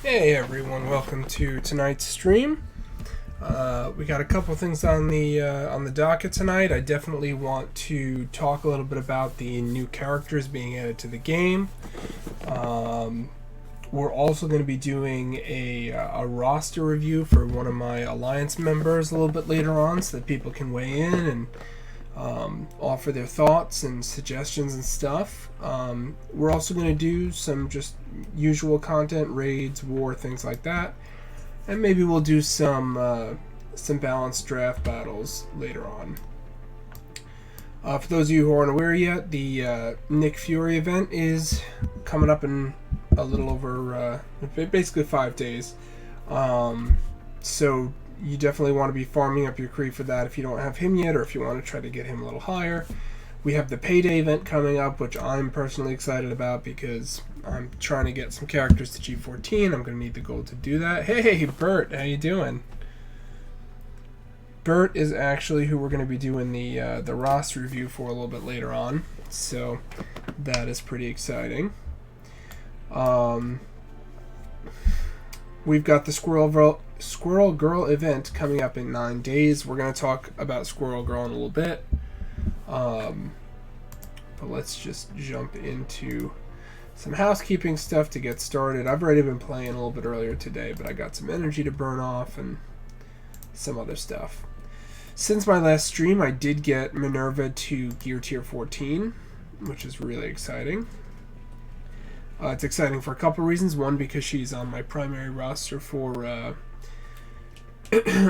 Hey everyone, welcome to tonight's stream. We got a couple things on the docket tonight. I definitely want to talk a little bit about the new characters being added to the game. We're also going to be doing a roster review for one of my Alliance members a little bit later on, so that people can weigh in and offer their thoughts and suggestions and stuff. We're also going to do some just usual content, raids, war, things like that, and maybe we'll do some balanced draft battles later on. For those of you who aren't aware yet, the Nick Fury event is coming up in a little over basically 5 days. So you definitely want to be farming up your creep for that if you don't have him yet, or if you want to try to get him a little higher. We have the Payday event coming up, which I'm personally excited about because I'm trying to get some characters to G14. I'm going to need the gold to do that. Hey, Bert, how you doing? Bert is actually who we're going to be doing the roster review for a little bit later on, so that is pretty exciting. We've got the Squirrel Girl event coming up in 9 days. We're going to talk about Squirrel Girl in a little bit. But let's just jump into some housekeeping stuff to get started. I've already been playing a little bit earlier today, but I got some energy to burn off and some other stuff. Since my last stream, I did get Minerva to Gear Tier 14, which is really exciting. It's exciting for a couple reasons. One, because she's on my primary roster for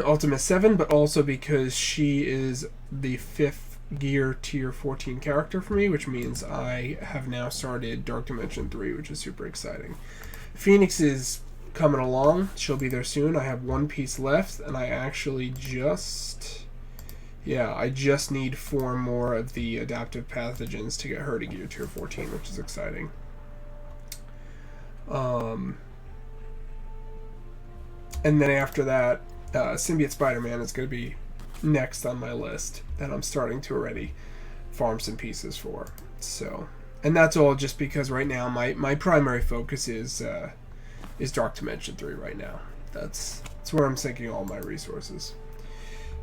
Ultimate 7, but also because she is the 5th Gear Tier 14 character for me, which means I have now started Dark Dimension 3, which is super exciting. Phoenix is coming along. She'll be there soon. I have one piece left, and I actually just need 4 more of the adaptive pathogens to get her to Gear Tier 14, which is exciting. And then after that, Symbiote Spider-Man is going to be next on my list that I'm starting to already farm some pieces for. So, and that's all just because right now my primary focus is Dark Dimension 3 right now. That's where I'm sinking all my resources.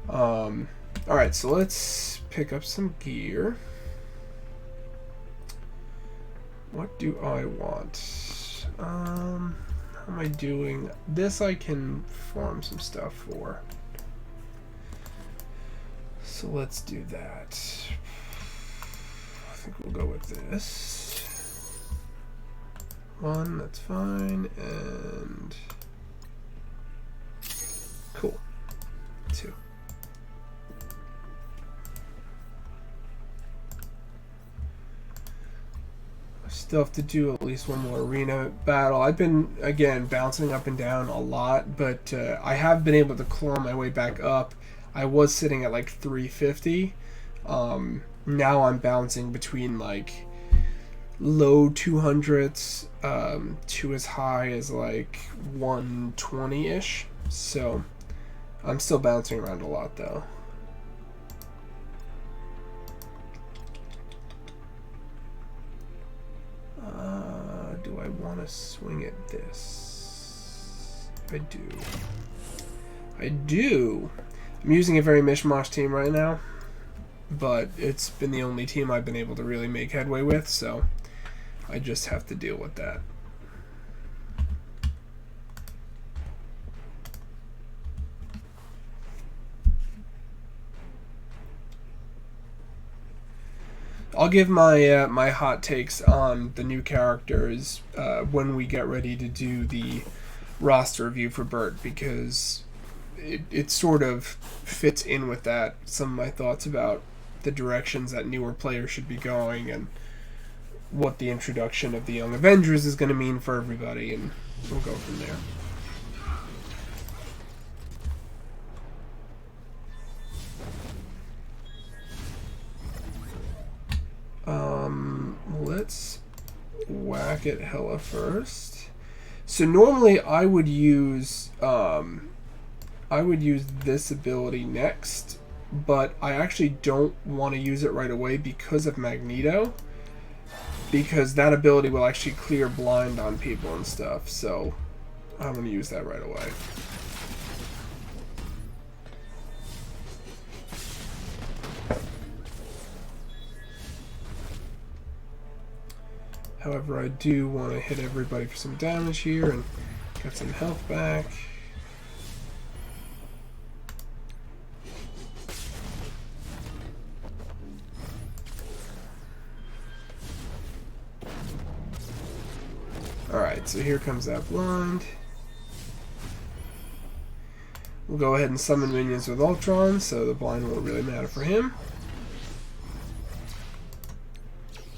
Alright, so let's pick up some gear. What do I want? How am I doing? This I can farm some stuff for. So let's do that. I think we'll go with this. 1, that's fine, and cool. 2. I still have to do at least one more arena battle. I've been, again, bouncing up and down a lot, but I have been able to claw my way back up. I was sitting at like 350. Now I'm bouncing between like low 200s to as high as like 120-ish. So I'm still bouncing around a lot though. Do I want to swing at this? I do. I'm using a very mishmash team right now, but it's been the only team I've been able to really make headway with, so I just have to deal with that. I'll give my my hot takes on the new characters when we get ready to do the roster review for Bert, because it sort of fits in with that. Some of my thoughts about the directions that newer players should be going and what the introduction of the Young Avengers is going to mean for everybody, and we'll go from there. Let's whack at Hela first. So normally I would use this ability next, but I actually don't want to use it right away because of Magneto, because that ability will actually clear blind on people and stuff. So I'm going to use that right away. However, I do want to hit everybody for some damage here and get some health back. Alright, so here comes that blind. We'll go ahead and summon minions with Ultron, so the blind won't really matter for him.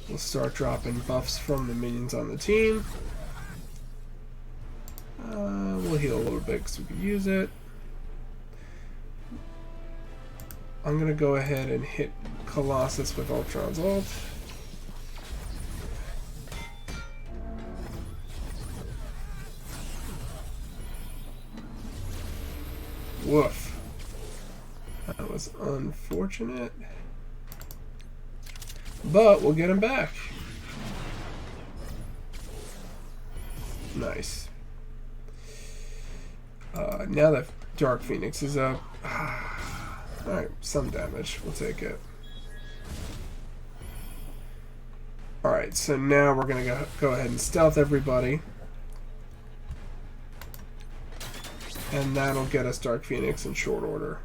We'll start dropping buffs from the minions on the team. We'll heal a little bit because we can use it. I'm going to go ahead and hit Colossus with Ultron's ult. Woof. That was unfortunate. But we'll get him back. Nice. Now that Dark Phoenix is up. Alright, some damage. We'll take it. Alright, so now we're going to go ahead and stealth everybody. And that'll get us Dark Phoenix in short order.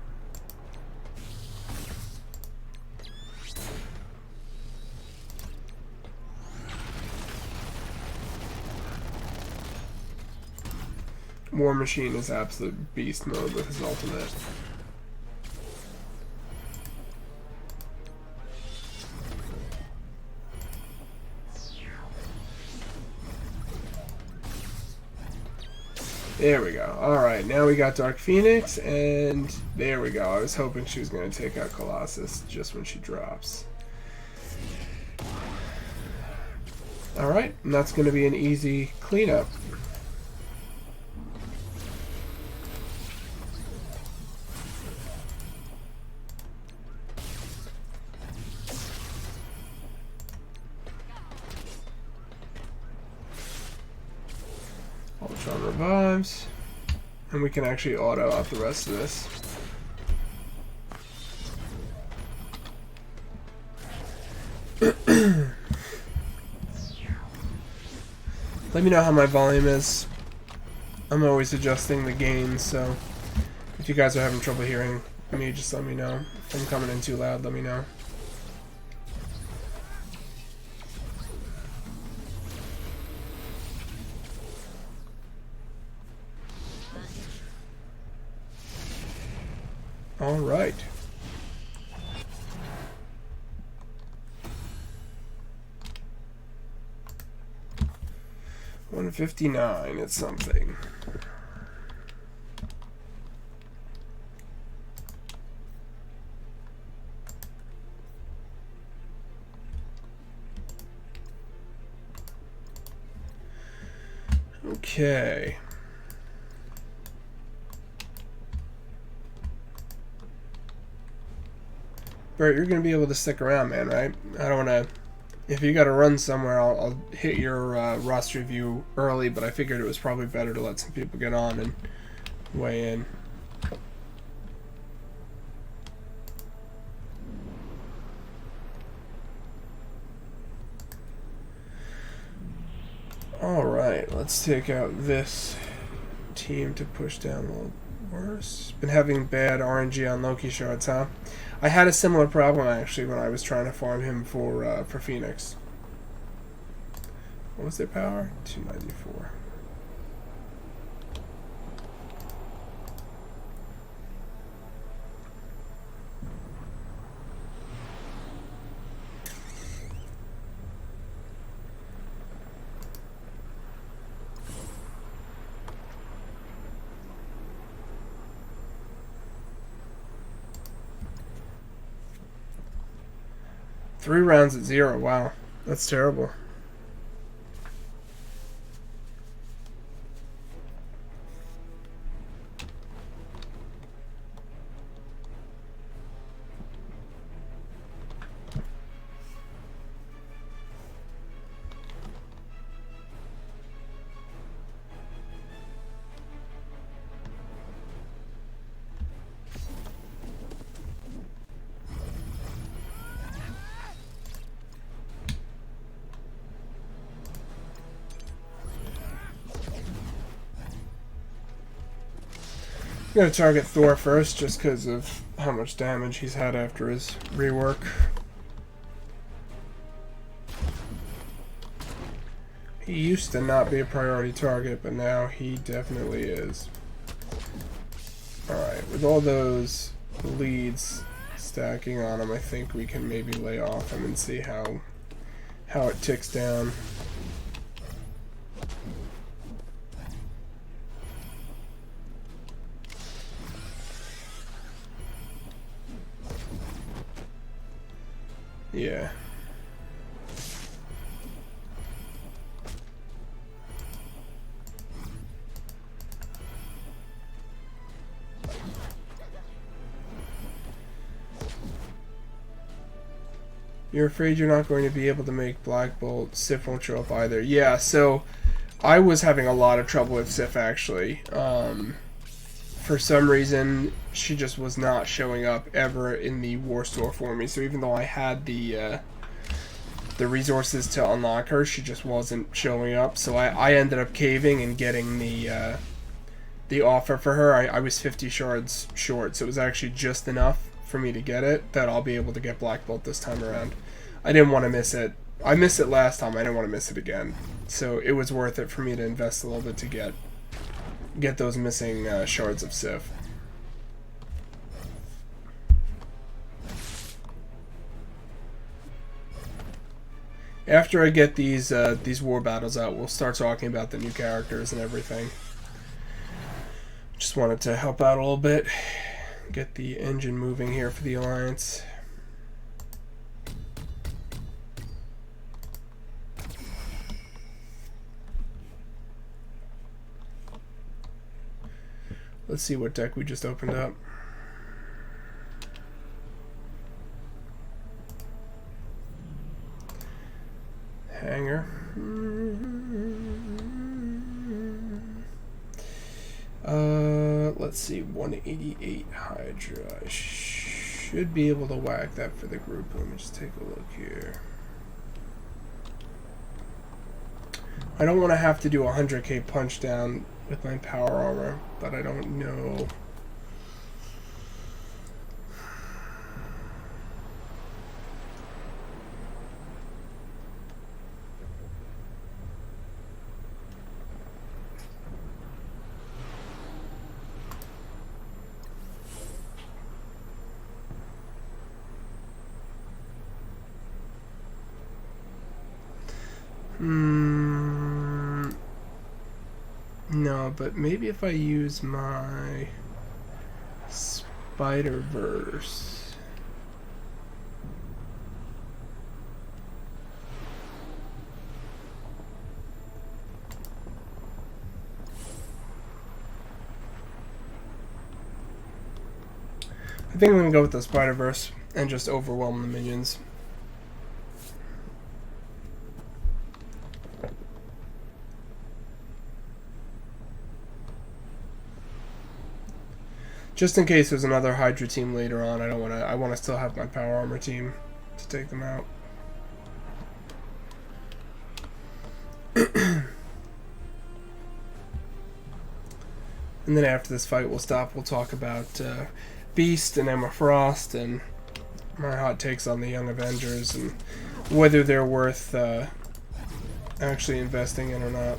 War Machine is absolute beast mode with his ultimate. There we go. Alright, now we got Dark Phoenix, and there we go. I was hoping she was going to take out Colossus just when she drops. Alright, and that's going to be an easy cleanup. Ultron revives, and we can actually auto out the rest of this. Let me know how my volume is. I'm always adjusting the gain, so if you guys are having trouble hearing me, just let me know. If I'm coming in too loud, let me know. All right. $159. It's something. Okay. Bert, you're going to be able to stick around, man, right? I don't want to... If you got to run somewhere, I'll hit your roster review early, but I figured it was probably better to let some people get on and weigh in. Alright, let's take out this team to push down a little worse. Been having bad RNG on Loki shards, huh? I had a similar problem actually when I was trying to farm him for Phoenix. What was their power? 294. Three rounds at 0. Wow, that's terrible. gonna target Thor first, just because of how much damage he's had after his rework. He used to not be a priority target, but now he definitely is. Alright, with all those leads stacking on him, I think we can maybe lay off him and see how it ticks down. Yeah. You're afraid you're not going to be able to make Black Bolt. Sif won't show up either. Yeah, so I was having a lot of trouble with Sif, actually. For some reason, she just was not showing up ever in the war store for me. So even though I had the resources to unlock her, she just wasn't showing up. So I ended up caving and getting the offer for her. I was 50 shards short, so it was actually just enough for me to get it that I'll be able to get Black Bolt this time around. I didn't want to miss it. I missed it last time. I didn't want to miss it again. So it was worth it for me to invest a little bit to get those missing shards of Sif. After I get these war battles out, we'll start talking about the new characters and everything. Just wanted to help out a little bit. Get the engine moving here for the Alliance. Let's see what deck we just opened up. Hanger. Let's see, 188 Hydra. I should be able to whack that for the group. Let me just take a look here. I don't want to have to do a 100k punch down with my power armor, but I don't know. No, but maybe if I use my Spider-Verse. I think I'm going to go with the Spider-Verse and just overwhelm the minions. Just in case there's another Hydra team later on, I want to still have my power armor team to take them out. And then after this fight we'll stop, we'll talk about Beast and Emma Frost and my hot takes on the Young Avengers and whether they're worth actually investing in or not.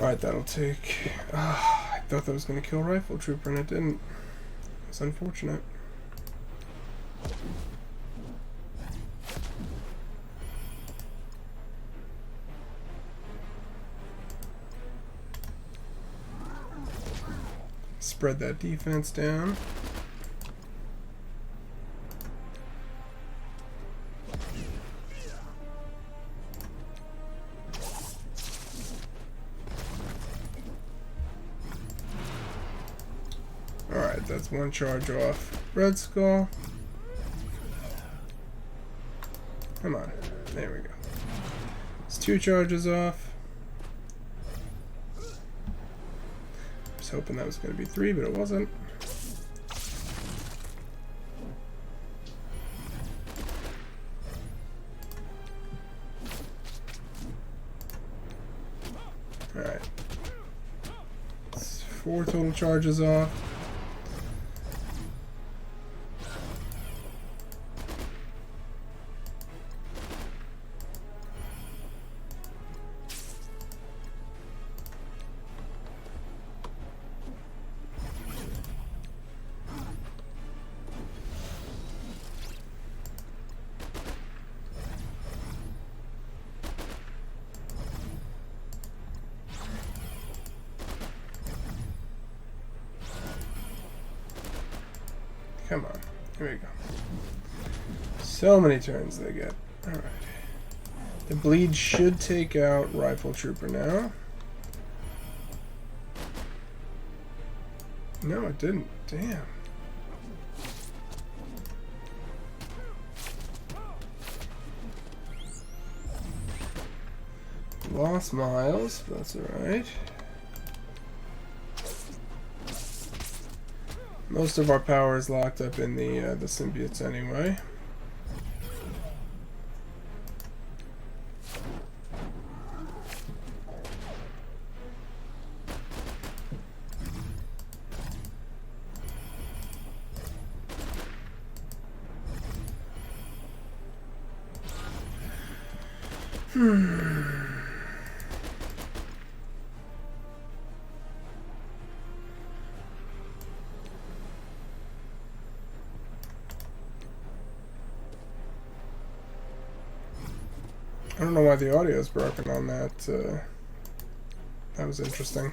Alright, that'll take... I thought that was going to kill Rifle Trooper and it didn't. It's unfortunate. Spread that defense down. Alright, that's one charge off Red Skull. Come on. There we go. It's two charges off. I was hoping that was going to be three, but it wasn't. Alright. It's four total charges off. Come on. Here we go. So many turns they get. Alright. The bleed should take out Rifle Trooper now. No, it didn't. Damn. Lost miles, but that's alright. Most of our power is locked up in the symbiotes anyway. I don't know why the audio is broken on that. That was interesting.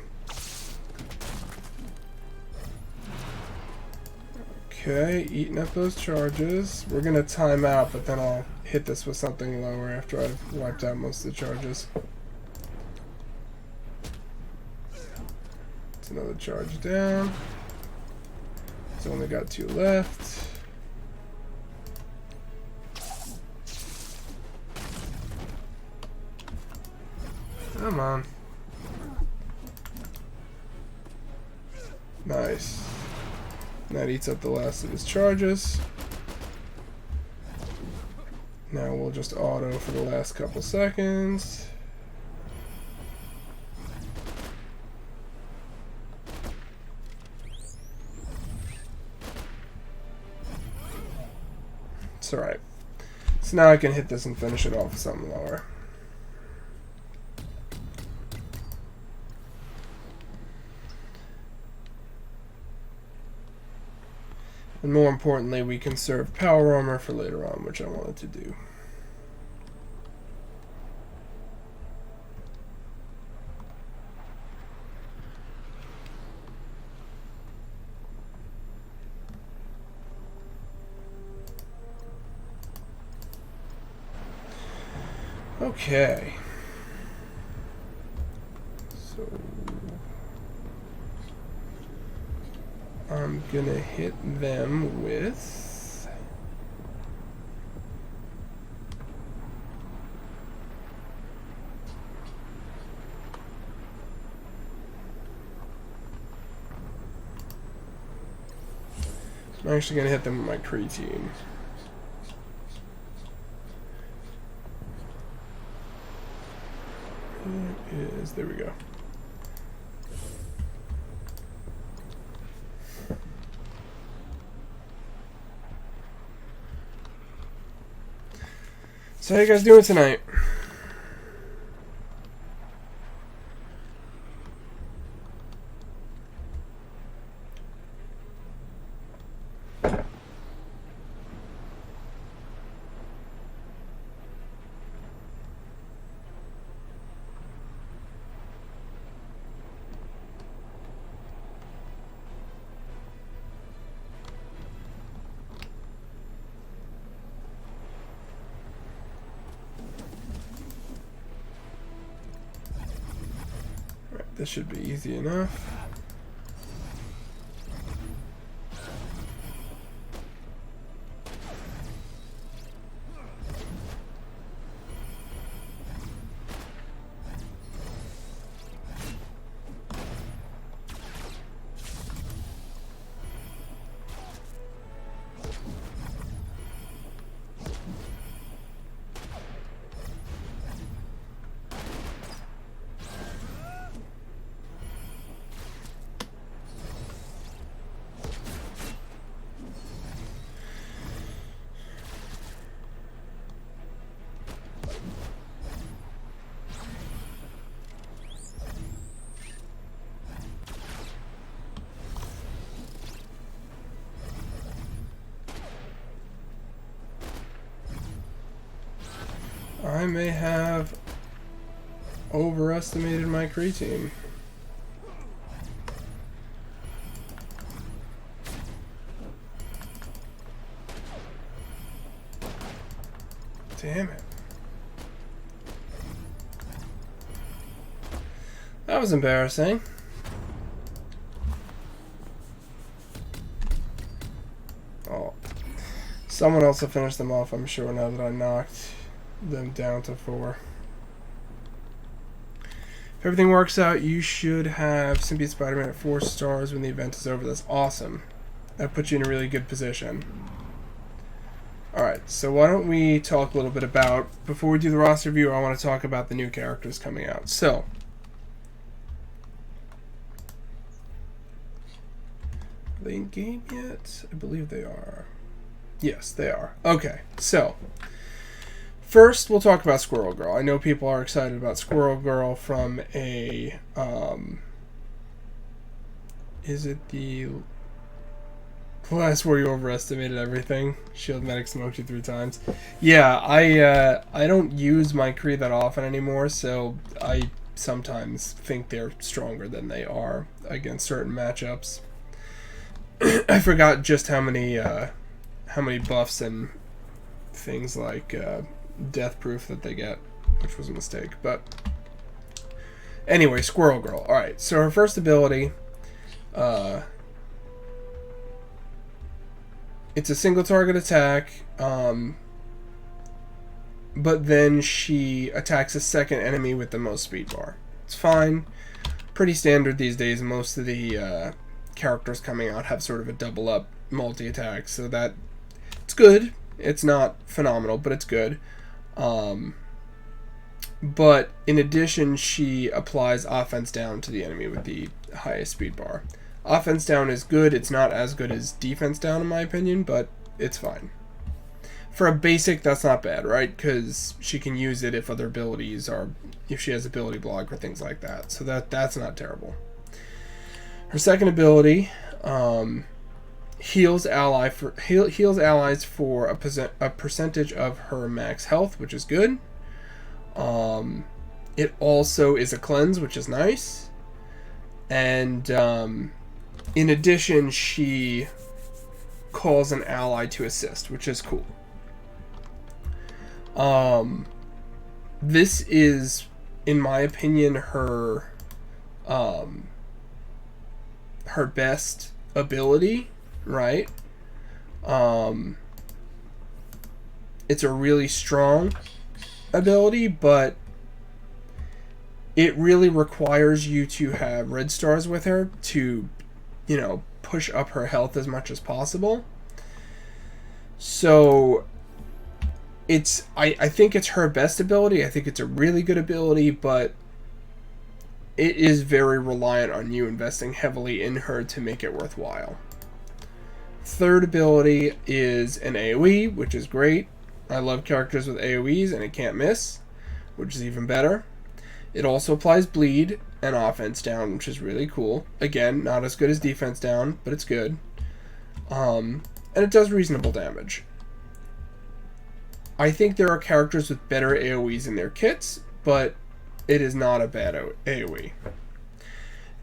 Okay, eating up those charges. We're gonna time out, but then I'll hit this with something lower after I've wiped out most of the charges. It's another charge down. It's only got two left. Come on. Nice. That eats up the last of his charges. Now we'll just auto for the last couple seconds. It's alright. So now I can hit this and finish it off with something lower. And more importantly, we conserve power armor for later on, which I wanted to do. Okay. So I'm gonna hit them with I'm actually gonna hit them with my creatine. It is, there we go. So how you guys doing tonight? This should be easy enough. I may have overestimated my creatine. Damn it. That was embarrassing. Oh. Someone else will finish them off, I'm sure, now that I knocked them down to 4. If everything works out, you should have Symbiote Spider-Man at 4 stars when the event is over. That's awesome. That puts you in a really good position. Alright, so why don't we talk a little bit about, before we do the roster review, I want to talk about the new characters coming out. So, are they in game yet? I believe they are. Yes, they are. Okay, so first, we'll talk about Squirrel Girl. I know people are excited about Squirrel Girl from a, is it the class where you overestimated everything? Shield Medic smoked you 3 times. Yeah, I don't use my Kree that often anymore, so I sometimes think they're stronger than they are against certain matchups. I forgot just how many buffs and things like death proof that they get, which was a mistake. But anyway, Squirrel Girl. Alright, so her first ability, it's a single target attack, but then she attacks a second enemy with the most speed bar. It's fine. Pretty standard these days. Most of the characters coming out have sort of a double up multi-attack, so that it's good. It's not phenomenal, but it's good. But in addition, she applies offense down to the enemy with the highest speed bar. Offense down is good. It's not as good as defense down in my opinion, but it's fine. For a basic, that's not bad, right? Because she can use it if other abilities are, if she has ability block or things like that. So that's not terrible. Her second ability, heals allies for a percentage of her max health, which is good. It also is a cleanse, which is nice. And in addition, she calls an ally to assist, which is cool. This is, in my opinion, her best ability, right? It's a really strong ability, but it really requires you to have red stars with her to, you know, push up her health as much as possible. So I think it's her best ability. I think it's a really good ability, but it is very reliant on you investing heavily in her to make it worthwhile. Third ability is an AoE, which is great. I love characters with AoEs, and it can't miss, which is even better. It also applies bleed and offense down, which is really cool. Again, not as good as defense down, but it's good. And it does reasonable damage. I think there are characters with better AoEs in their kits, but it is not a bad AoE.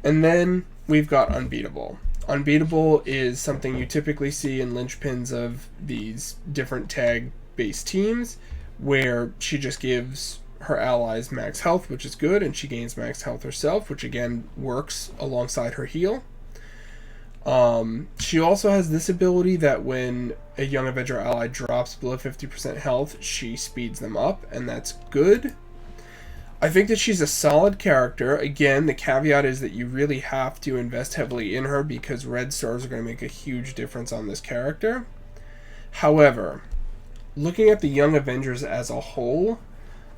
And then we've got Unbeatable. Unbeatable is something you typically see in linchpins of these different tag-based teams, where she just gives her allies max health, which is good, and she gains max health herself, which again works alongside her heal. She also has this ability that when a Young Avenger ally drops below 50% health, she speeds them up, and that's good. I think that she's a solid character. Again, the caveat is that you really have to invest heavily in her because red stars are going to make a huge difference on this character. However, looking at the Young Avengers as a whole,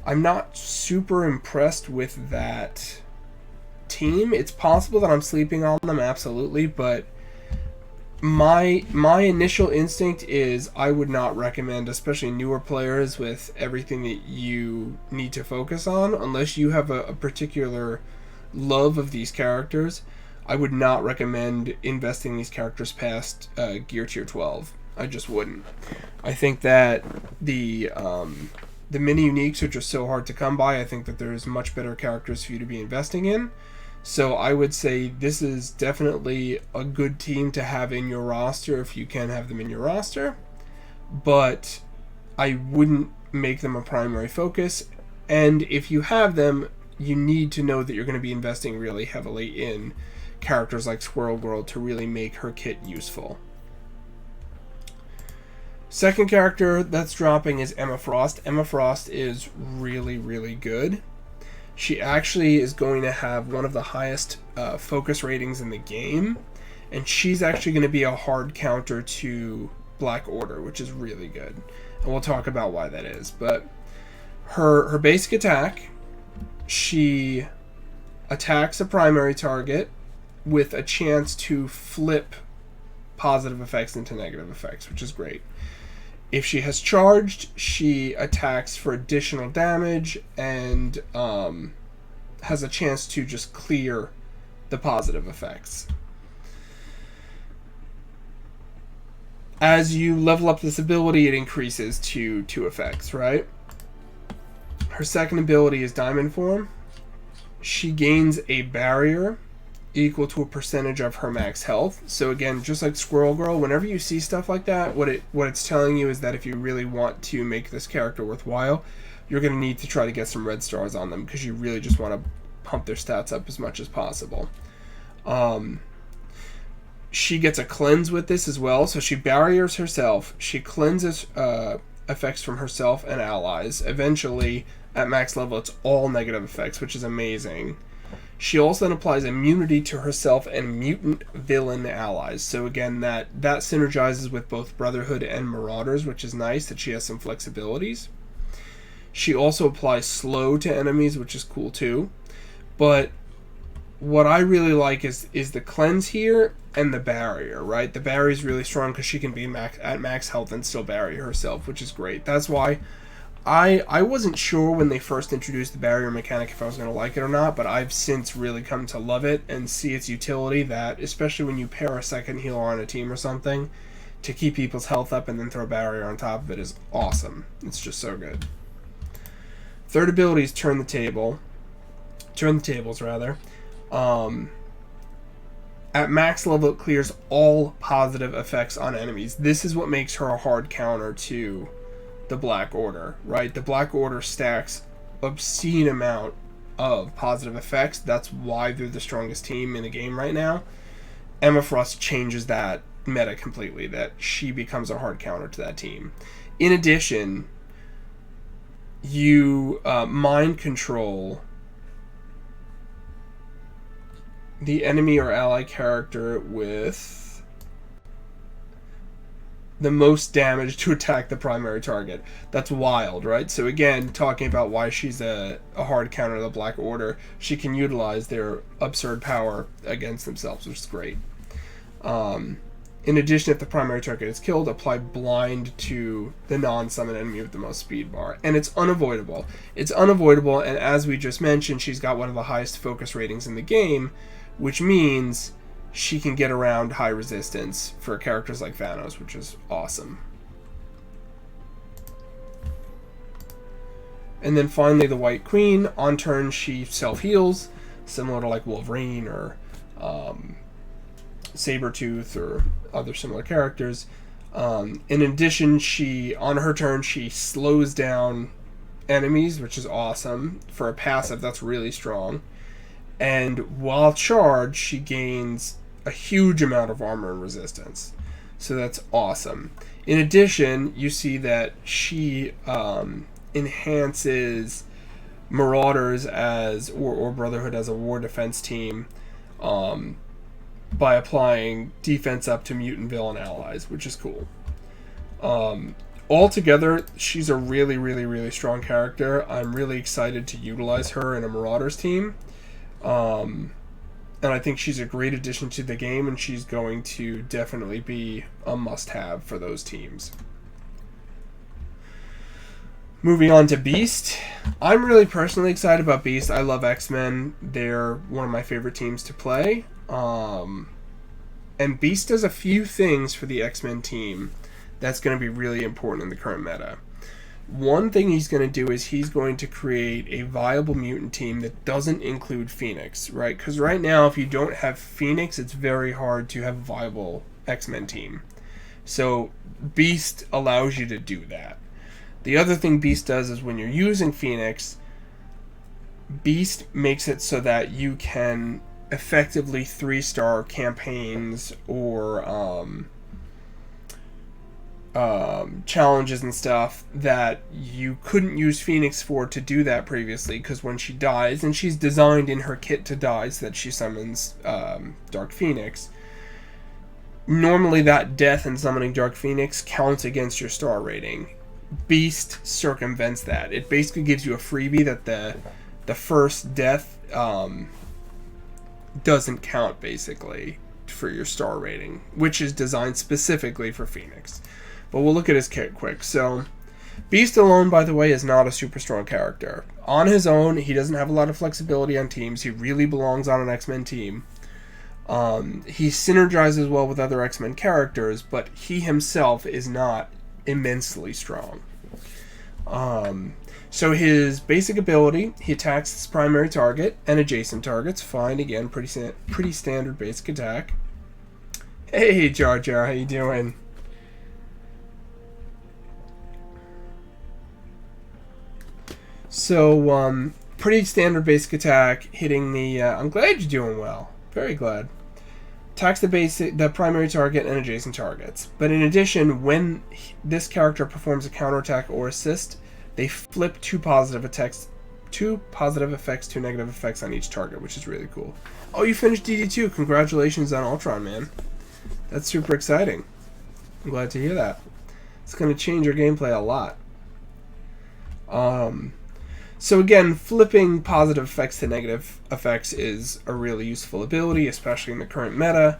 I'm not super impressed with that team. It's possible that I'm sleeping on them, absolutely, but my initial instinct is I would not recommend, especially newer players with everything that you need to focus on, unless you have a particular love of these characters. I would not recommend investing these characters past gear tier 12. I just wouldn't. I think that the mini uniques, which are so hard to come by, I think that there's much better characters for you to be investing in. So I would say this is definitely a good team to have in your roster if you can have them in your roster. But I wouldn't make them a primary focus. And if you have them, you need to know that you're going to be investing really heavily in characters like Squirrel Girl to really make her kit useful. Second character that's dropping is Emma Frost. Emma Frost is really, really good. She actually is going to have one of the highest focus ratings in the game, and she's actually going to be a hard counter to Black Order, which is really good. And we'll talk about why that is. But her basic attack, she attacks a primary target with a chance to flip positive effects into negative effects, which is great. If she has charged, she attacks for additional damage and has a chance to just clear the positive effects. As you level up this ability, it increases to 2 effects, right? Her second ability is Diamond Form. She gains a barrier equal to a percentage of her max health. So again, just like Squirrel Girl, whenever you see stuff like that, what it's telling you is that if you really want to make this character worthwhile, you're going to need to try to get some red stars on them because you really just want to pump their stats up as much as possible. She gets a cleanse with this as well, so she barriers herself. She cleanses effects from herself and allies. Eventually, at max level, it's all negative effects, which is amazing. She also then applies immunity to herself and mutant villain allies. So again, that synergizes with both Brotherhood and Marauders, which is nice that she has some flexibilities. She also applies slow to enemies, which is cool too. But what I really like is the cleanse here and the barrier, right? The barrier is really strong because she can be at max health and still barrier herself, which is great. That's why I wasn't sure when they first introduced the barrier mechanic if I was going to like it or not, but I've since really come to love it and see its utility, that especially when you pair a second healer on a team or something to keep people's health up and then throw a barrier on top of it is awesome. It's just so good. Third ability is Turn the Tables. At max level, it clears all positive effects on enemies. This is what makes her a hard counter to the Black Order, right? The Black Order stacks obscene amount of positive effects. That's why they're the strongest team in the game right now. Emma Frost changes that meta completely, that she becomes a hard counter to that team. In addition, you mind control the enemy or ally character with the most damage to attack the primary target. That's wild, right? So again, talking about why she's a hard counter to the Black Order, she can utilize their absurd power against themselves, which is great. In addition, if the primary target is killed, apply blind to the non-summon enemy with the most speed bar. And it's unavoidable. It's unavoidable, and as we just mentioned, she's got one of the highest focus ratings in the game, which means she can get around high resistance for characters like Thanos, which is awesome. And then finally, the White Queen. On turn, she self-heals, similar to like Wolverine or Sabretooth or other similar characters. In addition, on her turn, she slows down enemies, which is awesome. For a passive, that's really strong. And while charged, she gains a huge amount of armor and resistance. So that's awesome. In addition, you see that she enhances Marauders or Brotherhood as a war defense team by applying defense up to mutant villain allies, which is cool. Altogether, she's a really, really, really strong character. I'm really excited to utilize her in a Marauders team. And I think she's a great addition to the game, and she's going to definitely be a must-have for those teams. Moving on to Beast. I'm really personally excited about Beast. I love X-Men. They're one of my favorite teams to play. And Beast does a few things for the X-Men team that's going to be really important in the current meta. One thing he's going to do is he's going to create a viable mutant team that doesn't include Phoenix, right? Because right now, if you don't have Phoenix, it's very hard to have a viable X-Men team. So Beast allows you to do that. The other thing Beast does is when you're using Phoenix, Beast makes it so that you can effectively 3-star campaigns or challenges and stuff that you couldn't use Phoenix for to do that previously, because when she dies, and she's designed in her kit to die so that she summons Dark Phoenix, normally that death in summoning Dark Phoenix counts against your star rating. Beast circumvents that. It basically gives you a freebie that the first death doesn't count, basically, for your star rating, which is designed specifically for Phoenix. But we'll look at his kit quick. So, Beast alone, by the way, is not a super strong character. On his own, he doesn't have a lot of flexibility on teams. He really belongs on an X-Men team. He synergizes well with other X-Men characters, but he himself is not immensely strong. So his basic ability, he attacks his primary target and adjacent targets. Fine, again, pretty standard basic attack. Hey, Jar Jar, how you doing? So, pretty standard basic attack, hitting the... I'm glad you're doing well. Very glad. Attacks the primary target and adjacent targets. But in addition, when this character performs a counterattack or assist, they flip two positive effects to negative effects on each target, which is really cool. Oh, you finished DD2. Congratulations on Ultron, man. That's super exciting. I'm glad to hear that. It's going to change your gameplay a lot. So again, flipping positive effects to negative effects is a really useful ability, especially in the current meta.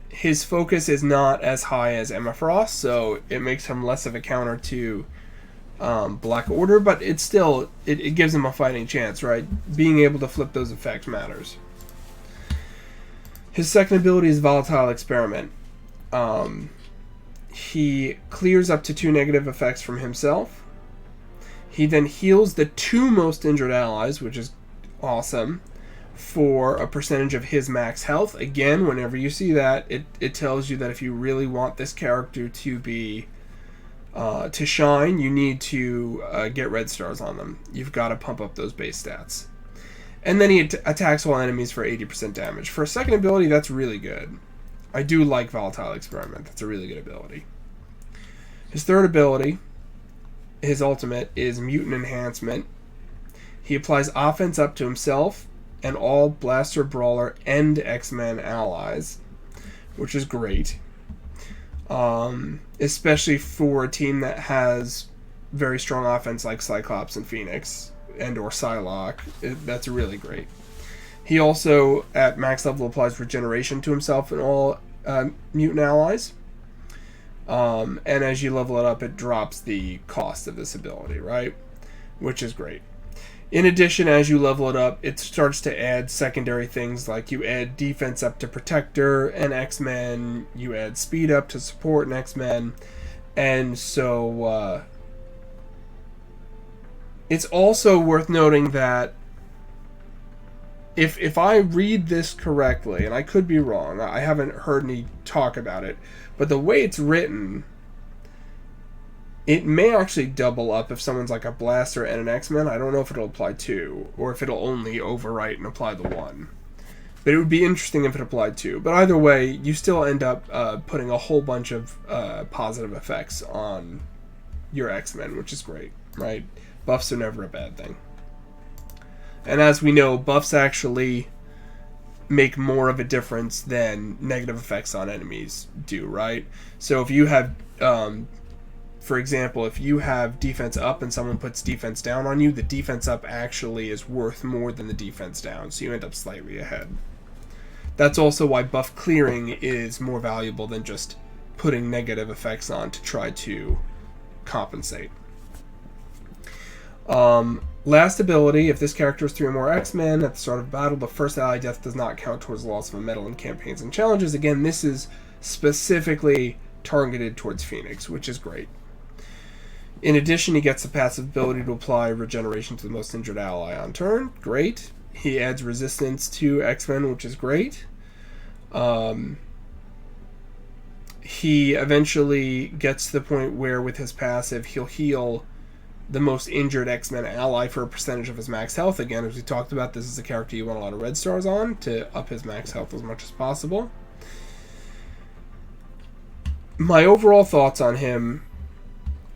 His focus is not as high as Emma Frost, so it makes him less of a counter to Black Order, but it's still, it gives him a fighting chance, right? Being able to flip those effects matters. His second ability is Volatile Experiment. He clears up to 2 negative effects from himself. He then heals the 2 most injured allies, which is awesome, for a percentage of his max health. Again, whenever you see that, it tells you that if you really want this character to be to shine, you need to get red stars on them. You've got to pump up those base stats. And then he attacks all enemies for 80% damage. For a second ability, that's really good. I do like Volatile Experiment. That's a really good ability. His third ability, his ultimate, is Mutant Enhancement. He applies offense up to himself and all Blaster, Brawler, and X-Men allies, which is great. Especially for a team that has very strong offense like Cyclops and Phoenix and or Psylocke. That's really great. He also, at max level, applies regeneration to himself and all mutant allies. And as you level it up, it drops the cost of this ability, right? Which is great. In addition, as you level it up, it starts to add secondary things like you add defense up to Protector and X-Men, you add speed up to Support and X-Men, and so it's also worth noting that if I read this correctly, and I could be wrong, I haven't heard any talk about it, but the way it's written, It may actually double up if someone's like a Blaster and an X-Men. I don't know if it'll apply 2, or if it'll only overwrite and apply the 1. But it would be interesting if it applied 2. But either way, you still end up putting a whole bunch of positive effects on your X-Men, which is great, right? Buffs are never a bad thing. And as we know, buffs actually make more of a difference than negative effects on enemies do, right? So if you have, for example, if you have defense up and someone puts defense down on you, the defense up actually is worth more than the defense down, so you end up slightly ahead. That's also why buff clearing is more valuable than just putting negative effects on to try to compensate. Last ability, if this character is 3 or more X-Men at the start of battle, the first ally death does not count towards the loss of a medal in campaigns and challenges. Again, this is specifically targeted towards Phoenix, which is great. In addition, he gets the passive ability to apply regeneration to the most injured ally on turn. Great. He adds resistance to X-Men, which is great. He eventually gets to the point where with his passive, he'll heal the most injured X-Men ally for a percentage of his max health. Again, as we talked about, this is a character you want a lot of red stars on to up his max health as much as possible. My overall thoughts on him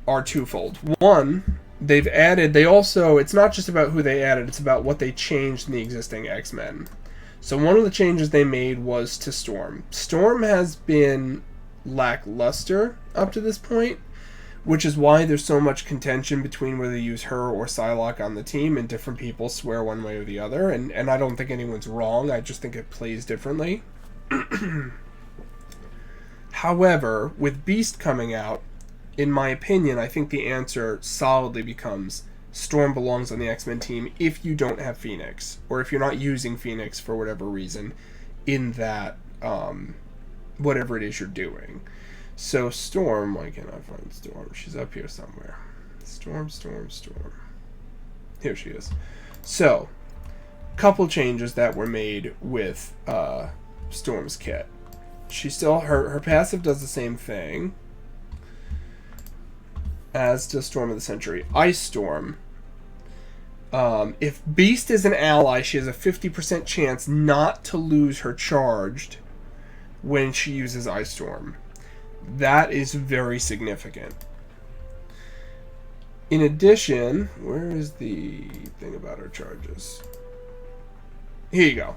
are twofold. One, it's not just about who they added, it's about what they changed in the existing X-Men. So one of the changes they made was to Storm. Storm has been lackluster up to this point, which is why there's so much contention between whether to use her or Psylocke on the team, and different people swear one way or the other, and I don't think anyone's wrong, I just think it plays differently. However, with Beast coming out, in my opinion, I think the answer solidly becomes Storm belongs on the X-Men team if you don't have Phoenix, or if you're not using Phoenix for whatever reason in that, whatever it is you're doing. So Storm, why can't I find Storm? She's up here somewhere. Storm. Here she is. So, couple changes that were made with Storm's kit. She still, her passive does the same thing, as does Storm of the Century. Ice Storm. If Beast is an ally, she has a 50% chance not to lose her charged when she uses Ice Storm. That is very significant. In addition, where is the thing about her charges? Here you go.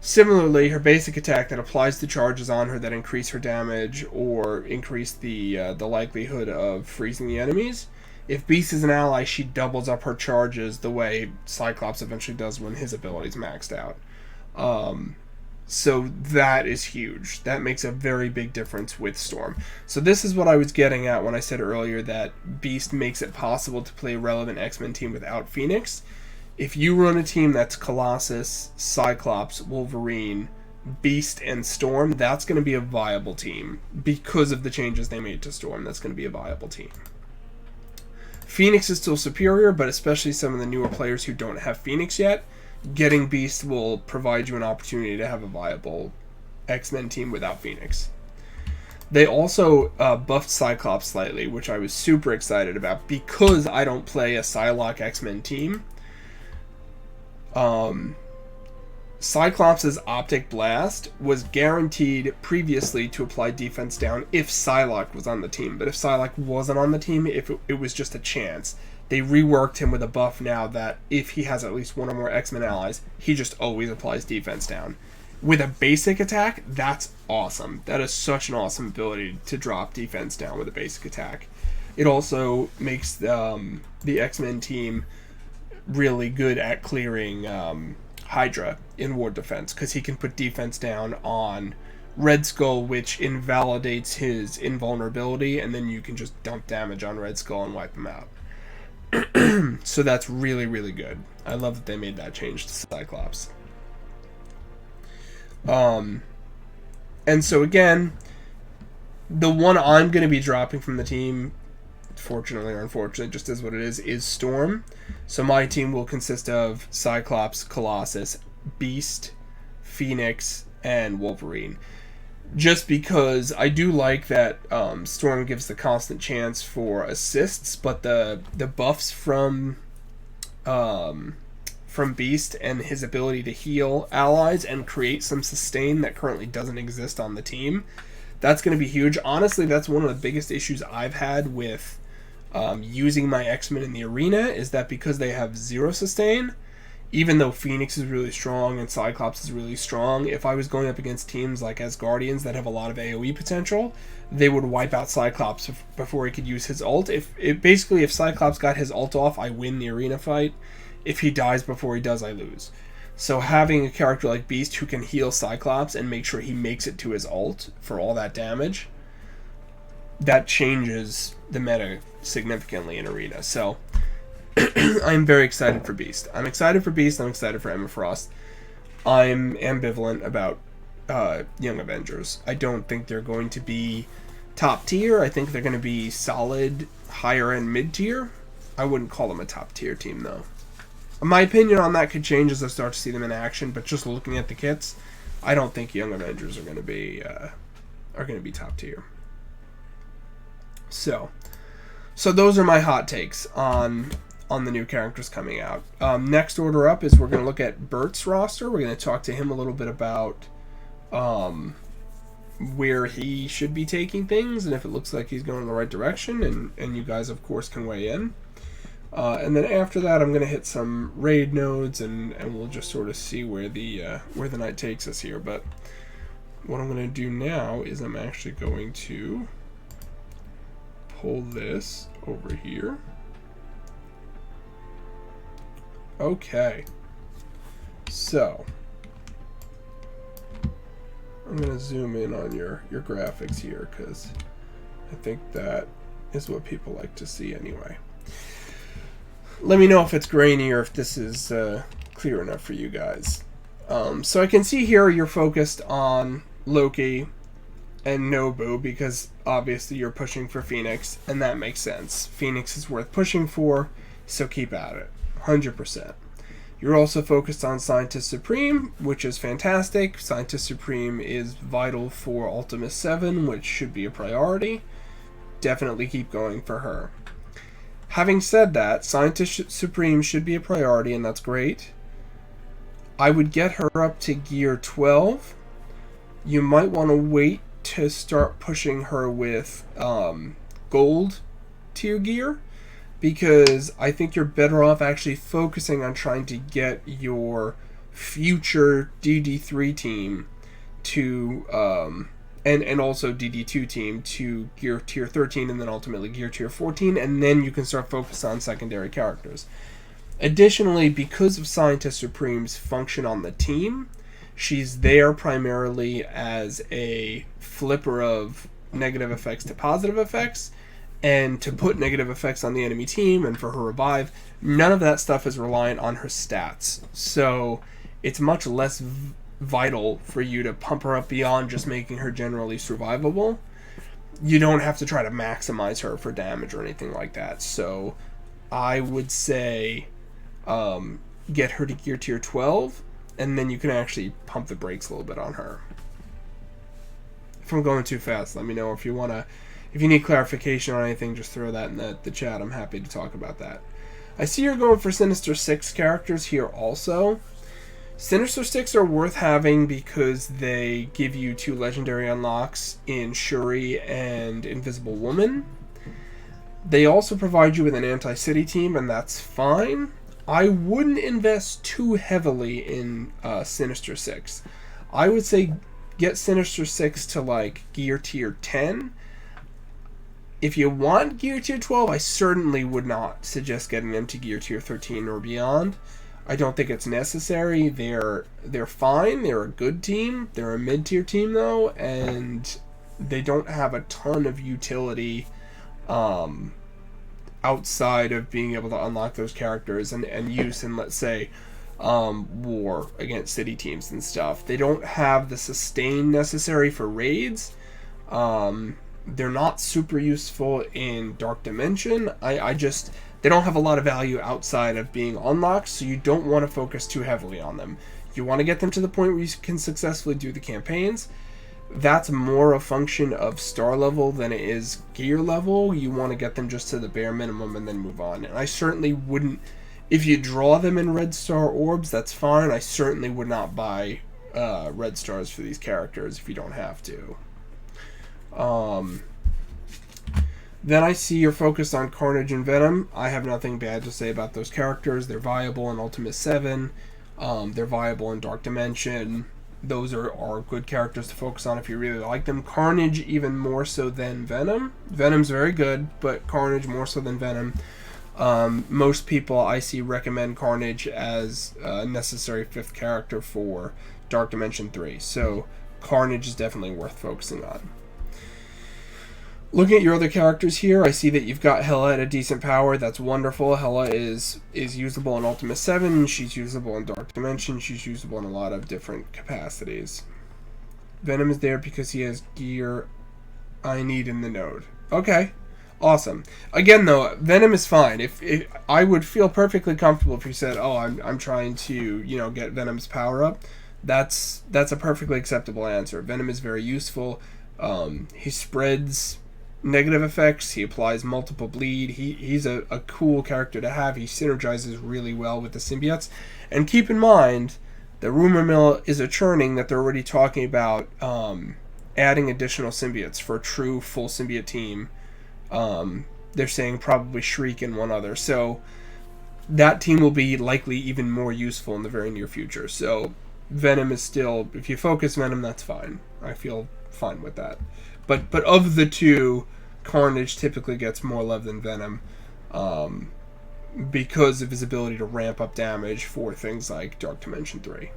Similarly, her basic attack that applies the charges on her that increase her damage or increase the likelihood of freezing the enemies. If Beast is an ally, she doubles up her charges the way Cyclops eventually does when his ability's maxed out. So that is huge. That makes a very big difference with Storm. So this is what I was getting at when I said earlier that Beast makes it possible to play a relevant X-Men team without Phoenix. If you run a team that's Colossus, Cyclops, Wolverine, Beast, and Storm, that's going to be a viable team. Because of the changes they made to Storm, that's going to be a viable team. Phoenix is still superior, but especially some of the newer players who don't have Phoenix yet, getting Beast will provide you an opportunity to have a viable X-Men team without Phoenix. They also buffed Cyclops slightly, which I was super excited about because I don't play a Psylocke X-Men team. Cyclops' Optic Blast was guaranteed previously to apply defense down if Psylocke was on the team. But if Psylocke wasn't on the team, if it was just a chance, they reworked him with a buff now that if he has at least one or more X-Men allies, he just always applies defense down. With a basic attack, that's awesome. That is such an awesome ability to drop defense down with a basic attack. It also makes the X-Men team really good at clearing Hydra in ward defense, because he can put defense down on Red Skull, which invalidates his invulnerability, and then you can just dump damage on Red Skull and wipe him out. So that's really, really good. I love that they made that change to Cyclops. And so again, the one I'm going to be dropping from the team, fortunately or unfortunately, just is what it is Storm. So my team will consist of Cyclops, Colossus, Beast, Phoenix, and Wolverine. just because I do like that Storm gives the constant chance for assists, but the buffs from Beast and his ability to heal allies and create some sustain that currently doesn't exist on the team, that's going to be huge. Honestly, that's one of the biggest issues I've had with using my X-Men in the arena, is that because they have 0 sustain, even though Phoenix is really strong and Cyclops is really strong, if I was going up against teams like Asgardians that have a lot of AoE potential, they would wipe out Cyclops before he could use his ult. If Cyclops got his ult off, I win the arena fight. If he dies before he does, I lose. So having a character like Beast who can heal Cyclops and make sure he makes it to his ult for all that damage, that changes the meta significantly in arena. So I'm very excited for Beast. I'm excited for Beast. I'm excited for Emma Frost. I'm ambivalent about Young Avengers. I don't think they're going to be top tier. I think they're going to be solid, higher end, mid tier. I wouldn't call them a top tier team though. My opinion on that could change as I start to see them in action. But just looking at the kits, I don't think Young Avengers are going to be top tier. So those are my hot takes on the new characters coming out. Next order up is we're going to look at Bert's roster. We're going to talk to him a little bit about where he should be taking things and if it looks like he's going in the right direction. And you guys, of course, can weigh in. And then after that, I'm going to hit some raid nodes and we'll just sort of see where the night takes us here. But what I'm going to do now is I'm actually going to pull this over here. Okay, so I'm going to zoom in on your graphics here because I think that is what people like to see anyway. Let me know if it's grainy or if this is clear enough for you guys. So I can see here you're focused on Loki and Nobu because obviously you're pushing for Phoenix, and that makes sense. Phoenix is worth pushing for, so keep at it. 100%. You're also focused on Scientist Supreme, which is fantastic. Scientist Supreme is vital for Ultimus 7, which should be a priority. Definitely keep going for her. Having said that, Scientist Supreme should be a priority, and that's great. I would get her up to gear 12. You might want to wait to start pushing her with gold tier gear, because I think you're better off actually focusing on trying to get your future DD3 team to, and also DD2 team to gear tier 13 and then ultimately gear tier 14, and then you can start focusing on secondary characters. Additionally, because of Scientist Supreme's function on the team, she's there primarily as a flipper of negative effects to positive effects, and to put negative effects on the enemy team and for her revive. None of that stuff is reliant on her stats, so it's much less vital for you to pump her up beyond just making her generally survivable. You don't have to try to maximize her for damage or anything like that, so I would say get her to gear tier 12, and then you can actually pump the brakes a little bit on her. If I'm going too fast, let me know. If you need clarification on anything, just throw that in the chat. I'm happy to talk about that. I see you're going for Sinister 6 characters here also. Sinister 6 are worth having because they give you 2 legendary unlocks in Shuri and Invisible Woman. They also provide you with an anti-city team, and that's fine. I wouldn't invest too heavily in Sinister 6. I would say get Sinister 6 to like gear tier 10. If you want gear tier 12, I certainly would not suggest getting them to gear tier 13 or beyond. I don't think it's necessary. They're fine. They're a good team. They're a mid-tier team, though, and they don't have a ton of utility outside of being able to unlock those characters and use in, let's say, war against city teams and stuff. They don't have the sustain necessary for raids. They're not super useful in Dark Dimension. They don't have a lot of value outside of being unlocked, so you don't want to focus too heavily on them. You want to get them to the point where you can successfully do the campaigns. that's more a function of star level than it is gear level. You want to get them just to the bare minimum and then move on. And I certainly wouldn't, if you draw them in red star orbs, that's fine. I certainly would not buy red stars for these characters if you don't have to. Then I see you're focused on Carnage and Venom. I have nothing bad to say about those characters. They're viable in Ultimate 7. They're viable in Dark Dimension. Those are good characters to focus on if you really like them. Carnage even more so than Venom. Venom's very good, but Carnage more so than Venom. Most people I see recommend Carnage as a necessary 5th character for Dark Dimension 3. So Carnage is definitely worth focusing on. Looking at your other characters here, I see that you've got Hela at a decent power. That's wonderful. Hela is usable in Ultimate 7. She's usable in Dark Dimension. She's usable in a lot of different capacities. Venom is there because he has gear I need in the node. Okay. Awesome. Again, though, Venom is fine. If I would feel perfectly comfortable if you said, "Oh, I'm trying to, get Venom's power up." That's a perfectly acceptable answer. Venom is very useful. He spreads negative effects. He applies multiple bleed. He's a cool character to have. He synergizes really well with the symbiotes. And keep in mind, the rumor mill is a churning that they're already talking about adding additional symbiotes for a true full symbiote team. They're saying probably Shriek and one other. So that team will be likely even more useful in the very near future. So Venom is still, if you focus Venom, that's fine. I feel fine with that. But of the two, Carnage typically gets more love than Venom because of his ability to ramp up damage for things like Dark Dimension 3.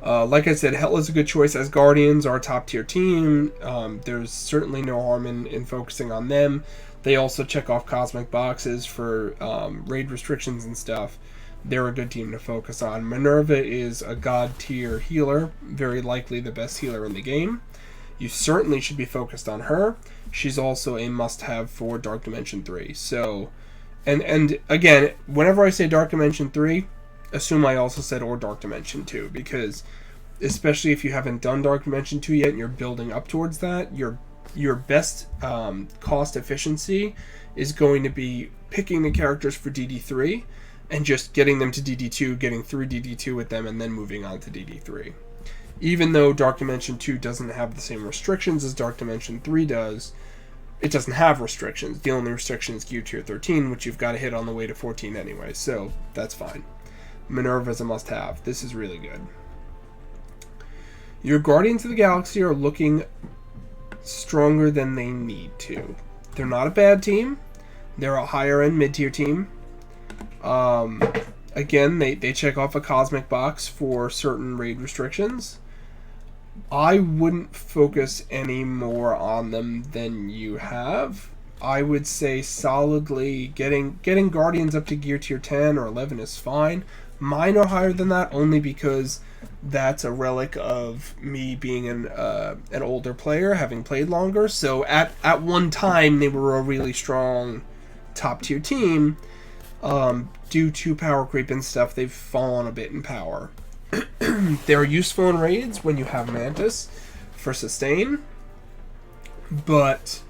Like I said, Hela's a good choice. As Guardians are a top-tier team. There's certainly no harm in focusing on them. They also check off cosmic boxes for raid restrictions and stuff. They're a good team to focus on. Minerva is a god-tier healer, very likely the best healer in the game. You certainly should be focused on her. She's also a must-have for Dark Dimension 3. So, and again, whenever I say Dark Dimension 3, assume I also said or Dark Dimension 2, because especially if you haven't done Dark Dimension 2 yet and you're building up towards that, your best cost efficiency is going to be picking the characters for DD3 and just getting them to DD2, getting through DD2 with them, and then moving on to DD3. Even though Dark Dimension 2 doesn't have the same restrictions as Dark Dimension 3 does, it doesn't have restrictions. The only restriction is Gear Tier 13, which you've got to hit on the way to 14 anyway, so that's fine. Minerva is a must-have. This is really good. Your Guardians of the Galaxy are looking stronger than they need to. They're not a bad team. They're a higher-end mid-tier team. Again, they check off a cosmic box for certain raid restrictions. I wouldn't focus any more on them than you have. I would say solidly getting Guardians up to Gear Tier 10 or 11 is fine. Mine are higher than that only because that's a relic of me being an older player, having played longer. So at one time, they were a really strong top-tier team. Due to power creep and stuff, they've fallen a bit in power. They're useful in raids when you have Mantis for sustain, but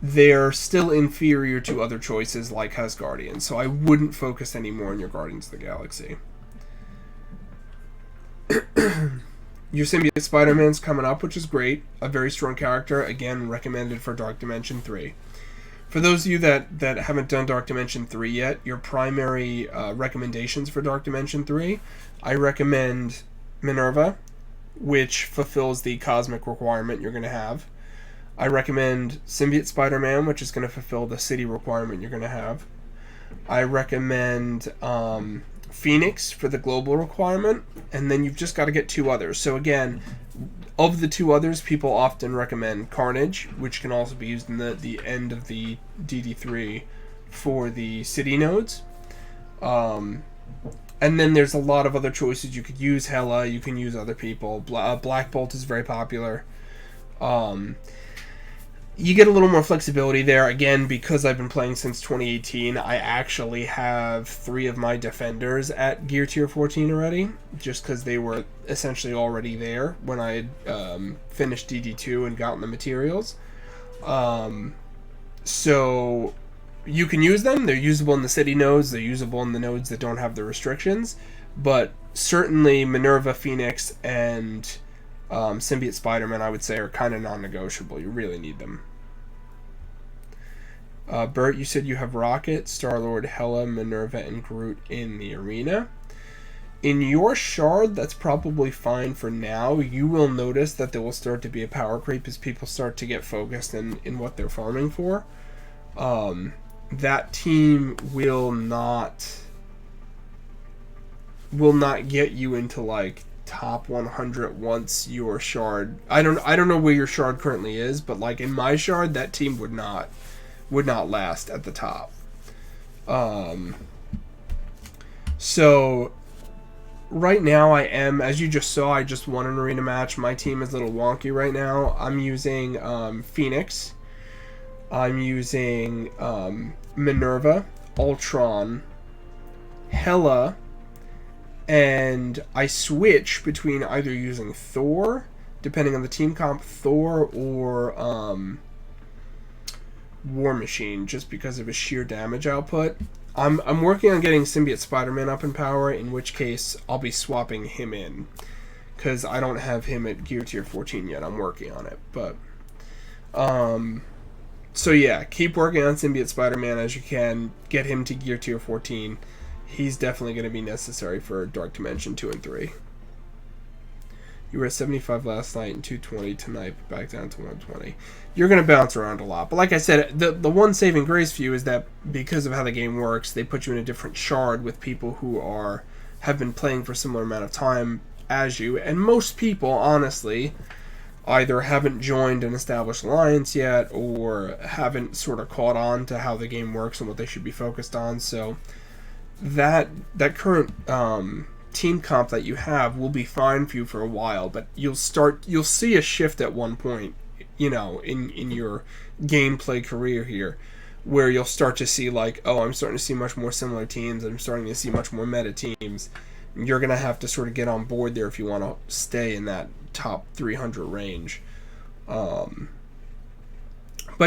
they're still inferior to other choices like Guardian, so I wouldn't focus any more on your Guardians of the Galaxy. Your Symbiote Spider-Man's coming up, which is great. A very strong character, again, recommended for Dark Dimension 3. For those of you that haven't done Dark Dimension 3 yet, your primary recommendations for Dark Dimension 3, I recommend Minerva, which fulfills the cosmic requirement you're going to have. I recommend Symbiote Spider-Man, which is going to fulfill the city requirement you're going to have. I recommend Phoenix for the global requirement, and then you've just got to get 2 others. So again, of the 2 others, people often recommend Carnage, which can also be used in the end of the DD3 for the city nodes. And then there's a lot of other choices. You could use Hela, you can use other people. Black Bolt is very popular. you get a little more flexibility there. Again, because I've been playing since 2018, I actually have 3 of my defenders at Gear Tier 14 already, just because they were essentially already there when I had finished DD2 and gotten the materials. So you can use them. They're usable in the city nodes. They're usable in the nodes that don't have the restrictions. But certainly Minerva, Phoenix, and Symbiote Spider-Man, I would say, are kind of non-negotiable. You really need them. Bert, you said you have Rocket, Star-Lord, Hela, Minerva, and Groot in the arena. In your shard, that's probably fine for now. You will notice that there will start to be a power creep as people start to get focused in what they're farming for. That team will not get you into like top 100 once your shard. I don't know where your shard currently is, but like in my shard, that team would not last at the top. So right now I am, as you just saw, I just won an arena match. My team is a little wonky right now. I'm using Phoenix. I'm using Minerva, Ultron, Hela, and I switch between either using Thor, depending on the team comp, Thor or War Machine, just because of his sheer damage output. I'm working on getting Symbiote Spider-Man up in power, in which case I'll be swapping him in, because I don't have him at Gear Tier 14 yet. I'm working on it, but so yeah, keep working on Symbiote Spider-Man as you can. Get him to Gear Tier 14. He's definitely going to be necessary for Dark Dimension 2 and 3. You were at 75 last night and 220 tonight, but back down to 120. You're going to bounce around a lot. But like I said, the one saving grace for you is that because of how the game works, they put you in a different shard with people who have been playing for a similar amount of time as you. And most people, honestly, either haven't joined an established alliance yet or haven't sort of caught on to how the game works and what they should be focused on. So that current team comp that you have will be fine for you for a while, but you'll see a shift at one point, you know, in your gameplay career here, where you'll start to see like, oh, I'm starting to see much more similar teams, I'm starting to see much more meta teams. You're gonna have to sort of get on board there if you want to stay in that top 300 range. But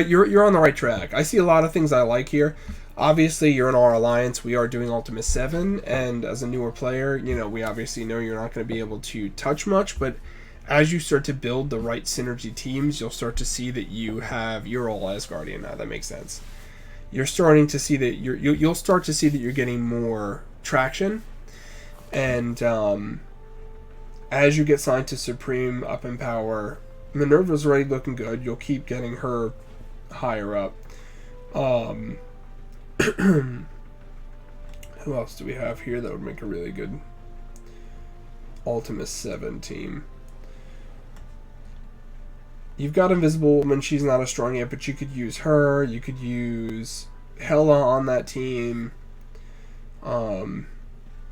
you're on the right track. I see a lot of things I like here. Obviously, you're in our alliance. We are doing Ultimate 7, and as a newer player, you know, we obviously know you're not going to be able to touch much, but as you start to build the right synergy teams, you'll start to see that you're all Asgardian now. That makes sense. You're starting to see that you'll start to see that you're getting more traction, and as you get signed to Supreme up in power, Minerva's already looking good. You'll keep getting her higher up. Who else do we have here that would make a really good Ultimate 7 team? You've got Invisible Woman. She's not as strong yet, but you could use her. You could use Hela on that team. Symbiote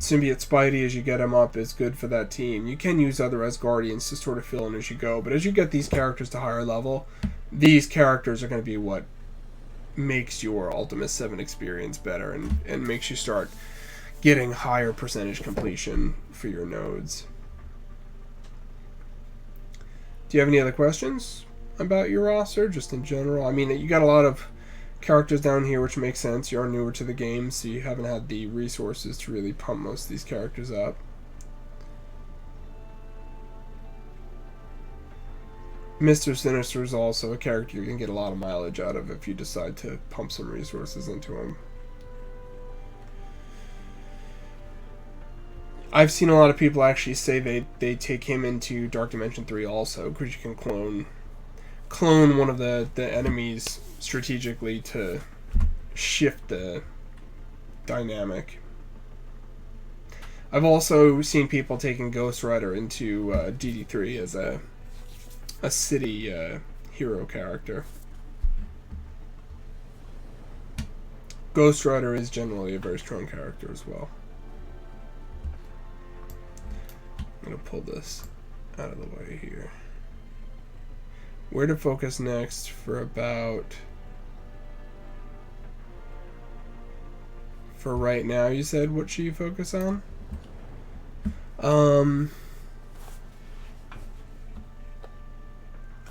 Spidey, as you get him up, is good for that team. You can use other Asgardians to sort of fill in as you go, but as you get these characters to higher level, these characters are going to be what makes your Ultimate 7 experience better and makes you start getting higher percentage completion for your nodes. Do you have any other questions about your roster, just in general? I mean, you got a lot of characters down here, which makes sense. You are newer to the game, so you haven't had the resources to really pump most of these characters up. Mr. Sinister is also a character you can get a lot of mileage out of if you decide to pump some resources into him. I've seen a lot of people actually say they take him into Dark Dimension 3 also, because you can clone one of the enemies strategically to shift the dynamic. I've also seen people taking Ghost Rider into DD3 as a city hero character. Ghost Rider is generally a very strong character as well. I'm going to pull this out of the way here. Where to focus next for about... For right now, you said, what should you focus on?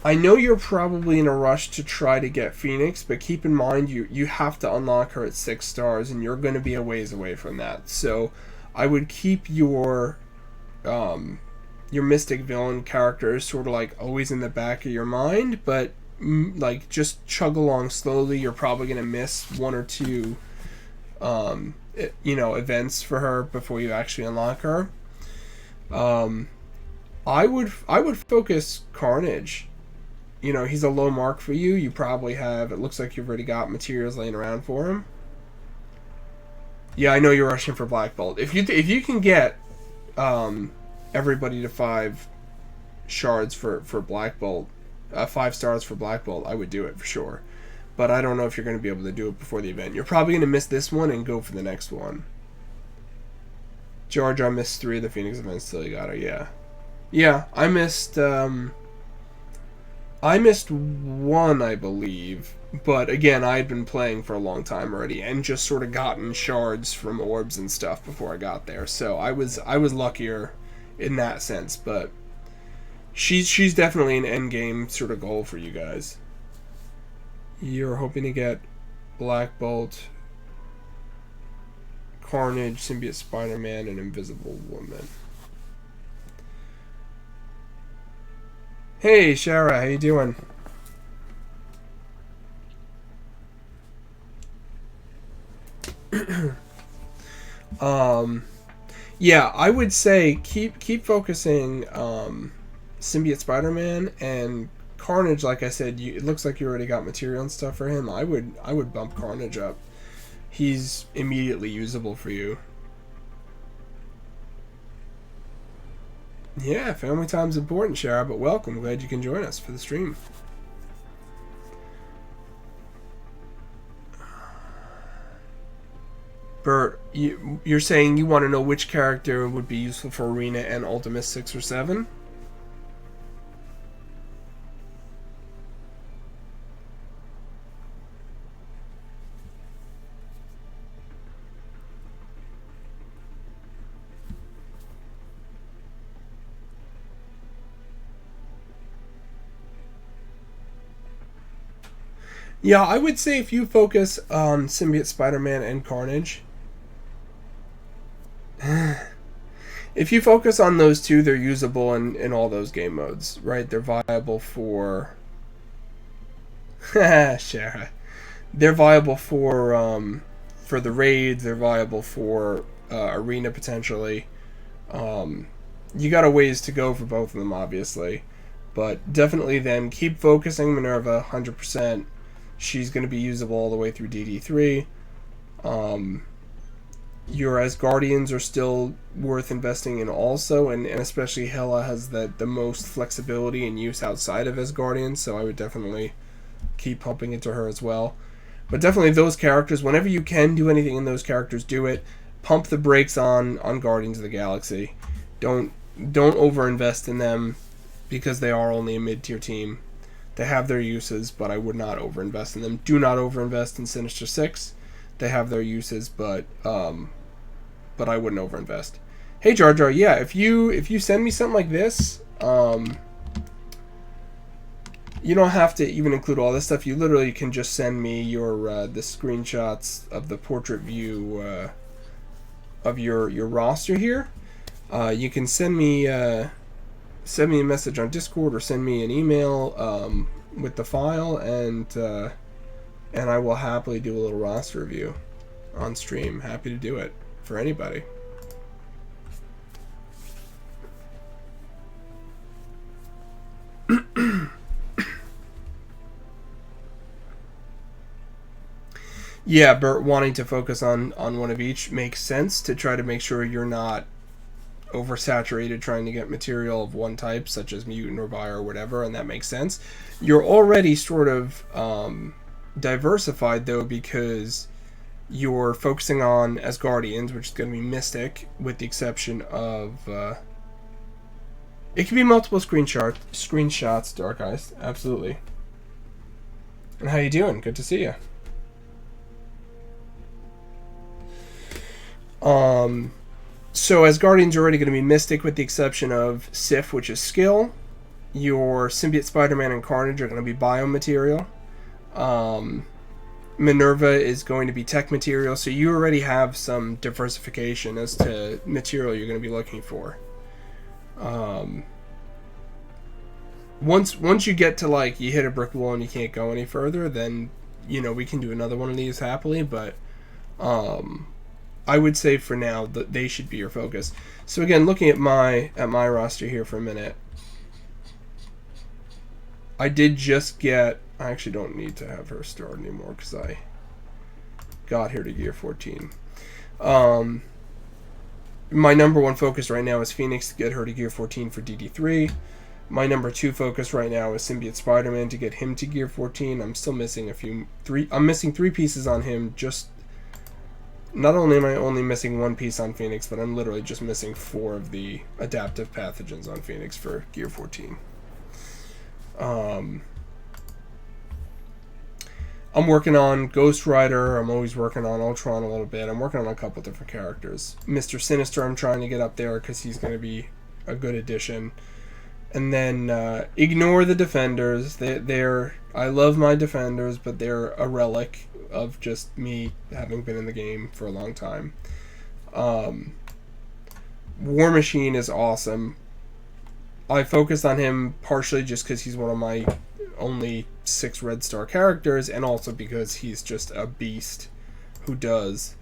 I know you're probably in a rush to try to get Phoenix, but keep in mind you have to unlock her at 6 stars, and you're going to be a ways away from that. So I would keep your Mystic Villain characters sort of like always in the back of your mind, but like just chug along slowly. You're probably going to miss one or two events for her before you actually unlock her. I would focus Carnage. He's a low mark for you. You probably have, it looks like you've already got materials laying around for him. Yeah, I know you're rushing for Black Bolt. If you can get everybody to 5 shards for Black Bolt, 5 stars for Black Bolt, I would do it for sure. But I don't know if you're going to be able to do it before the event. You're probably going to miss this one and go for the next one. Jar Jar missed 3 of the Phoenix events till he got her, yeah. Yeah, I missed 1, I believe. But again, I had been playing for a long time already and just sort of gotten shards from orbs and stuff before I got there. So I was luckier in that sense, but she's definitely an end game sort of goal for you guys. You're hoping to get Black Bolt, Carnage, Symbiote Spider-Man, and Invisible Woman. Hey, Shara, how you doing? Yeah, I would say keep focusing Symbiote Spider-Man and Carnage. Like I said, it looks like you already got material and stuff for him. I would bump Carnage up. He's immediately usable for you. Yeah, family time's important, Shara, but welcome. Glad you can join us for the stream. Bert, you're saying you want to know which character would be useful for Arena and Ultimate 6 or 7? Yeah, I would say if you focus on Symbiote Spider-Man and Carnage, if you focus on those two, they're usable in all those game modes, right? They're viable for... Shara. They're viable for the raids, they're viable for Arena, potentially. You got a ways to go for both of them, obviously. But definitely then, keep focusing Minerva, 100%. She's going to be usable all the way through DD3. Your Asgardians are still worth investing in also, and especially Hela has the most flexibility and use outside of Asgardians, so I would definitely keep pumping into her as well. But definitely those characters, whenever you can do anything in those characters, do it. Pump the brakes on Guardians of the Galaxy. Don't overinvest in them because they are only a mid-tier team. They have their uses, but I would not overinvest in them. Do not overinvest in Sinister Six. They have their uses, but I wouldn't overinvest. Hey Jar Jar, yeah, if you send me something like this, you don't have to even include all this stuff. You literally can just send me your the screenshots of the portrait view of your roster here. You can send me a message on Discord or send me an email with the file, and I will happily do a little roster review on stream. Happy to do it for anybody. Yeah, Bert, wanting to focus on one of each makes sense to try to make sure you're not oversaturated trying to get material of one type, such as mutant or bio or whatever, and that makes sense. You're already sort of diversified, though, because you're focusing on Asgardians, which is going to be Mystic, with the exception of It can be multiple screenshots, Dark Eyes. Absolutely. And how you doing? Good to see you. So as Guardians, you're already going to be Mystic with the exception of Sif, which is skill. Your Symbiote Spider-Man and Carnage are going to be biomaterial. Minerva is going to be tech material, so you already have some diversification as to material you're going to be looking for. Once you get to, like, you hit a brick wall and you can't go any further, then, you know, we can do another one of these happily, but I would say for now that they should be your focus. So again, looking at my roster here for a minute, I did just get... I actually don't need to have her start anymore because I got her to Gear 14. My number one focus right now is Phoenix to get her to Gear 14 for DD3. My number two focus right now is Symbiote Spider-Man to get him to Gear 14. I'm still missing I'm missing 3 pieces on him. Just not only am I only missing 1 piece on Phoenix, but I'm literally just missing 4 of the adaptive pathogens on Phoenix for Gear 14. I'm working on Ghost Rider. I'm always working on Ultron a little bit. I'm working on a couple different characters. Mr. Sinister I'm trying to get up there because he's going to be a good addition. And then ignore the Defenders. I love my Defenders, but they're a relic of just me having been in the game for a long time. War Machine is awesome. I focused on him partially just because he's one of my only 6 Red Star characters, and also because he's just a beast who does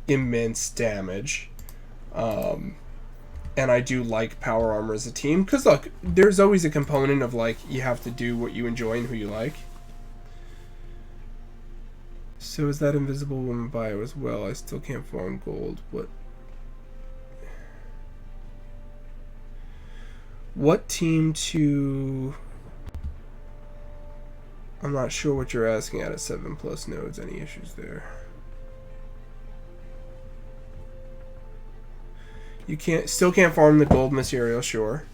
immense damage. And I do like Power Armor as a team, because look, there's always a component of, like, you have to do what you enjoy and who you like. So is that Invisible Woman bio as well? I still can't farm gold. What team to... I'm not sure what you're asking at 7+ nodes. Any issues there? You still can't farm the gold material, sure.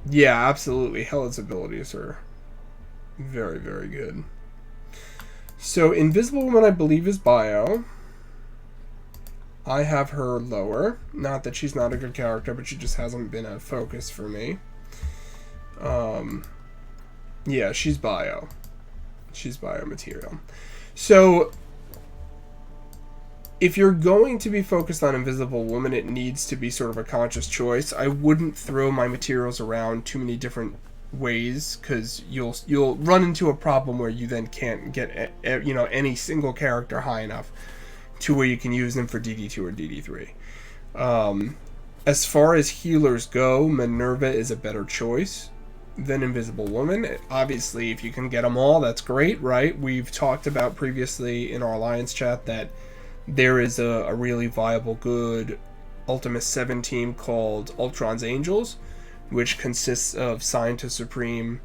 Yeah, absolutely. Helen's abilities are very, very good. So Invisible Woman, I believe, is bio. I have her lower. Not that she's not a good character, but she just hasn't been a focus for me. Yeah, she's bio. She's biomaterial. So, if you're going to be focused on Invisible Woman, it needs to be sort of a conscious choice. I wouldn't throw my materials around too many different ways, because you'll run into a problem where you then can't get any single character high enough to where you can use them for DD2 or DD3. As far as healers go, Minerva is a better choice than Invisible Woman. Obviously, if you can get them all, that's great, right? We've talked about previously in our Alliance chat that there is a really viable, good Ultimate 7 team called Ultron's Angels, which consists of Scientist Supreme,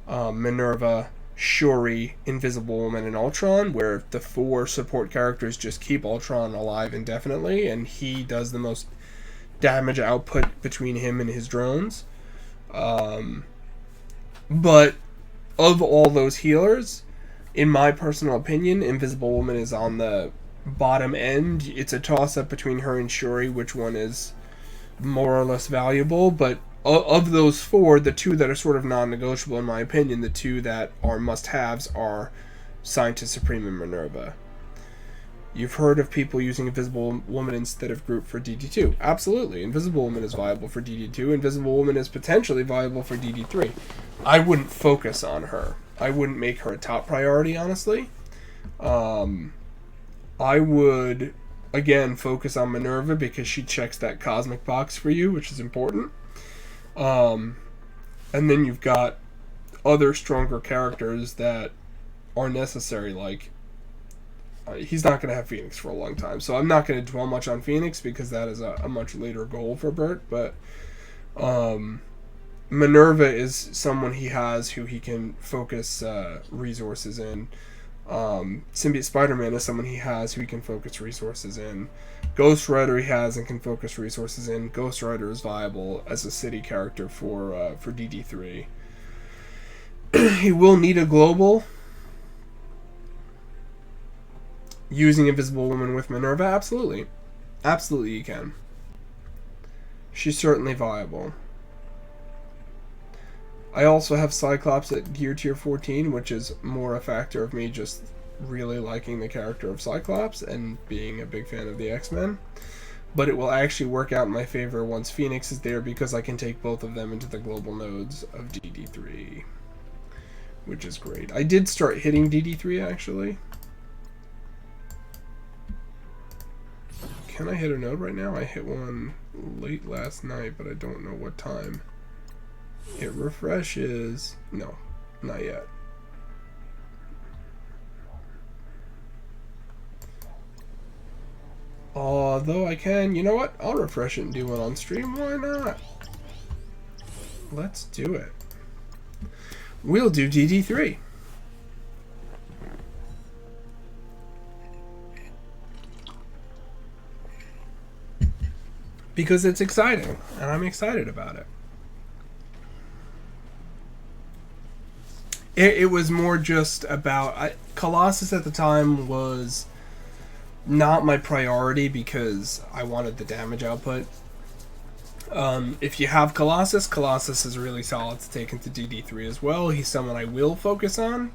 Minerva, Shuri, Invisible Woman, and Ultron, where the 4 support characters just keep Ultron alive indefinitely, and he does the most damage output between him and his drones. But of all those healers, in my personal opinion, Invisible Woman is on the bottom end. It's a toss-up between her and Shuri, which one is more or less valuable, but of those 4, the 2 that are sort of non-negotiable in my opinion, the 2 that are must-haves are Scientist Supreme and Minerva. You've heard of people using Invisible Woman instead of Groot for DD2. Absolutely. Invisible Woman is viable for DD2. Invisible Woman is potentially viable for DD3. I wouldn't focus on her. I wouldn't make her a top priority, honestly. I would, again, focus on Minerva because she checks that cosmic box for you, which is important. And then you've got other stronger characters that are necessary, like he's not going to have Phoenix for a long time, so I'm not going to dwell much on Phoenix because that is a much later goal for Bert, but Minerva is someone he has who he can focus resources in. Symbiote Spider-Man is someone he has who he can focus resources in. Ghost Rider he has and can focus resources in. Ghost Rider is viable as a city character for DD3. He will need a global. Using Invisible Woman with Minerva, absolutely. Absolutely you can. She's certainly viable. I also have Cyclops at Gear Tier 14, which is more a factor of me just really liking the character of Cyclops and being a big fan of the X-Men. But it will actually work out in my favor once Phoenix is there because I can take both of them into the global nodes of DD3. Which is great. I did start hitting DD3 actually. Can I hit a node right now? I hit one late last night, but I don't know what time. It refreshes. No, not yet. Although I can, you know what? I'll refresh it and do one on stream. Why not? Let's do it. We'll do DD3. Because it's exciting, and I'm excited about it. It was more just about... Colossus at the time was not my priority because I wanted the damage output. If you have Colossus, Colossus is really solid to take into DD3 as well. He's someone I will focus on.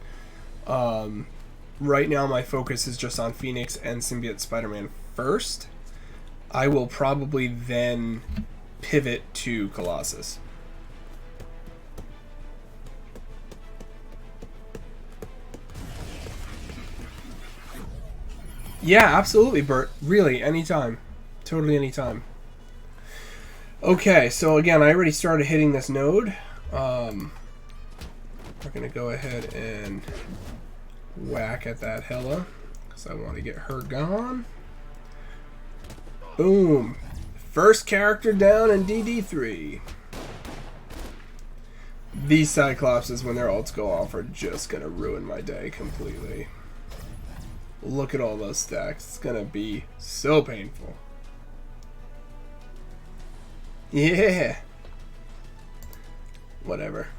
Right now my focus is just on Phoenix and Symbiote Spider-Man first. I will probably then pivot to Colossus. Yeah, absolutely, Bert. Really, anytime. Totally anytime. Okay, so again, I already started hitting this node. We're going to go ahead and whack at that Hela, because I want to get her gone. Boom. First character down in DD3. These Cyclopses, when their ults go off, are just going to ruin my day completely. Look at all those stacks. It's going to be so painful. Yeah. Whatever.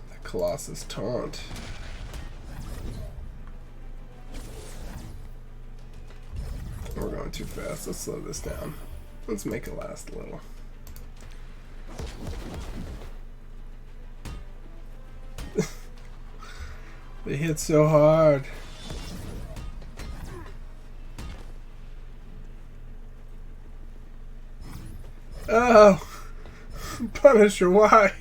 The Colossus taunt. We're going too fast. Let's slow this down. Let's make it last a little. They hit so hard. Oh! Punisher, why?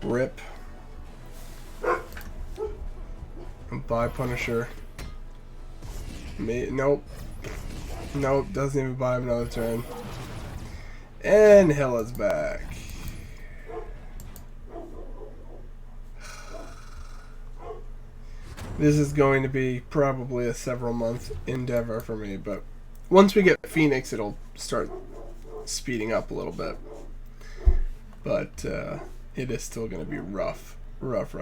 Rip. Bye, Punisher. Nope. Nope, doesn't even buy him another turn. And Hela's back. This is going to be probably a several-month endeavor for me, but once we get Phoenix, it'll start speeding up a little bit. But it is still going to be rough. Rough.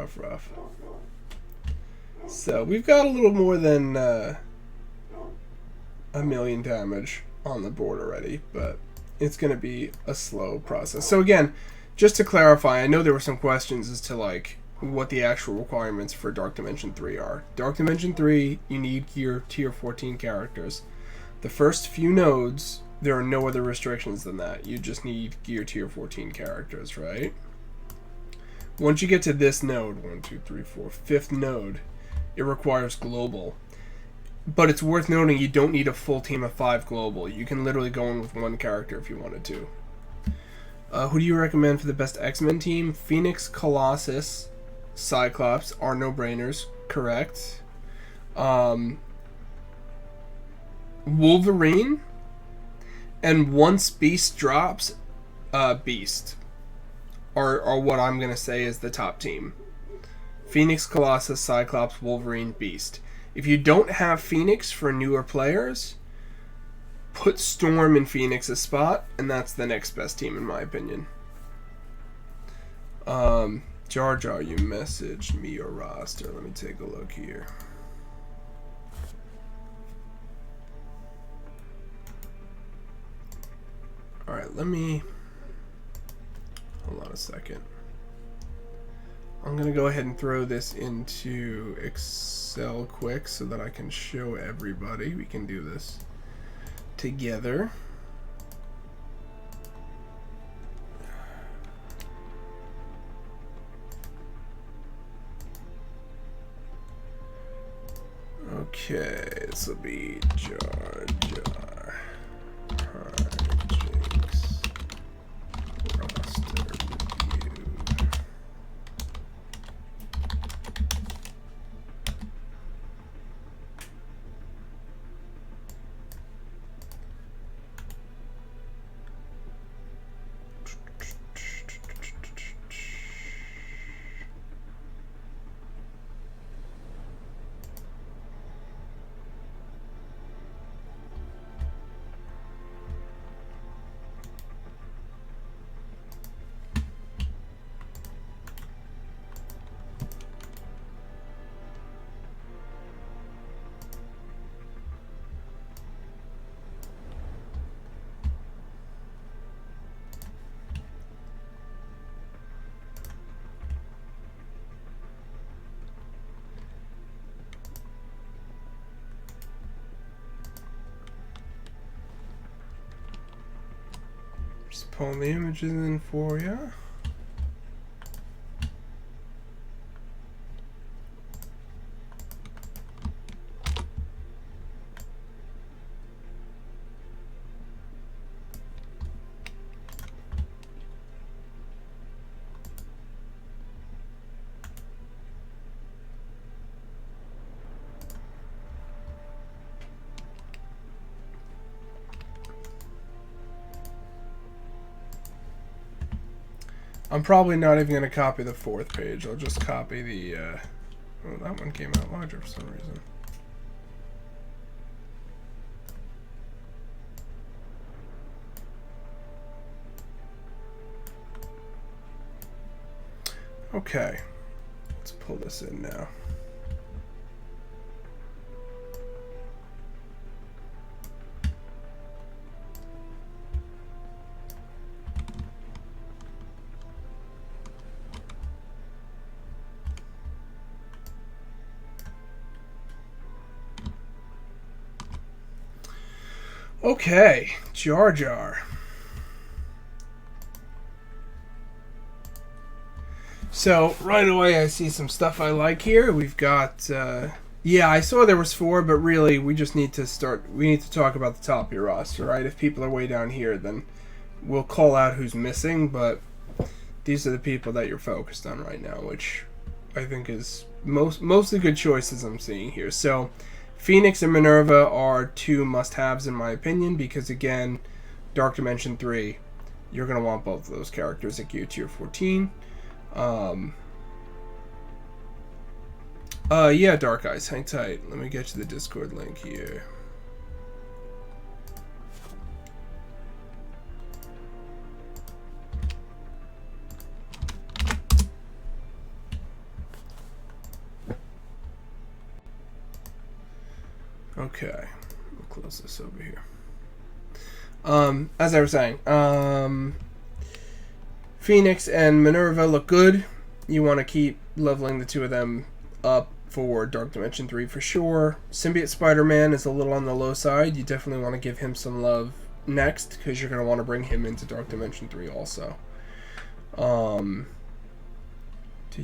So we've got a little more than 1,000,000 damage on the board already, but it's going to be a slow process. So again, just to clarify, I know there were some questions as to like what the actual requirements for Dark Dimension 3 are. Dark Dimension 3, you need your tier 14 characters. The first few nodes, there are no other restrictions than that. You just need gear tier 14 characters, right? Once you get to this node, 1, 2, 3, 4, fifth node, it requires global. But it's worth noting you don't need a full team of 5 global. You can literally go in with one character if you wanted to. Who do you recommend for the best X-Men team? Phoenix, Colossus, Cyclops are no-brainers, correct. Wolverine, and once Beast drops, Beast are what I'm going to say is the top team. Phoenix, Colossus, Cyclops, Wolverine, Beast. If you don't have Phoenix for newer players, put Storm in Phoenix's spot, and that's the next best team in my opinion. Jar Jar, you messaged me your roster. Let me take a look here. Alright, let me... Hold on a second. I'm going to go ahead and throw this into Excel quick so that I can show everybody. We can do this together. Okay, this will be Jar Jar. Hijinks roster review. Just pulling the images in for you. I'm probably not even going to copy the fourth page. I'll just copy the... oh, that one came out larger for some reason. Okay. Let's pull this in now. Okay, Jar Jar. So right away I see some stuff I like here. We've got, yeah, I saw there was 4, but really we just need to start, we need to talk about the top of your roster, right? If people are way down here, then we'll call out who's missing, but these are the people that you're focused on right now, which I think is mostly good choices I'm seeing here. So Phoenix and Minerva are 2 must-haves in my opinion, because again, Dark Dimension 3, you're going to want both of those characters at Gear Tier 14. Yeah, Dark Eyes, hang tight. Let me get you the Discord link here. Okay, we'll close this over here. As I was saying, Phoenix and Minerva look good. You want to keep leveling the 2 of them up for Dark Dimension 3 for sure. Symbiote Spider-Man is a little on the low side. You definitely want to give him some love next, because you're going to want to bring him into Dark Dimension 3 also. Do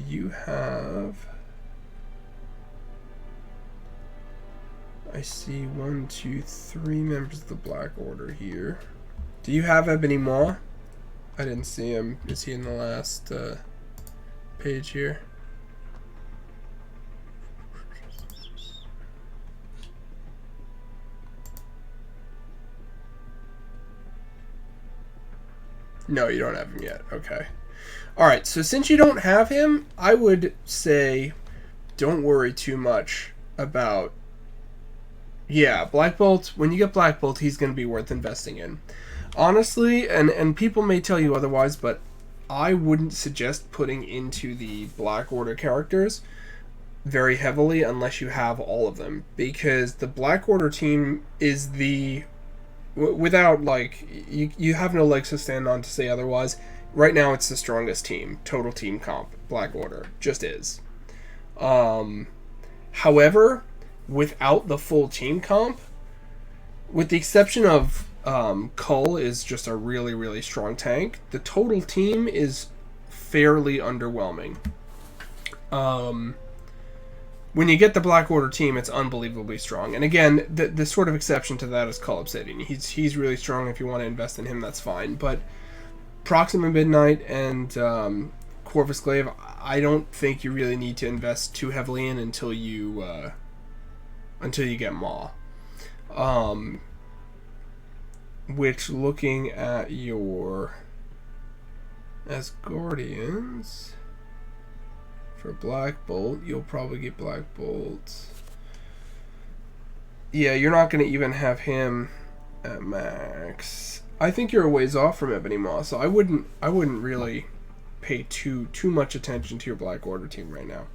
you have... I see 1, 2, 3 members of the Black Order here. Do you have Ebony Maw? I didn't see him. Is he in the last page here? No, you don't have him yet. Okay. Alright, so since you don't have him, I would say don't worry too much about... Yeah, Black Bolt, when you get Black Bolt, he's going to be worth investing in. Honestly, and people may tell you otherwise, but I wouldn't suggest putting into the Black Order characters very heavily unless you have all of them. Because the Black Order team is the... Without, like... You have no legs to stand on to say otherwise. Right now, it's the strongest team. Total team comp. Black Order. Just is. However, without the full team comp, with the exception of Cull is just a really, really strong tank, the total team is fairly underwhelming. When you get the Black Order team, it's unbelievably strong. And again, the sort of exception to that is Cull Obsidian. He's really strong. If you want to invest in him, that's fine. But Proxima Midnight and Corvus Glaive, I don't think you really need to invest too heavily in until you get Maw. Which, looking at your Asgardians for Black Bolt, you'll probably get Black Bolt. Yeah, you're not going to even have him at max. I think you're a ways off from Ebony Maw, so I wouldn't really pay too much attention to your Black Order team right now.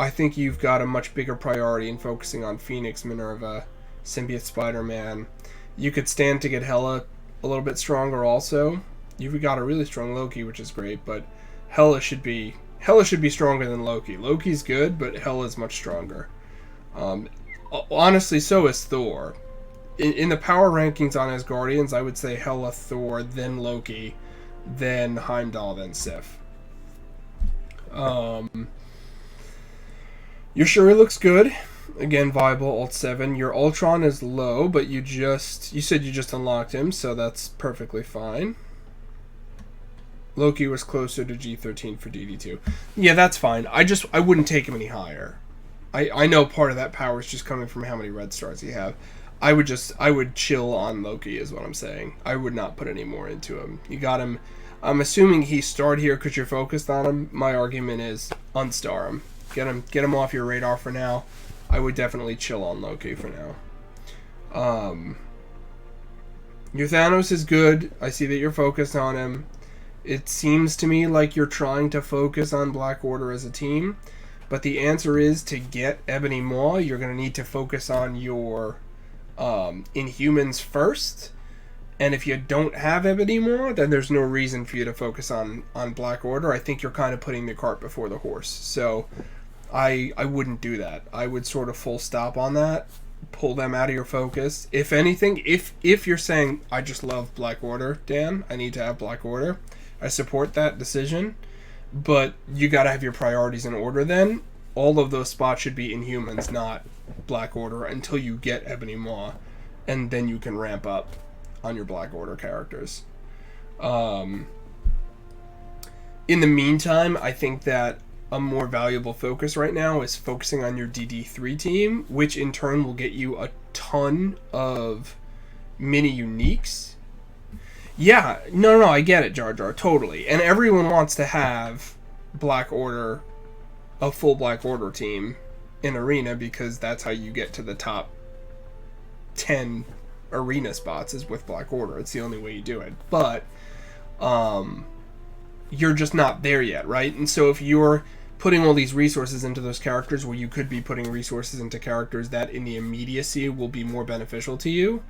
I think you've got a much bigger priority in focusing on Phoenix, Minerva, Symbiote Spider-Man. You could stand to get Hela a little bit stronger also. You've got a really strong Loki, which is great, but Hela should be stronger than Loki. Loki's good, but Hela's much stronger. Honestly, so is Thor. In the power rankings on Asgardians, I would say Hela, Thor, then Loki, then Heimdall, then Sif. Your Shuri looks good. Again, viable, Alt 7. Your Ultron is low, but you said you just unlocked him, so that's perfectly fine. Loki was closer to G13 for DD2. Yeah, that's fine. I wouldn't take him any higher. I know part of that power is just coming from how many red stars you have. I would chill on Loki is what I'm saying. I would not put any more into him. You got him. I'm assuming he starred here because you're focused on him. My argument is unstar him. Get him off your radar for now. I would definitely chill on Loki for now. Your Thanos is good. I see that you're focused on him. It seems to me like you're trying to focus on Black Order as a team, but the answer is to get Ebony Maw, you're going to need to focus on your Inhumans first. And if you don't have Ebony Maw, then there's no reason for you to focus on Black Order. I think you're kind of putting the cart before the horse. So I wouldn't do that. I would sort of full stop on that. Pull them out of your focus. If anything, if you're saying, I just love Black Order, Dan, I need to have Black Order, I support that decision. But you got to have your priorities in order then. All of those spots should be Inhumans, not Black Order, until you get Ebony Maw. And then you can ramp up on your Black Order characters. In the meantime, I think that a more valuable focus right now is focusing on your DD3 team, which in turn will get you a ton of mini uniques. Yeah, no, I get it, Jar Jar, totally. And everyone wants to have Black Order, a full Black Order team in Arena, because that's how you get to the top 10 Arena spots is with Black Order. It's the only way you do it. But you're just not there yet, right? And so if you're putting all these resources into those characters where you could be putting resources into characters that in the immediacy will be more beneficial to you,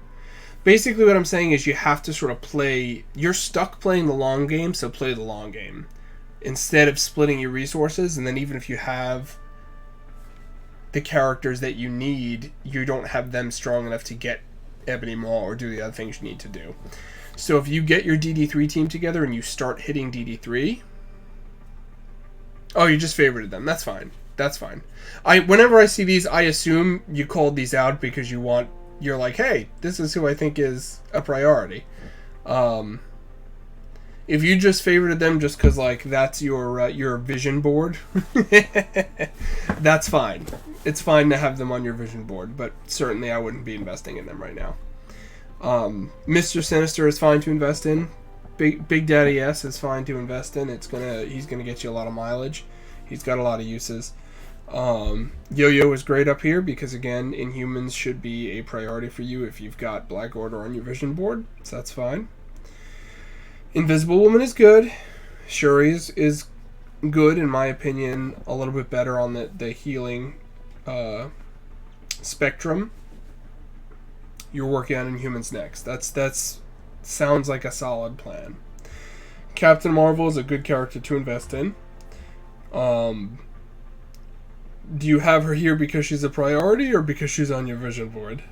basically what I'm saying is you have to sort of play, you're stuck playing the long game, so play the long game. Instead of splitting your resources, and then even if you have the characters that you need, you don't have them strong enough to get Ebony Maw or do the other things you need to do. So if you get your DD3 team together and you start hitting DD3... Oh, you just favorited them. That's fine. That's fine. Whenever I see these, I assume you called these out because you're like, hey, this is who I think is a priority. If you just favorited them just because, like, that's your vision board, that's fine. It's fine to have them on your vision board, but certainly I wouldn't be investing in them right now. Mr. Sinister is fine to invest in. Big Daddy S is fine to invest in. He's gonna get you a lot of mileage. He's got a lot of uses. Yo-Yo is great up here because, again, Inhumans should be a priority for you if you've got Black Order on your vision board, so that's fine. Invisible Woman is good. Shuri is good, in my opinion, a little bit better on the healing spectrum. You're working on Inhumans next. That's sounds like a solid plan. Captain Marvel is a good character to invest in. Do you have her here because she's a priority or because she's on your vision board?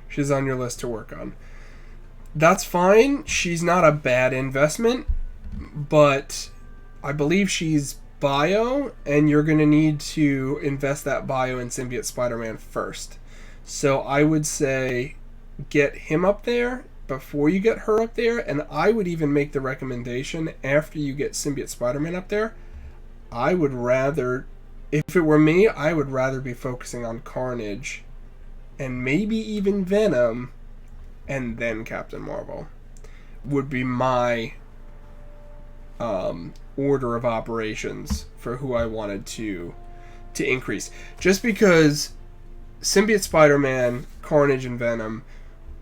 She's on your list to work on. That's fine. She's not a bad investment, but I believe she's bio, and you're going to need to invest that bio in Symbiote Spider-Man first. So I would say get him up there before you get her up there, and I would even make the recommendation after you get Symbiote Spider-Man up there. I would rather, if it were me, I would rather be focusing on Carnage and maybe even Venom and then Captain Marvel would be my order of operations for who I wanted to increase. Just because Symbiote Spider-Man, Carnage, and Venom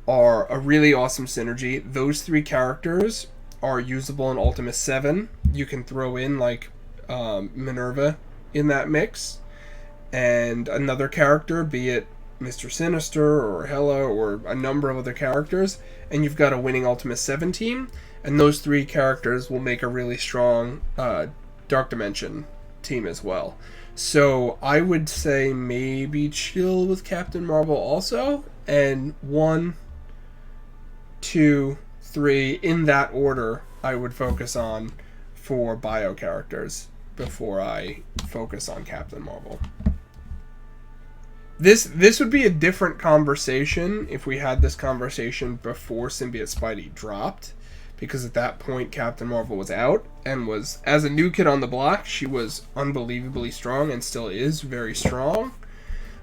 are a really awesome synergy. Those three characters are usable in Ultimate 7. You can throw in like Minerva in that mix, and another character, be it Mr. Sinister or Hela or a number of other characters, and you've got a winning Ultimate 7 team, and those three characters will make a really strong Dark Dimension team as well. So I would say maybe chill with Captain Marvel also, and 1, 2, 3, in that order I would focus on for bio characters before I focus on Captain Marvel. This would be a different conversation if we had this conversation before Symbiote Spidey dropped, because at that point Captain Marvel was out and was, as a new kid on the block, she was unbelievably strong and still is very strong.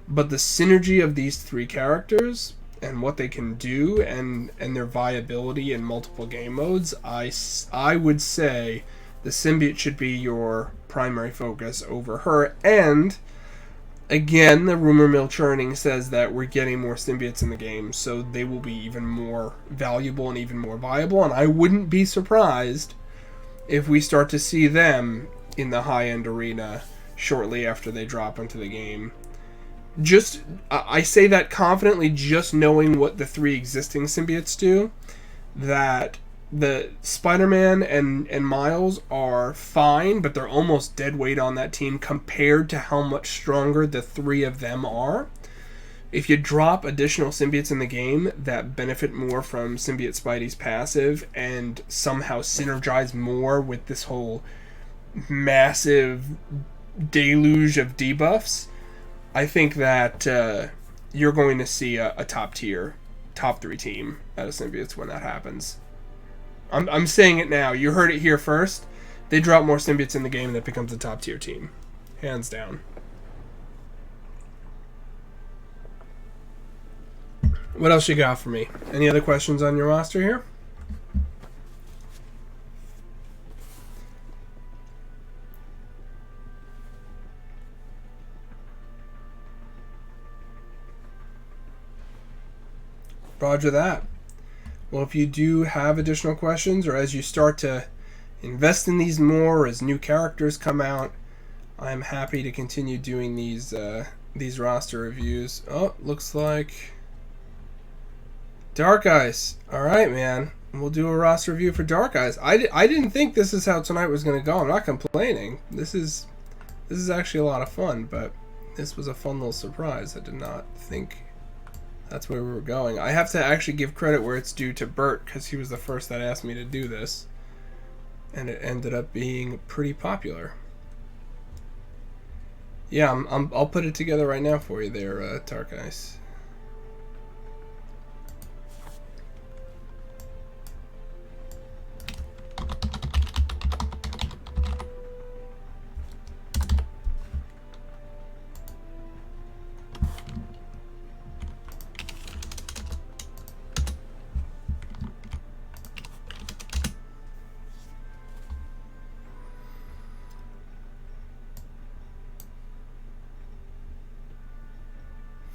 But the synergy of these three characters and what they can do and their viability in multiple game modes, I would say the symbiote should be your primary focus over her. And again, the rumor mill churning says that we're getting more symbiotes in the game, so they will be even more valuable and even more viable, and I wouldn't be surprised if we start to see them in the high-end arena shortly after they drop into the game. I say that confidently, just knowing what the three existing symbiotes do, that the Spider-Man and Miles are fine, but they're almost dead weight on that team compared to how much stronger the three of them are. If you drop additional symbiotes in the game that benefit more from Symbiote Spidey's passive and somehow synergize more with this whole massive deluge of debuffs, I think that you're going to see a top 3 team out of symbiotes when that happens. I'm saying it now. You heard it here first. They drop more symbiotes in the game and it becomes a top tier team. Hands down. What else you got for me? Any other questions on your roster here? Roger that. Well, if you do have additional questions, or as you start to invest in these more, as new characters come out, I'm happy to continue doing these roster reviews. Oh, looks like Dark Eyes. All right, man. We'll do a roster review for Dark Eyes. I didn't think this is how tonight was going to go. I'm not complaining. This is actually a lot of fun, but this was a fun little surprise. I did not think that's where we were going. I have to actually give credit where it's due to Bert, because he was the first that asked me to do this, and it ended up being pretty popular. Yeah, I'll put it together right now for you there, Dark Eyes.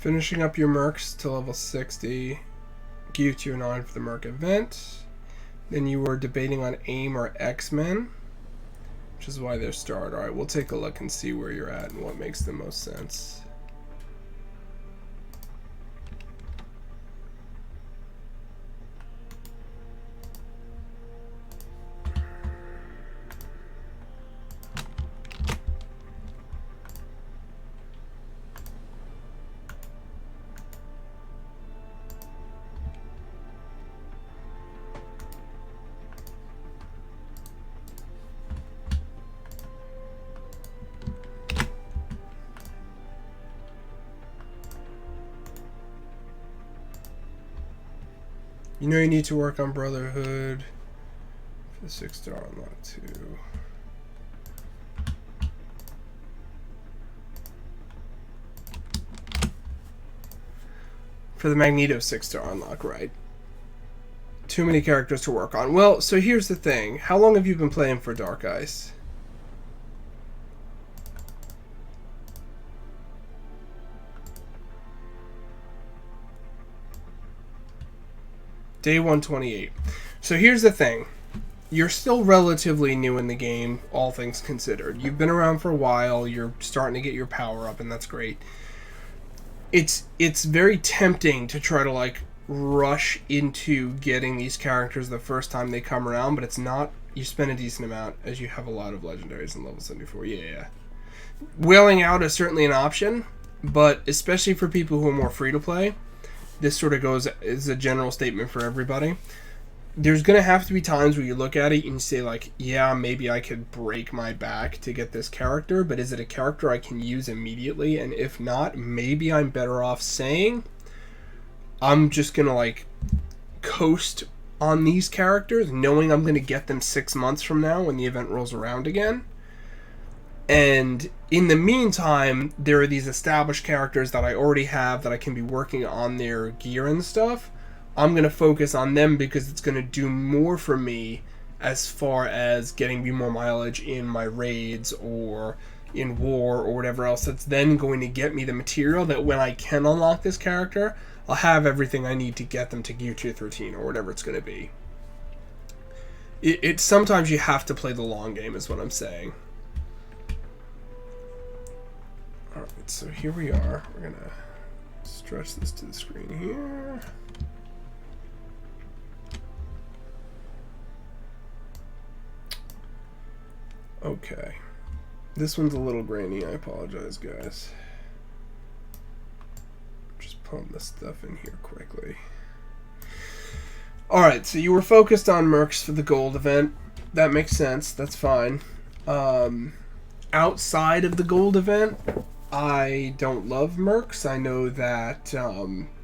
Finishing up your mercs to level 60. Gear tier 9 for the merc event. Then you were debating on AIM or X-Men, which is why they're starred. Alright, we'll take a look and see where you're at and what makes the most sense. You know you need to work on Brotherhood for the 6-star unlock too. For the Magneto 6-star unlock, right? Too many characters to work on. Well, so here's the thing. How long have you been playing for Dark Ice? Day 128. So here's the thing. You're still relatively new in the game, all things considered. You've been around for a while, you're starting to get your power up, and that's great. It's very tempting to try to, like, rush into getting these characters the first time they come around, but it's not. You spend a decent amount, as you have a lot of legendaries in level 74. Yeah. Wailing out is certainly an option, but especially for people who are more free to play, this sort of goes as a general statement for everybody. There's going to have to be times where you look at it and you say, like, yeah, maybe I could break my back to get this character, but is it a character I can use immediately? And if not, maybe I'm better off saying I'm just going to, like, coast on these characters, knowing I'm going to get them 6 months from now when the event rolls around again. And in the meantime, there are these established characters that I already have that I can be working on their gear and stuff. I'm going to focus on them because it's going to do more for me as far as getting me more mileage in my raids or in war or whatever else. That's then going to get me the material that when I can unlock this character, I'll have everything I need to get them to gear tier 13 or whatever it's going to be. It's sometimes you have to play the long game is what I'm saying. Alright, so here we are. We're going to stretch this to the screen here. Okay. This one's a little grainy. I apologize, guys. Just pulling this stuff in here quickly. Alright, so you were focused on mercs for the gold event. That makes sense. That's fine. Outside of the gold event, I don't love mercs. I know that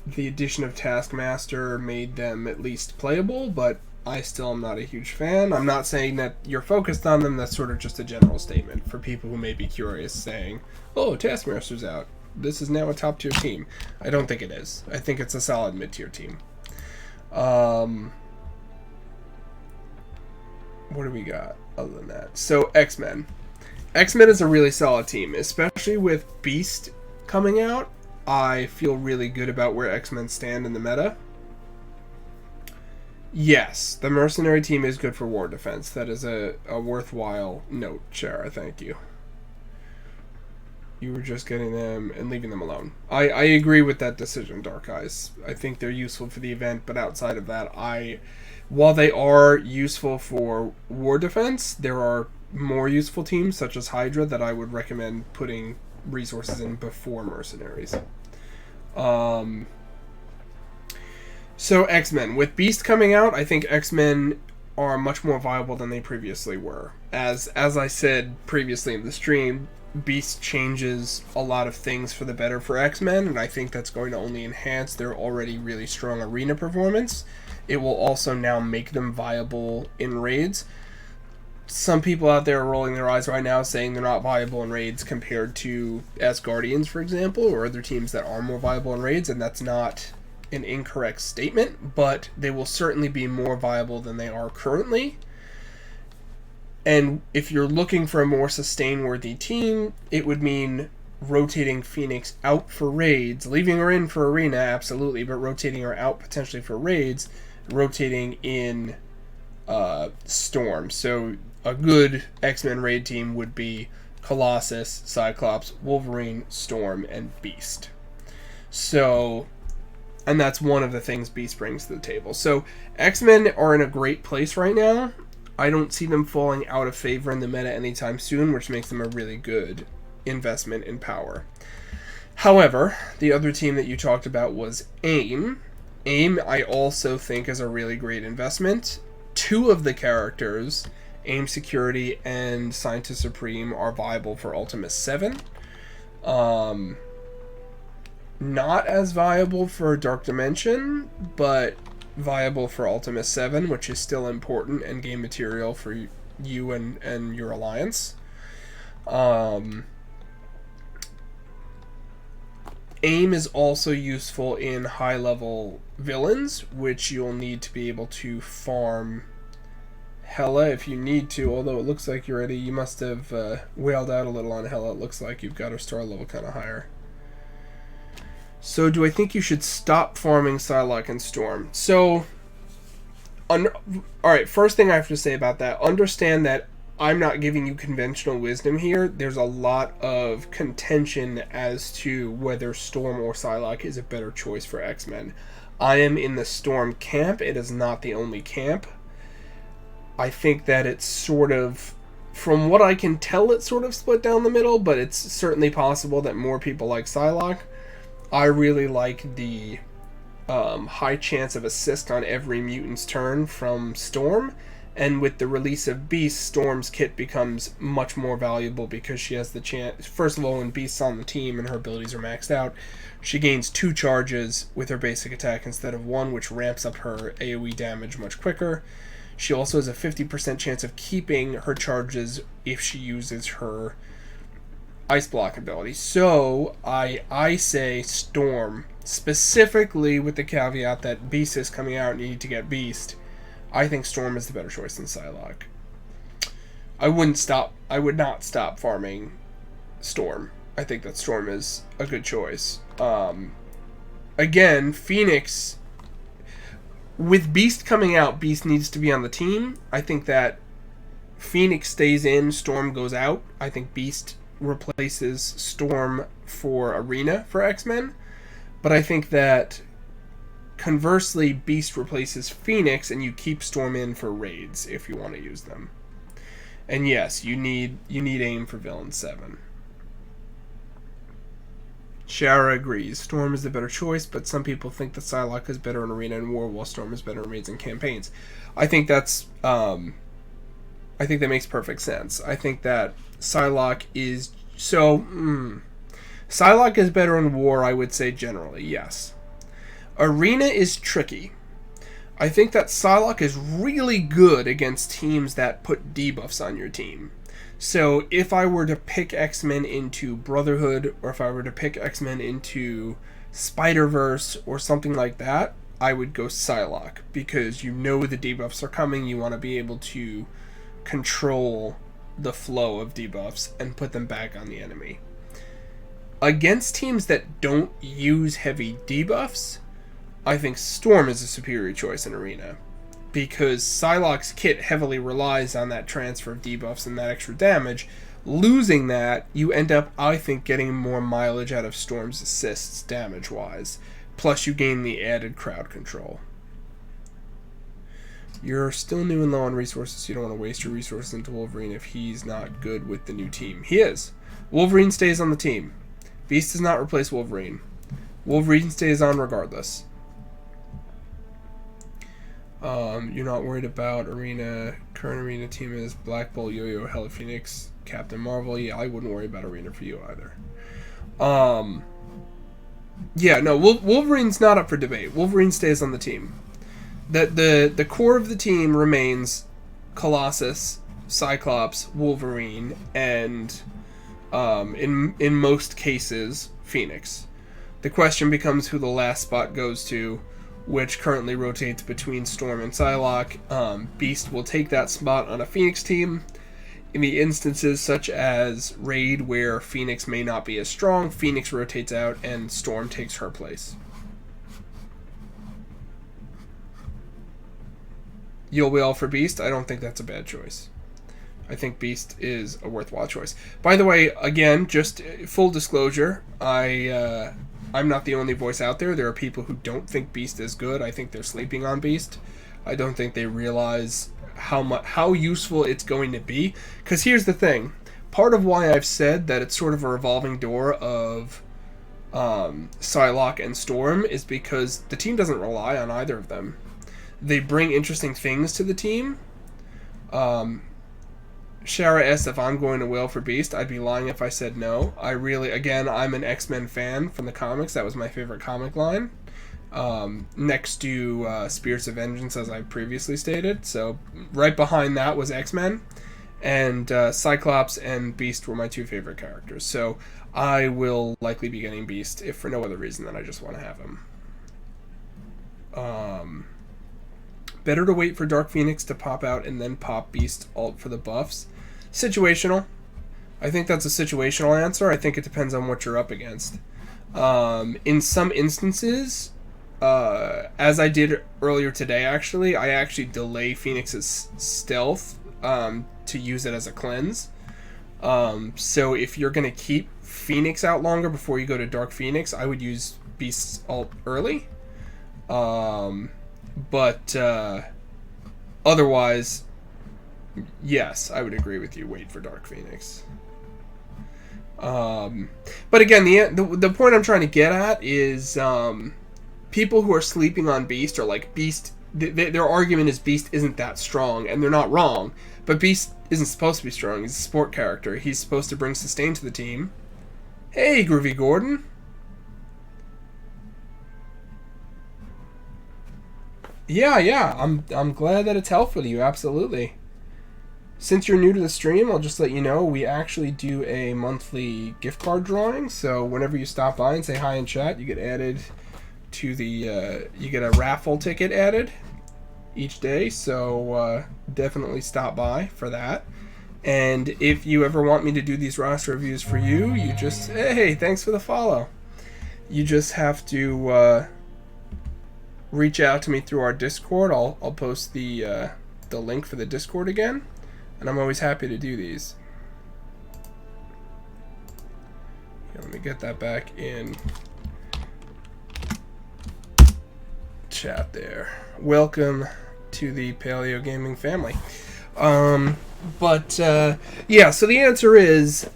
the addition of Taskmaster made them at least playable, but I still am not a huge fan. I'm not saying that you're focused on them. That's sort of just a general statement for people who may be curious, saying, oh, Taskmaster's out. This is now a top-tier team. I don't think it is. I think it's a solid mid-tier team. What do we got other than that? So, X-Men. X-Men is a really solid team, especially with Beast coming out. I feel really good about where X-Men stand in the meta. Yes, the mercenary team is good for war defense. That is a worthwhile note, Shara. Thank you. You were just getting them and leaving them alone. I agree with that decision, Dark Eyes. I think they're useful for the event, but outside of that, while they are useful for war defense, there are more useful teams, such as Hydra, that I would recommend putting resources in before mercenaries. So X-Men. With Beast coming out, I think X-Men are much more viable than they previously were. As I said previously in the stream, Beast changes a lot of things for the better for X-Men, and I think that's going to only enhance their already really strong arena performance. It will also now make them viable in raids. Some people out there are rolling their eyes right now saying they're not viable in raids compared to Asgardians, for example, or other teams that are more viable in raids, and that's not an incorrect statement, but they will certainly be more viable than they are currently. And if you're looking for a more sustain-worthy team, it would mean rotating Phoenix out for raids, leaving her in for Arena, absolutely, but rotating her out potentially for raids, rotating in Storm. So a good X-Men raid team would be Colossus, Cyclops, Wolverine, Storm, and Beast. So, and that's one of the things Beast brings to the table. So X-Men are in a great place right now. I don't see them falling out of favor in the meta anytime soon, which makes them a really good investment in power. However, the other team that you talked about was AIM. AIM, I also think, is a really great investment. Two of the characters, AIM Security and Scientist Supreme, are viable for Ultimate 7. Not as viable for Dark Dimension, but viable for Ultimate 7, which is still important and game material for you and your alliance. AIM is also useful in high-level villains, which you'll need to be able to farm Hela if you need to, although it looks like you're ready. You must have wailed out a little on Hela. It looks like you've got her star level kind of higher. So do I think you should stop farming Psylocke and Storm? So, alright, first thing I have to say about that, understand that I'm not giving you conventional wisdom here. There's a lot of contention as to whether Storm or Psylocke is a better choice for X-Men. I am in the Storm camp. It is not the only camp. I think that it's sort of, from what I can tell, it's sort of split down the middle, but it's certainly possible that more people like Psylocke. I really like the high chance of assist on every mutant's turn from Storm, and with the release of Beast, Storm's kit becomes much more valuable because she has the chance. First of all, when Beast's on the team and her abilities are maxed out, she gains 2 charges with her basic attack instead of 1, which ramps up her AoE damage much quicker. She also has a 50% chance of keeping her charges if she uses her Ice Block ability. So I say Storm, specifically with the caveat that Beast is coming out and you need to get Beast. I think Storm is the better choice than Psylocke. I would not stop farming Storm. I think that Storm is a good choice. Again, Phoenix, with Beast coming out, Beast needs to be on the team. I think that Phoenix stays in, Storm goes out. I think Beast replaces Storm for Arena for X-Men. But I think that conversely, Beast replaces Phoenix and you keep Storm in for raids if you want to use them. And yes, you need AIM for Villain 7. Shara agrees. Storm is the better choice, but some people think that Psylocke is better in Arena and War, while Storm is better in raids and campaigns. I think that's I think that makes perfect sense. I think that Psylocke is Psylocke is better in War, I would say generally, yes. Arena is tricky. I think that Psylocke is really good against teams that put debuffs on your team. So if I were to pick X-Men into Brotherhood, or if I were to pick X-Men into Spider-Verse or something like that, I would go Psylocke, because you know the debuffs are coming, you want to be able to control the flow of debuffs and put them back on the enemy. Against teams that don't use heavy debuffs, I think Storm is a superior choice in Arena, because Psylocke's kit heavily relies on that transfer of debuffs and that extra damage. Losing that, you end up, I think, getting more mileage out of Storm's assists damage-wise. Plus, you gain the added crowd control. You're still new and low on resources, so you don't want to waste your resources into Wolverine if he's not good with the new team. He is. Wolverine stays on the team. Beast does not replace Wolverine. Wolverine stays on regardless. You're not worried about Arena. Current Arena team is Black Bolt, Yo-Yo, Hela Phoenix, Captain Marvel. Yeah, I wouldn't worry about Arena for you either. Yeah, no, Wolverine's not up for debate. Wolverine stays on the team. The core of the team remains Colossus, Cyclops, Wolverine, and in most cases, Phoenix. The question becomes who the last spot goes to, which currently rotates between Storm and Psylocke. Beast will take that spot on a Phoenix team. in the instances such as Raid where Phoenix may not be as strong, Phoenix rotates out and Storm takes her place. You'll Wail for Beast? I don't think that's a bad choice. I think Beast is a worthwhile choice. By the way, again, just full disclosure, I'm not the only voice out there. There are people who don't think Beast is good. I think they're sleeping on Beast. I don't think they realize how useful it's going to be. Because here's the thing. Part of why I've said that it's sort of a revolving door of Psylocke and Storm is because the team doesn't rely on either of them. They bring interesting things to the team. Shara asked if I'm going to Wail for Beast. I'd be lying if I said no. Again, I'm an X-Men fan from the comics. That was my favorite comic line. Next to Spirits of Vengeance, as I previously stated. So right behind that was X-Men. And Cyclops and Beast were my two favorite characters. So I will likely be getting Beast, if for no other reason than I just want to have him. Better to wait for Dark Phoenix to pop out and then pop Beast alt for the buffs. Situational. I think that's a situational answer. I think it depends on what you're up against. In some instances, as I did earlier today, actually, I actually delay Phoenix's stealth to use it as a cleanse. So if you're going to keep Phoenix out longer before you go to Dark Phoenix, I would use Beast's alt early. But otherwise, yes, I would agree with you. Wait for Dark Phoenix. But again, the point I'm trying to get at is people who are sleeping on Beast are like, Beast, their argument is Beast isn't that strong, and they're not wrong. But Beast isn't supposed to be strong. He's a support character. He's supposed to bring sustain to the team. Hey, Groovy Gordon. Yeah, I'm glad that it's helpful to you, absolutely. Since you're new to the stream, I'll just let you know we actually do a monthly gift card drawing, so whenever you stop by and say hi in chat, you get added to the, you get a raffle ticket added each day, so definitely stop by for that. And if you ever want me to do these roster reviews for you, you just, hey, thanks for the follow. You just have to, reach out to me through our Discord. I'll post the link for the Discord again, and I'm always happy to do these. Okay, let me get that back in chat there. Welcome to the Paleo Gaming family. Yeah, so the answer is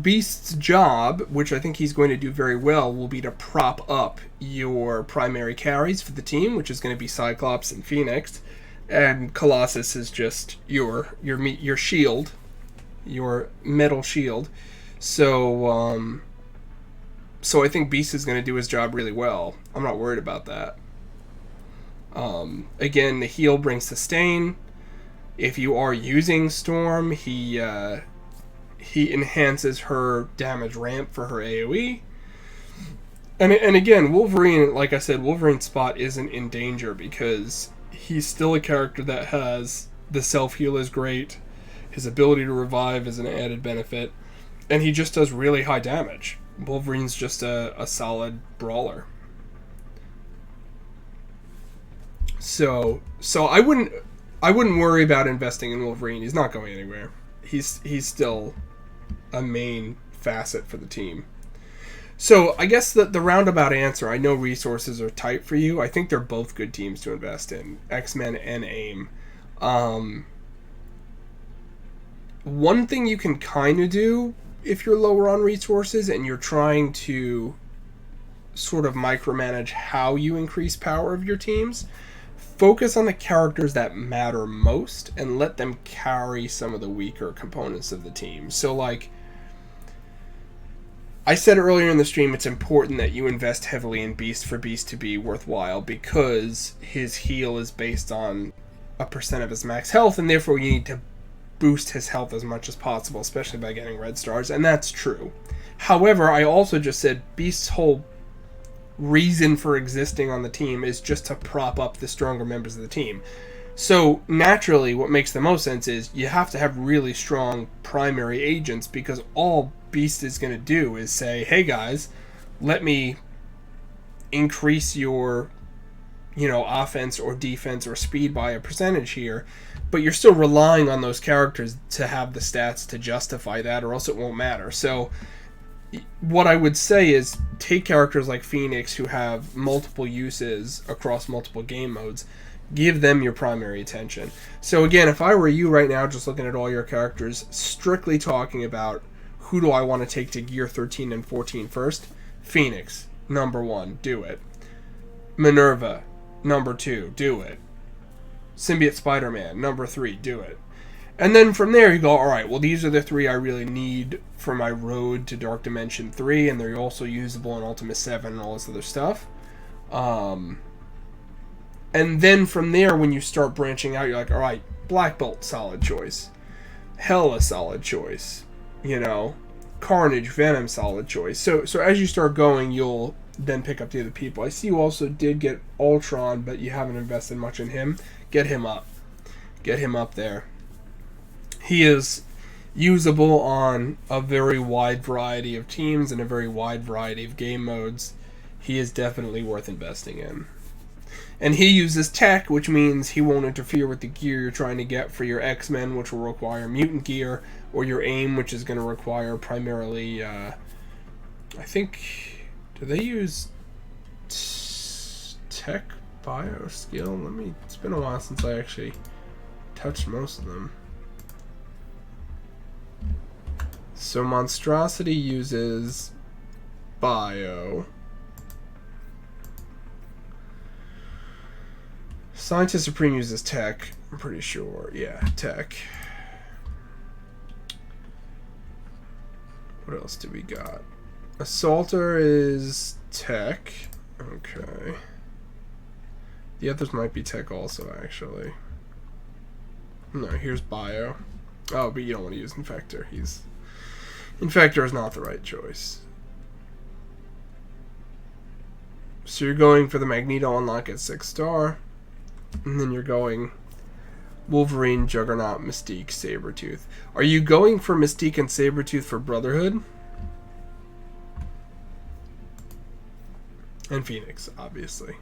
Beast's job, which I think he's going to do very well, will be to prop up your primary carries for the team, which is going to be Cyclops and Phoenix, and Colossus is just your shield, your metal shield. So I think Beast is going to do his job really well. I'm not worried about that. Again, the heal brings sustain. If you are using Storm, he enhances her damage ramp for her AoE. And again, Wolverine, like I said, Wolverine's spot isn't in danger because he's still a character that has the self-heal is great, his ability to revive is an added benefit, and he just does really high damage. Wolverine's just a solid brawler. So I wouldn't worry about investing in Wolverine. He's not going anywhere. He's still a main facet for the team. So I guess the roundabout answer, I know resources are tight for you. I think they're both good teams to invest in, X-Men and AIM. One thing you can kind of do if you're lower on resources and you're trying to sort of micromanage how you increase power of your teams, focus on the characters that matter most and let them carry some of the weaker components of the team. So, like, I said earlier in the stream, it's important that you invest heavily in Beast for Beast to be worthwhile because his heal is based on a percent of his max health, and therefore you need to boost his health as much as possible, especially by getting red stars, and that's true. However, I also just said Beast's whole reason for existing on the team is just to prop up the stronger members of the team. So naturally, what makes the most sense is you have to have really strong primary agents, because all Beast is going to do is say, hey guys, let me increase your, offense or defense or speed by a percentage here, but you're still relying on those characters to have the stats to justify that, or else it won't matter. So what I would say is take characters like Phoenix, who have multiple uses across multiple game modes, give them your primary attention. So again, if I were you right now, just looking at all your characters, strictly talking about who do I want to take to gear 13 and 14 first, Phoenix, number 1, do it. Minerva, number 2, do it. Symbiote Spider-Man, number 3, do it. And then from there you go, alright, well these are the 3 I really need for my road to Dark Dimension 3, and they're also usable in Ultimate 7 and all this other stuff. And then from there, when you start branching out, you're like, alright, Black Bolt, solid choice. Hela, solid choice. Carnage, Venom, solid choice. So as you start going, you'll then pick up the other people. I see you also did get Ultron, but you haven't invested much in him. Get him up. Get him up there. He is usable on a very wide variety of teams and a very wide variety of game modes. He is definitely worth investing in. And he uses tech, which means he won't interfere with the gear you're trying to get for your X-Men, which will require mutant gear, or your AIM, which is going to require primarily, I think, do they use tech, bio, skill? It's been a while since I actually touched most of them. So Monstrosity uses bio. Scientist Supreme uses tech, I'm pretty sure. Yeah, tech. What else do we got? Assaulter is tech. Okay. The others might be tech also, actually. No, here's bio. Oh, but you don't want to use Infector. Infector is not the right choice. So you're going for the Magneto unlock at 6-star. And then you're going Wolverine, Juggernaut, Mystique, Sabretooth. Are you going for Mystique and Sabretooth for Brotherhood? And Phoenix, obviously.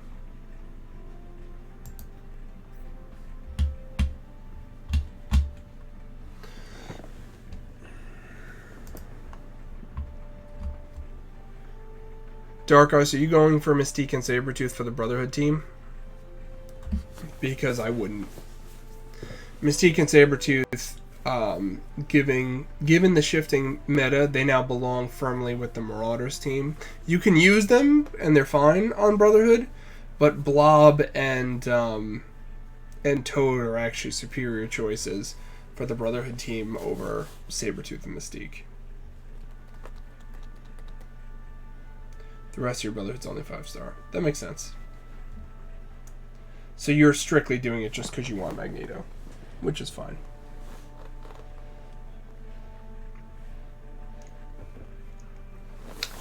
Dark Eyes, are you going for Mystique and Sabretooth for the Brotherhood team? Because I wouldn't. Mystique and Sabretooth, given the shifting meta, they now belong firmly with the Marauders team. You can use them, and they're fine on Brotherhood, but Blob and Toad are actually superior choices for the Brotherhood team over Sabretooth and Mystique. The rest of your Brotherhood's only 5-star. That makes sense. So you're strictly doing it just because you want Magneto, which is fine.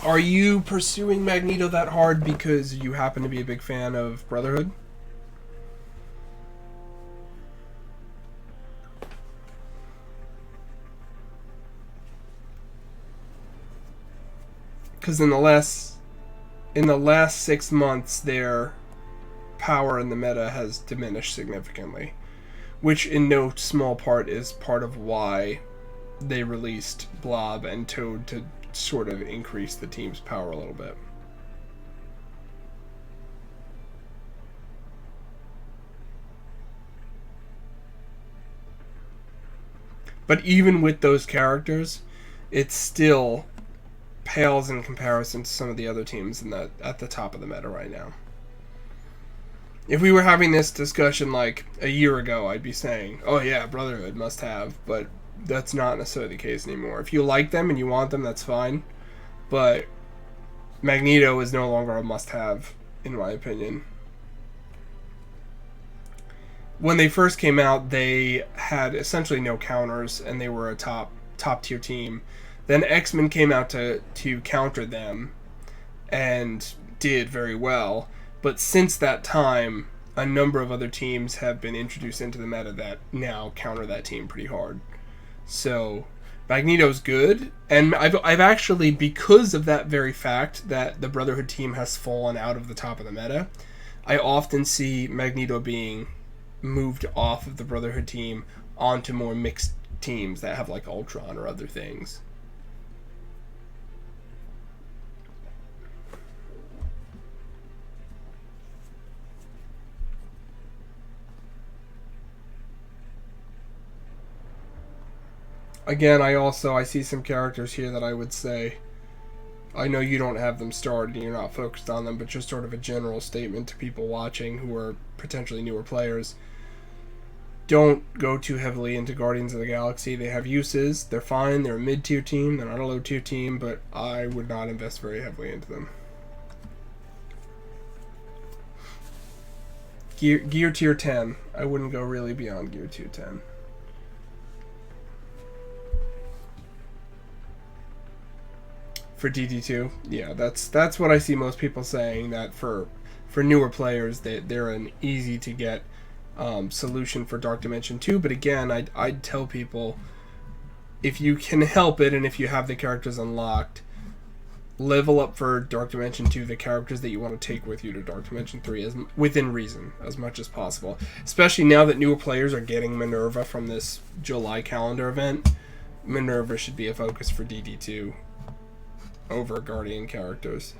Are you pursuing Magneto that hard because you happen to be a big fan of Brotherhood? Because in the last 6 months, their power in the meta has diminished significantly, which in no small part is part of why they released Blob and Toad to sort of increase the team's power a little bit. But even with those characters, it still pales in comparison to some of the other teams at the top of the meta right now. If we were having this discussion like a year ago, I'd be saying, oh yeah, Brotherhood must have, but that's not necessarily the case anymore. If you like them and you want them, that's fine, but Magneto is no longer a must-have, in my opinion. When they first came out, they had essentially no counters, and they were a top-tier team. Then X-Men came out to counter them, and did very well. But since that time, a number of other teams have been introduced into the meta that now counter that team pretty hard. So Magneto's good, and I've actually, because of that very fact that the Brotherhood team has fallen out of the top of the meta, I often see Magneto being moved off of the Brotherhood team onto more mixed teams that have like Ultron or other things. Again, I see some characters here that I would say, I know you don't have them starred and you're not focused on them, but just sort of a general statement to people watching who are potentially newer players. Don't go too heavily into Guardians of the Galaxy. They have uses. They're fine. They're a mid-tier team. They're not a low-tier team, but I would not invest very heavily into them. Gear tier 10. I wouldn't go really beyond Gear tier 10. For DD2, yeah, that's what I see most people saying, that for newer players, they're an easy to get solution for Dark Dimension 2. But again, I'd tell people, if you can help it and if you have the characters unlocked, level up for Dark Dimension 2 the characters that you want to take with you to Dark Dimension 3 within reason, as much as possible. Especially now that newer players are getting Minerva from this July calendar event. Minerva should be a focus for DD2 over Guardian characters.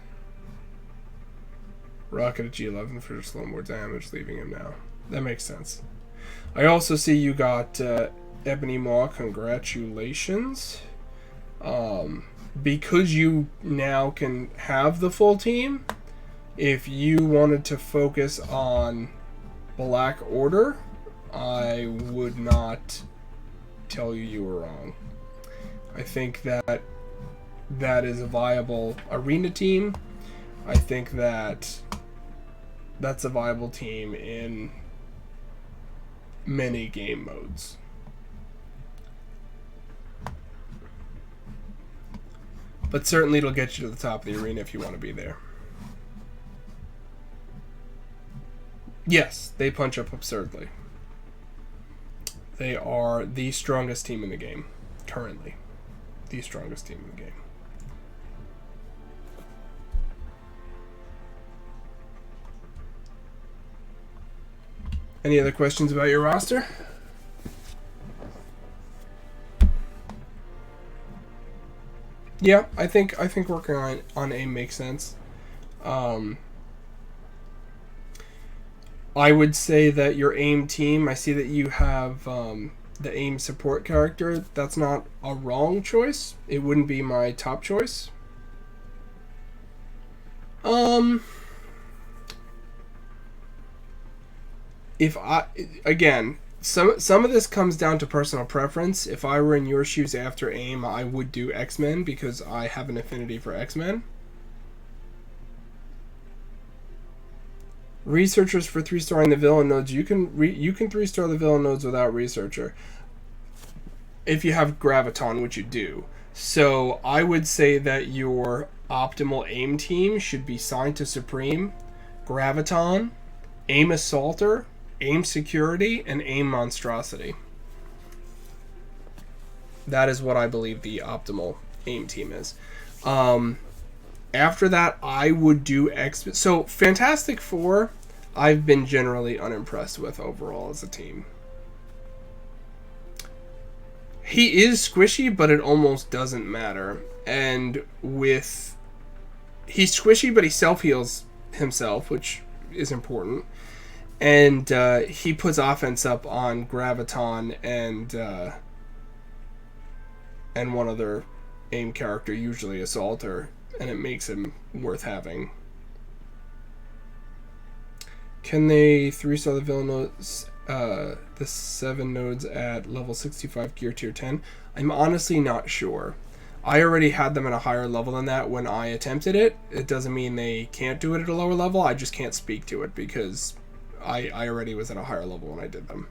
Rocket at G11 for just a little more damage, leaving him now. That makes sense. I also see you got Ebony Maw. Congratulations. Because you now can have the full team, if you wanted to focus on Black Order, I would not tell you were wrong. I think that is a viable arena team. I think that's a viable team in many game modes. But certainly it'll get you to the top of the arena if you want to be there. Yes, they punch up absurdly. They are the strongest team in the game, currently. The strongest team in the game. Any other questions about your roster? Yeah, I think working on AIM makes sense. I would say that your AIM team, I see that you have the AIM support character. That's not a wrong choice. It wouldn't be my top choice. Some of this comes down to personal preference. If I were in your shoes after AIM, I would do X-Men because I have an affinity for X-Men. Researchers for 3-starring the villain nodes. You can 3-star the villain nodes without researcher if you have Graviton, which you do. So I would say that your optimal AIM team should be Scientist Supreme, Graviton, AIM Assaulter, AIM Security, and AIM Monstrosity. That is what I believe the optimal AIM team is. After that, I would do X. So Fantastic Four, I've been generally unimpressed with overall as a team. He is squishy, but it almost doesn't matter. And he's squishy, but he self-heals himself, which is important. And he puts offense up on Graviton and one other AIM character, usually Assaulter, and it makes him worth having. Can they 3-star the villain nodes, the 7 nodes at level 65 gear tier 10? I'm honestly not sure. I already had them at a higher level than that when I attempted it. It doesn't mean they can't do it at a lower level. I just can't speak to it because I already was at a higher level when I did them.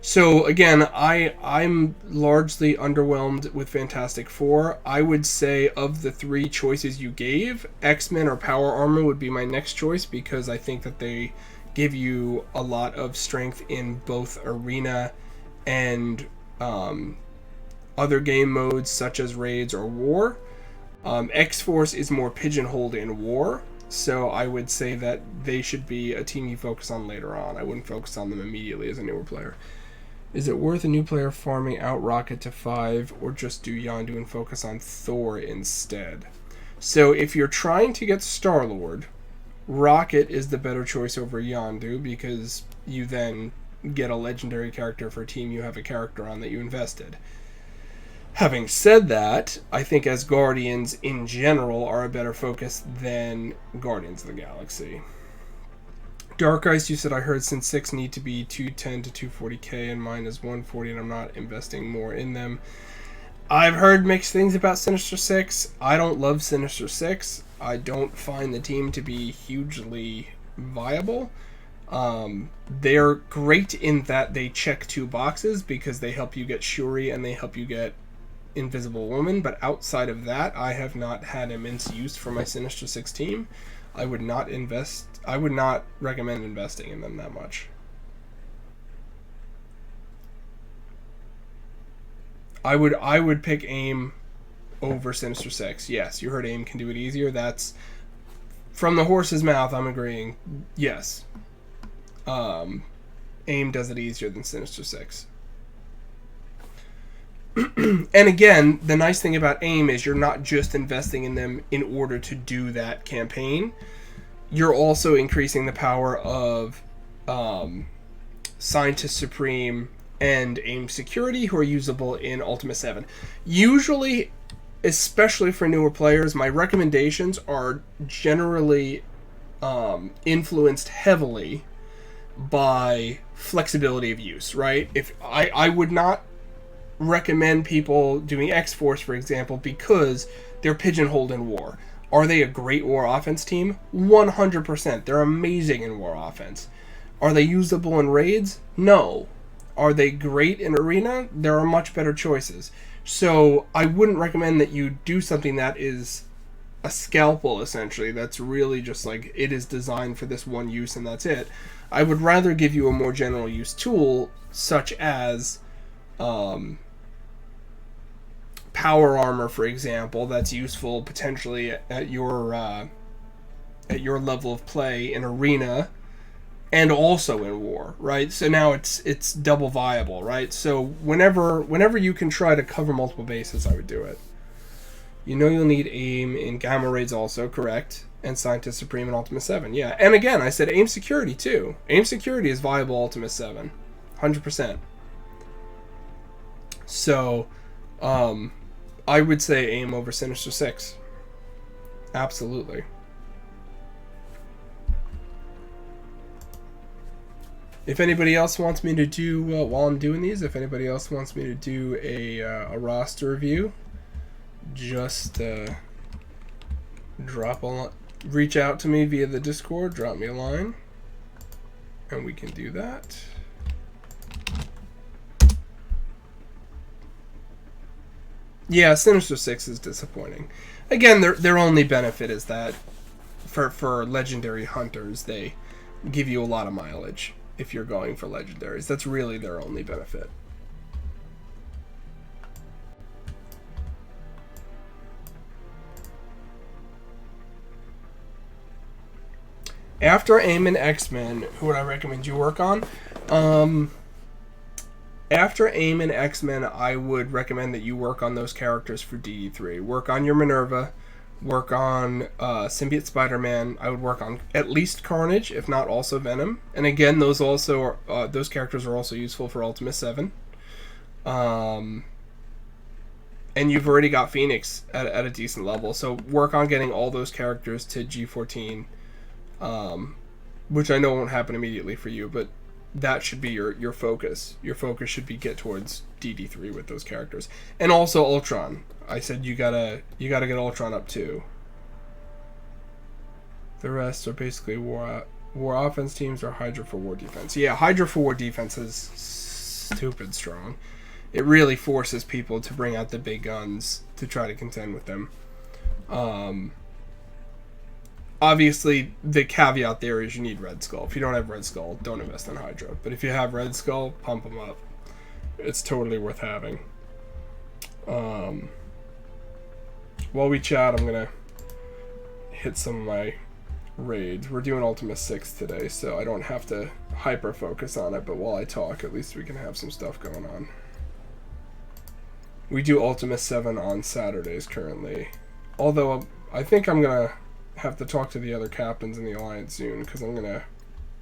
So again, I'm largely underwhelmed with Fantastic Four. I would say of the three choices you gave, X-Men or Power Armor would be my next choice because I think that they give you a lot of strength in both arena and other game modes such as raids or war. X-Force is more pigeonholed in war, so I would say that they should be a team you focus on later on. I wouldn't focus on them immediately as a newer player. Is it worth a new player farming out Rocket to 5 or just do Yondu and focus on Thor instead? So if you're trying to get Star-Lord, Rocket is the better choice over Yondu because you then get a legendary character for a team you have a character on that you invested. Having said that, I think as Guardians in general are a better focus than Guardians of the Galaxy. Dark Ice, you said I heard Sin 6 need to be 210 to 240k and mine is 140 and I'm not investing more in them. I've heard mixed things about Sinister 6. I don't love Sinister 6. I don't find the team to be hugely viable. They're great in that they check 2 boxes because they help you get Shuri and they help you get Invisible Woman, but outside of that, I have not had immense use for my Sinister 6 team. I would not recommend investing in them that much. I would pick AIM over Sinister 6. Yes, you heard AIM can do it easier. That's from the horse's mouth. I'm agreeing. Yes. AIM does it easier than Sinister 6. And again, the nice thing about AIM is you're not just investing in them in order to do that campaign. You're also increasing the power of Scientist Supreme and AIM Security, who are usable in Ultimate 7. Usually, especially for newer players, my recommendations are generally influenced heavily by flexibility of use, right? If I would not recommend people doing X-Force, for example, because they're pigeonholed in war. Are they a great war offense team? 100%. They're amazing in war offense. Are they usable in raids? No. Are they great in arena? There are much better choices. So I wouldn't recommend that you do something that is a scalpel, essentially. That's really just like, it is designed for this one use and that's it. I would rather give you a more general use tool, such as Power Armor, for example, that's useful potentially at your level of play in arena and also in war, right? So now it's double viable, right? So whenever you can try to cover multiple bases, I would do it. You know you'll need AIM in Gamma Raids also, correct? And Scientist Supreme in Ultimate 7, yeah. And again, I said AIM Security too. AIM Security is viable Ultimate 7, 100%. So, I would say AIM over Sinister 6. Absolutely. If anybody else wants me to do, while I'm doing these, if anybody else wants me to do a roster review, just reach out to me via the Discord, drop me a line, and we can do that. Yeah, Sinister 6 is disappointing. Again, their only benefit is that for legendary hunters, they give you a lot of mileage if you're going for legendaries. That's really their only benefit. After AIM and X-Men, who would I recommend you work on? After AIM and X-Men, I would recommend that you work on those characters for DD3. Work on your Minerva. Work on Symbiote Spider-Man. I would work on at least Carnage, if not also Venom. And again, those characters are also useful for Ultimate 7. And you've already got Phoenix at a decent level. So work on getting all those characters to G14. Which I know won't happen immediately for you, but that should be your focus. Your focus should be get towards DD3 with those characters. And also Ultron. I said you gotta get Ultron up too. The rest are basically war offense teams or Hydra for war defense. Yeah, Hydra for war defense has stupid strong. It really forces people to bring out the big guns to try to contend with them. Obviously, the caveat there is you need Red Skull. If you don't have Red Skull, don't invest in Hydra. But if you have Red Skull, pump them up. It's totally worth having. While we chat, I'm going to hit some of my raids. We're doing Ultima 6 today, so I don't have to hyper-focus on it. But while I talk, at least we can have some stuff going on. We do Ultima 7 on Saturdays currently. Although, I think I'm going to have to talk to the other captains in the Alliance soon, because I'm going to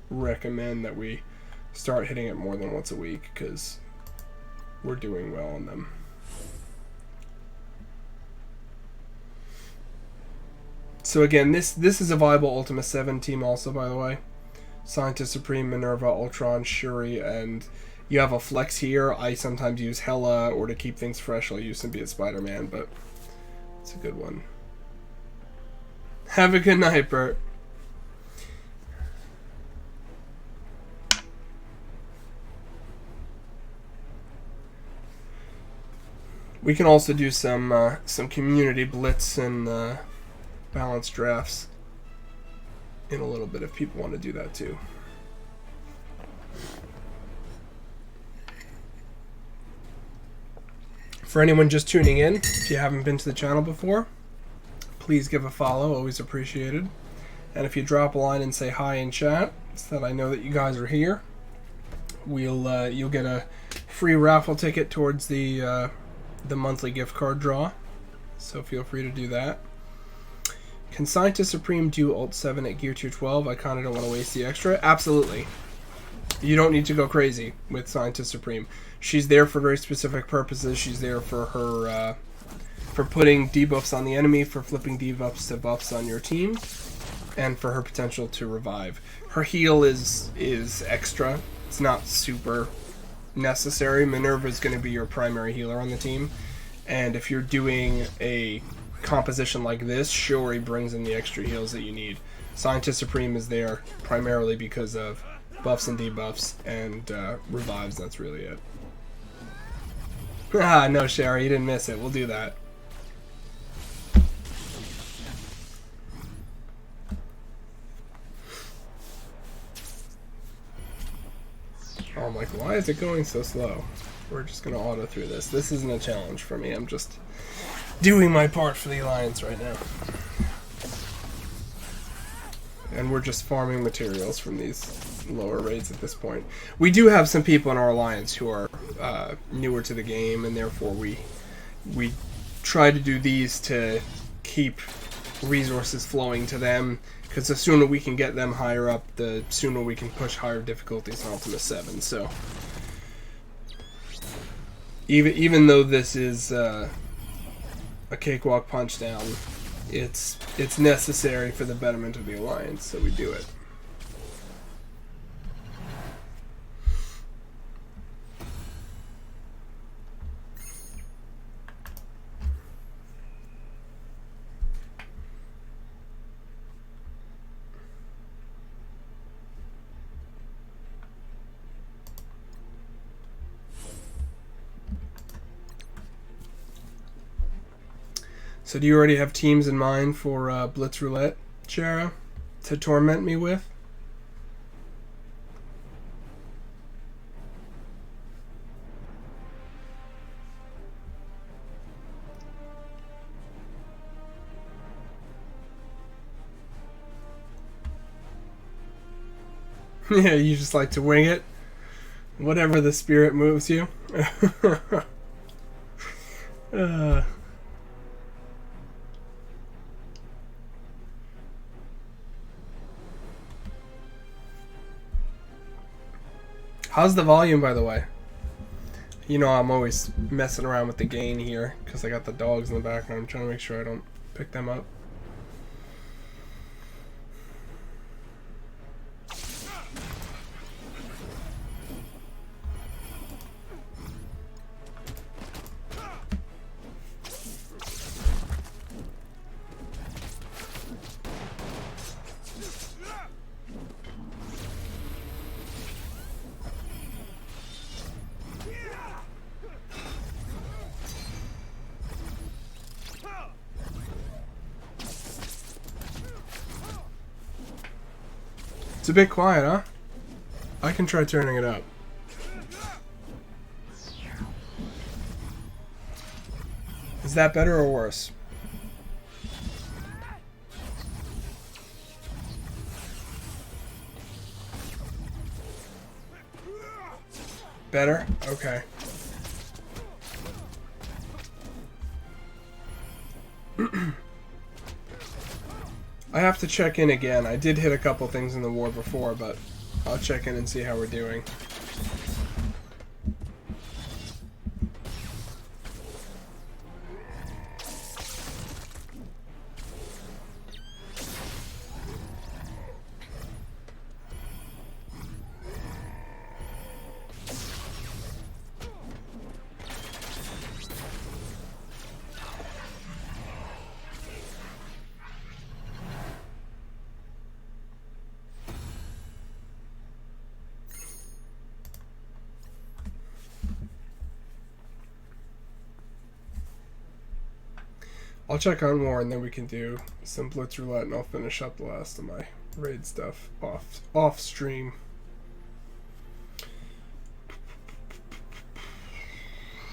recommend that we start hitting it more than once a week, because we're doing well on them. So again, this is a viable Ultima 7 team also, by the way. Scientist Supreme, Minerva, Ultron, Shuri, and you have a flex here. I sometimes use Hela, or to keep things fresh, I'll use Symbiote Spider-Man, but it's a good one. Have a good night, Bert. We can also do some community blitz and balanced drafts in a little bit if people want to do that too. For anyone just tuning in, if you haven't been to the channel before, please give a follow, always appreciated. And if you drop a line and say hi in chat, so that I know that you guys are here, you'll get a free raffle ticket towards the monthly gift card draw. So feel free to do that. Can Scientist Supreme do Ult 7 at Gear Tier 12? I kind of don't want to waste the extra. Absolutely. You don't need to go crazy with Scientist Supreme. She's there for very specific purposes. She's there for her for putting debuffs on the enemy, for flipping debuffs to buffs on your team, and for her potential to revive. Her heal is extra. It's not super necessary. Minerva is going to be your primary healer on the team, and if you're doing a composition like this, Shuri brings in the extra heals that you need. Scientist Supreme is there primarily because of buffs and debuffs and revives. That's really it. Ah, no, Sherry, you didn't miss it. We'll do that. Oh, I'm like, why is it going so slow? We're just going to auto through this. This isn't a challenge for me. I'm just doing my part for the Alliance right now. And we're just farming materials from these lower raids at this point. We do have some people in our Alliance who are newer to the game, and therefore we try to do these to keep resources flowing to them, because the sooner we can get them higher up, the sooner we can push higher difficulties on Ultima 7. So even though this is a cakewalk punch down, it's necessary for the betterment of the Alliance, so we do it. So do you already have teams in mind for Blitz Roulette, Chara, to torment me with? Yeah, you just like to wing it? Whatever the spirit moves you? How's the volume, by the way? You know I'm always messing around with the gain here because I got the dogs in the background. I'm trying to make sure I don't pick them up. It's a bit quiet, huh? I can try turning it up. Is that better or worse? Better? Okay. I have to check in again. I did hit a couple things in the war before, but I'll check in and see how we're doing. I'll check on more and then we can do some Blitz Roulette and I'll finish up the last of my raid stuff off stream.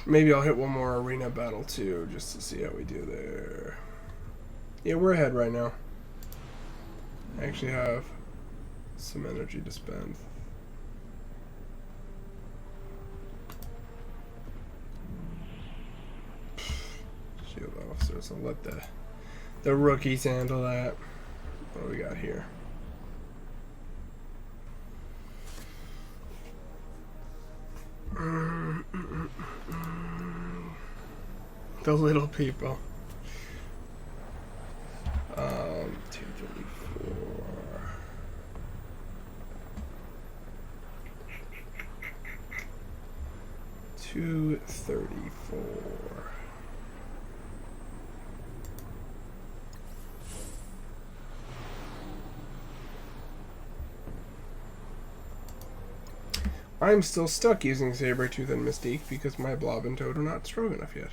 Maybe I'll hit one more arena battle too, just to see how we do there. Yeah, we're ahead right now. I actually have some energy to spend. Shield officers, I'll let the rookies handle that. What do we got here? The little people. 234. $234. I'm still stuck using Sabretooth and Mystique because my Blob and Toad are not strong enough yet.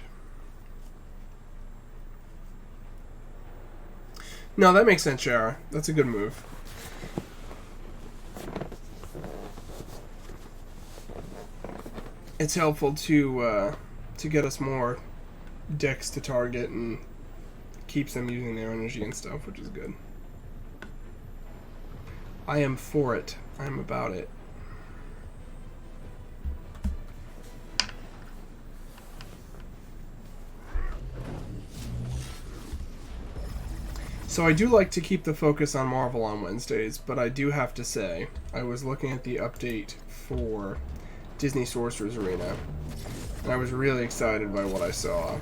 No, that makes sense, Shara. That's a good move. It's helpful to get us more decks to target and keeps them using their energy and stuff, which is good. I am for it. I'm about it. So I do like to keep the focus on Marvel on Wednesdays, but I do have to say, I was looking at the update for Disney Sorcerer's Arena, and I was really excited by what I saw,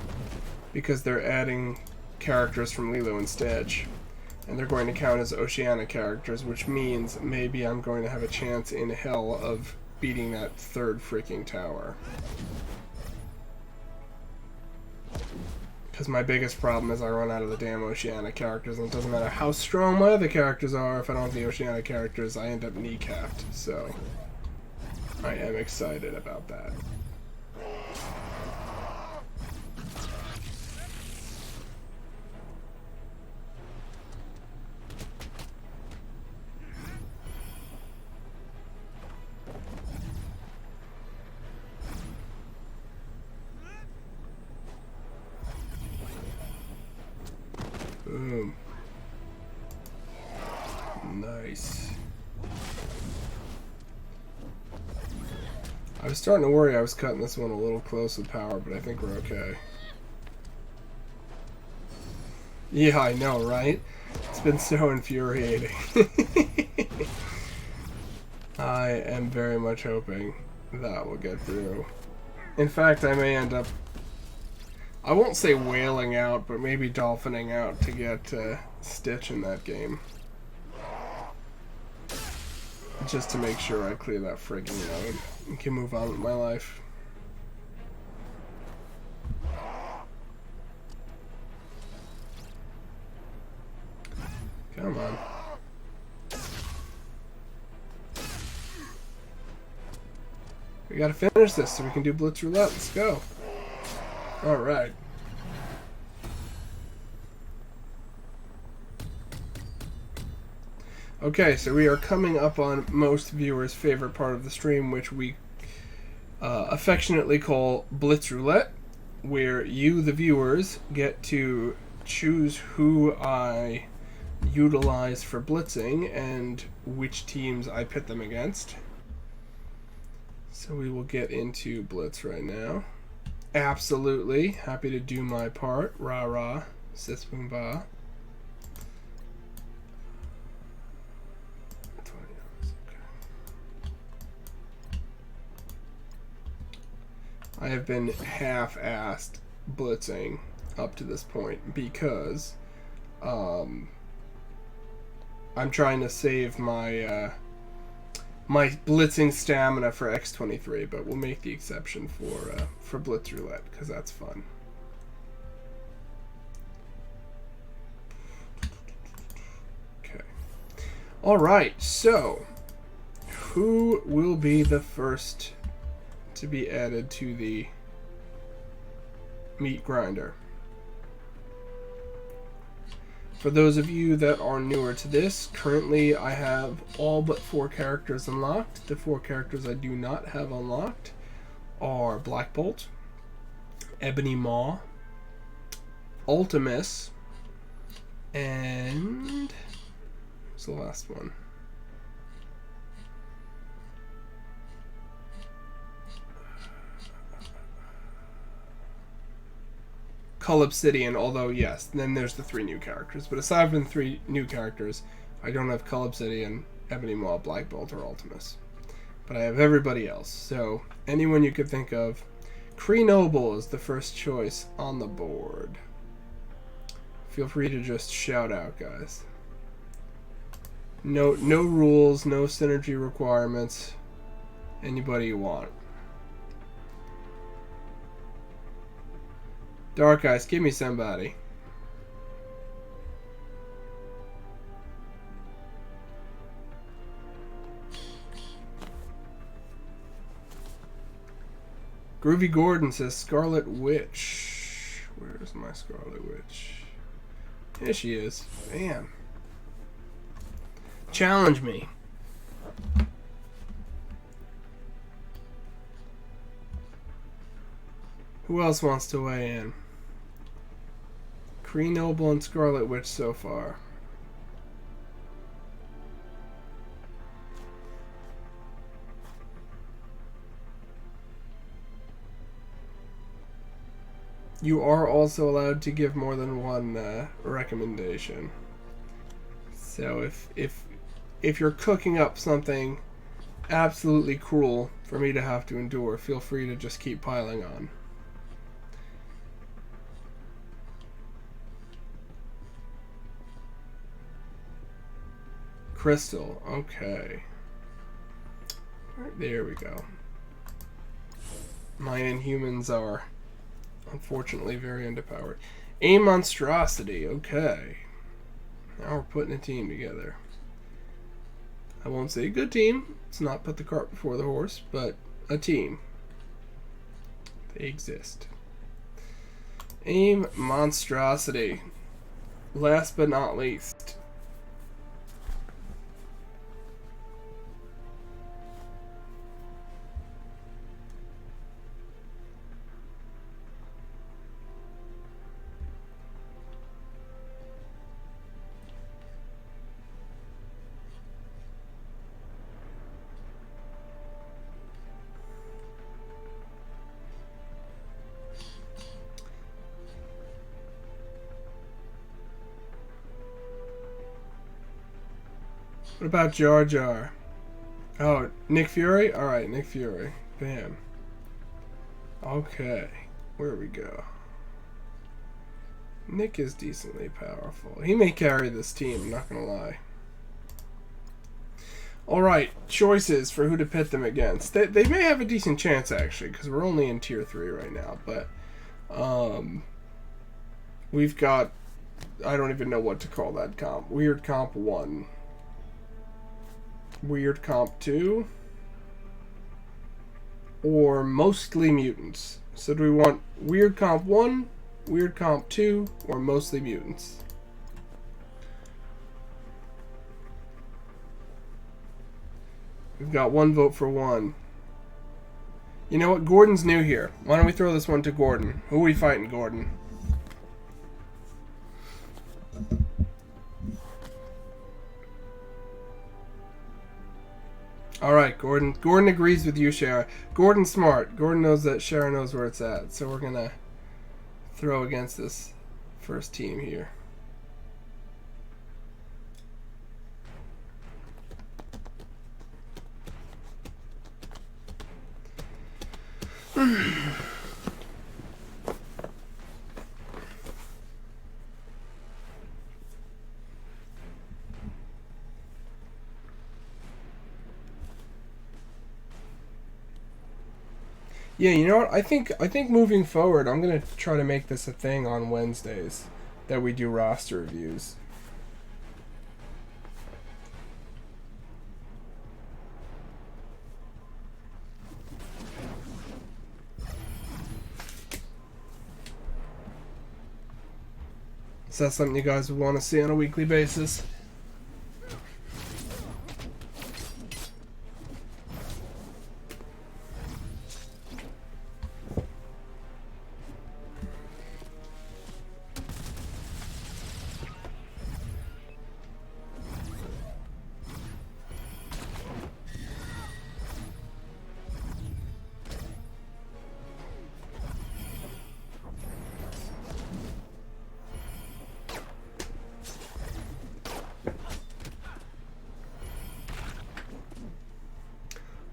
because they're adding characters from Lilo and Stitch, and they're going to count as Oceania characters, which means maybe I'm going to have a chance in hell of beating that third freaking tower. Because my biggest problem is I run out of the damn Oceania characters, and it doesn't matter how strong my other characters are, if I don't have the Oceania characters, I end up kneecapped. So, I am excited about that. Boom. Nice. I was starting to worry I was cutting this one a little close with power, but I think we're okay. Yeah, I know, right? It's been so infuriating. I am very much hoping that will get through. In fact, I may end up, I won't say wailing out, but maybe dolphining out to get Stitch in that game. Just to make sure I clear that friggin' node and can move on with my life. Come on. We gotta finish this so we can do Blitz Roulette. Let's go. Alright. Okay, so we are coming up on most viewers' favorite part of the stream, which we affectionately call Blitz Roulette, where you, the viewers, get to choose who I utilize for blitzing and which teams I pit them against. So we will get into Blitz right now. Absolutely happy to do my part. Rah rah, sis boom ba. I have been half-assed blitzing up to this point because I'm trying to save my my blitzing stamina for X23, but we'll make the exception for Blitz Roulette because that's fun. Okay. All right. So, who will be the first to be added to the meat grinder? For those of you that are newer to this, currently I have all but 4 characters unlocked. The 4 characters I do not have unlocked are Black Bolt, Ebony Maw, Ultimus, and what's the last one? Cull Obsidian, although yes, then there's the 3 new characters. But aside from the 3 new characters, I don't have Cull Obsidian, Ebony Maw, Black Bolt, or Ultimus. But I have everybody else. So anyone you could think of. Kree Noble is the first choice on the board. Feel free to just shout out, guys. No rules, no synergy requirements. Anybody you want. Dark Eyes, give me somebody. Groovy Gordon says Scarlet Witch. Where's my Scarlet Witch? There she is. Bam. Challenge me. Who else wants to weigh in? Kree Noble and Scarlet Witch so far. You are also allowed to give more than one recommendation. So if you're cooking up something absolutely cruel for me to have to endure, feel free to just keep piling on. Crystal, okay. Right, there we go. My Inhumans are unfortunately very underpowered. A Monstrosity, okay. Now we're putting a team together. I won't say a good team. Let's not put the cart before the horse, but a team. They exist. AIM Monstrosity. Last but not least. What about Jar Jar? Oh, Nick Fury? Alright, Nick Fury. Bam. Okay. Where we go? Nick is decently powerful. He may carry this team, I'm not gonna lie. Alright, choices for who to pit them against. They may have a decent chance, actually, because we're only in Tier 3 right now, but we've got, I don't even know what to call that comp. Weird Comp 1. Weird Comp 2, or Mostly Mutants. So do we want Weird Comp 1, Weird Comp 2, or Mostly Mutants? We've got one vote for one. You know what? Gordon's new here. Why don't we throw this one to Gordon? Who are we fighting, Gordon? Alright, Gordon. Gordon agrees with you, Shara. Gordon's smart. Gordon knows that Shara knows where it's at. So we're going to throw against this first team here. Yeah, you know what? I think moving forward, I'm gonna try to make this a thing on Wednesdays that we do roster reviews. Is that something you guys would want to see on a weekly basis?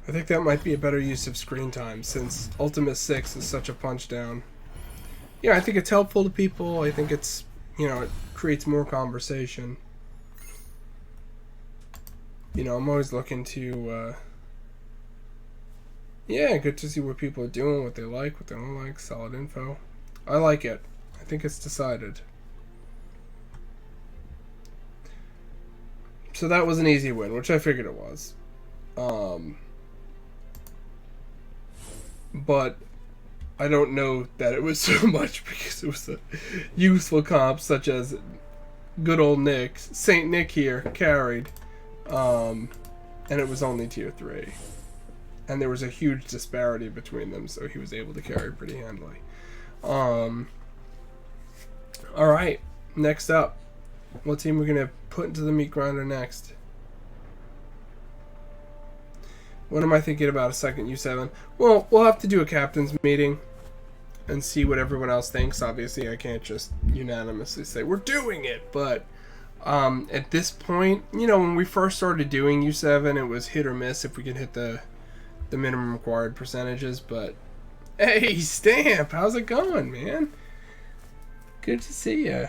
I think that might be a better use of screen time since Ultimate 6 is such a punch down. Yeah, I think it's helpful to people. I think it's, you know, it creates more conversation. You know, I'm always looking to, yeah, good to see what people are doing, what they like, what they don't like, solid info. I like it. I think it's decided. So that was an easy win, which I figured it was. But I don't know that it was so much because it was a useful comp such as good old Nick, Saint Nick here, carried. And it was only tier 3. And there was a huge disparity between them, so he was able to carry pretty handily. Alright, next up. What team are we going to put into the meat grinder next? What am I thinking about a second U7? Well, we'll have to do a captain's meeting and see what everyone else thinks. Obviously, I can't just unanimously say we're doing it, but at this point, you know, when we first started doing U7, it was hit or miss if we could hit the minimum required percentages. But hey, Stamp, how's it going, man? Good to see ya.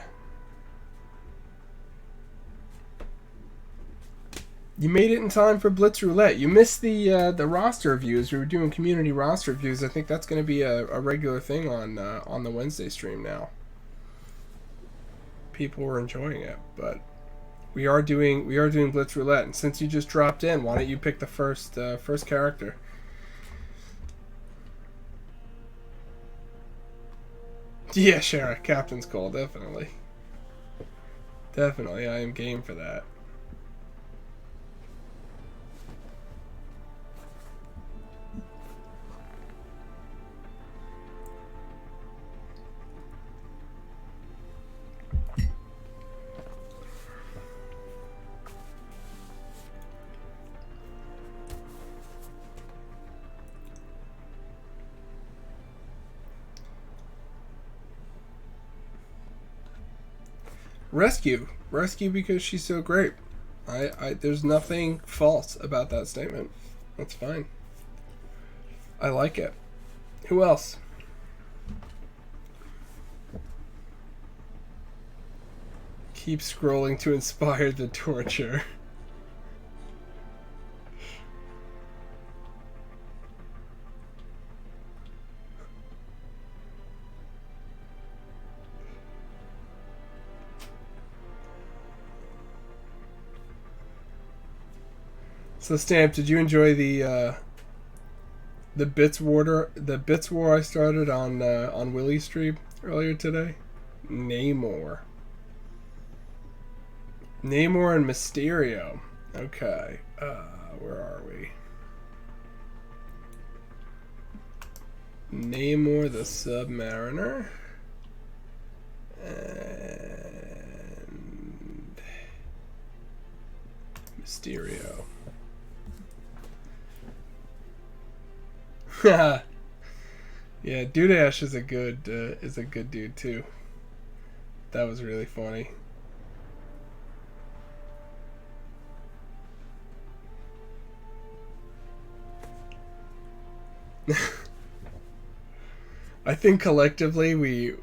You made it in time for Blitz Roulette. You missed the roster reviews. We were doing community roster reviews. I think that's going to be a regular thing on the Wednesday stream now. People were enjoying it, but we are doing Blitz Roulette. And since you just dropped in, why don't you pick the first character? Yeah, sure. Captain's call, definitely. Definitely, I am game for that. Rescue because she's so great. There's nothing false about that statement. That's fine. I like it. Who else? Keep scrolling to inspire the torture. So Stamp, did you enjoy the bits war I started on Willie's stream earlier today? Namor and Mysterio. Okay, where are we? Namor the Submariner. And Mysterio. Yeah, Dudash is a good dude too. That was really funny. I think collectively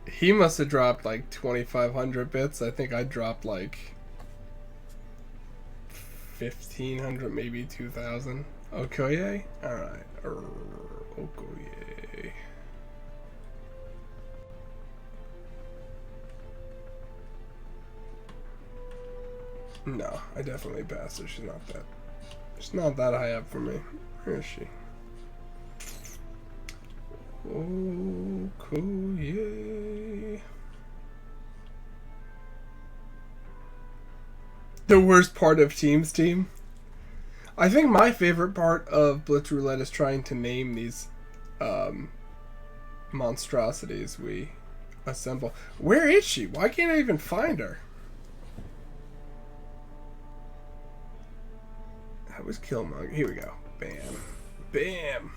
he must have dropped like 2,500 bits. I think I dropped like 1,500, maybe 2,000. Okoye? Alright. Okoye. No, I definitely passed her. She's not that high up for me. Where is she? Okoye. The worst part of Team's team? I think my favorite part of Blitz Roulette is trying to name these monstrosities we assemble. Where is she? Why can't I even find her? That was Killmonger. Here we go. Bam. Bam.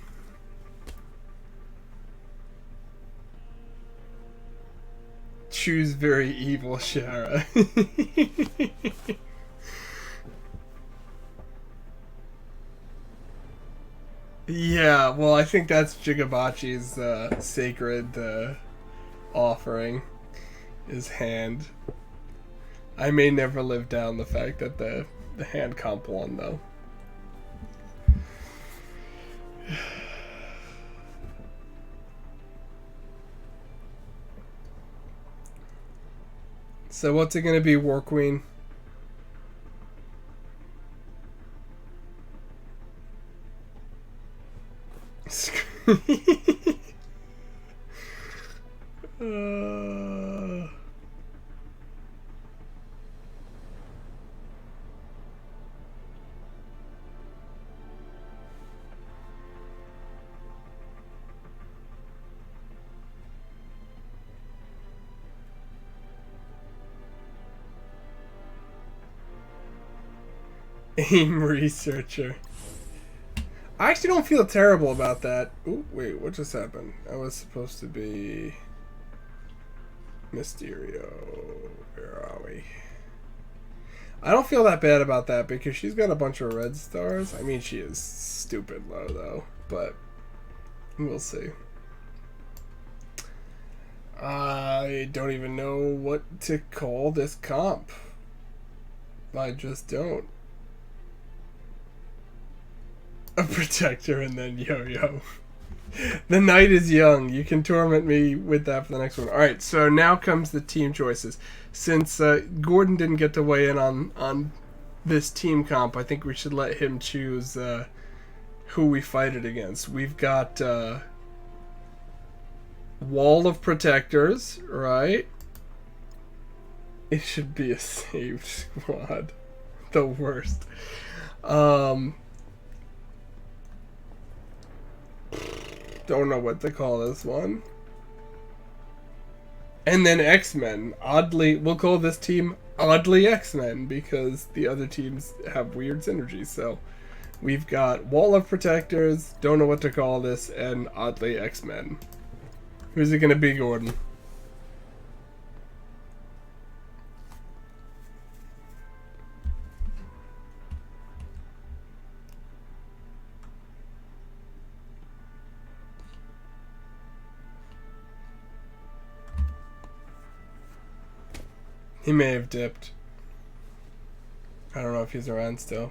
Choose very evil Shara. Yeah, well, I think that's Jigabachi's sacred offering. His hand. I may never live down the fact that the hand comp won, though. So what's it gonna be, War Queen? AIM researcher. I actually don't feel terrible about that. Ooh, wait, what just happened? I was supposed to be Mysterio. Where are we? I don't feel that bad about that because she's got a bunch of red stars. I mean, she is stupid low though, but we'll see. I don't even know what to call this comp. I just don't. A protector and then yo-yo. The night is young. You can torment me with that for the next one. Alright, so now comes the team choices. Since Gordon didn't get to weigh in on this team comp, I think we should let him choose who we fight it against. We've got Wall of Protectors, right? It should be a saved squad. The worst. Don't know what to call this one. And then X-Men. Oddly, we'll call this team Oddly X-Men because the other teams have weird synergies. So we've got Wall of Protectors, don't know what to call this, and Oddly X-Men. Who's it going to be, Gordon? He may have dipped. I don't know if he's around still.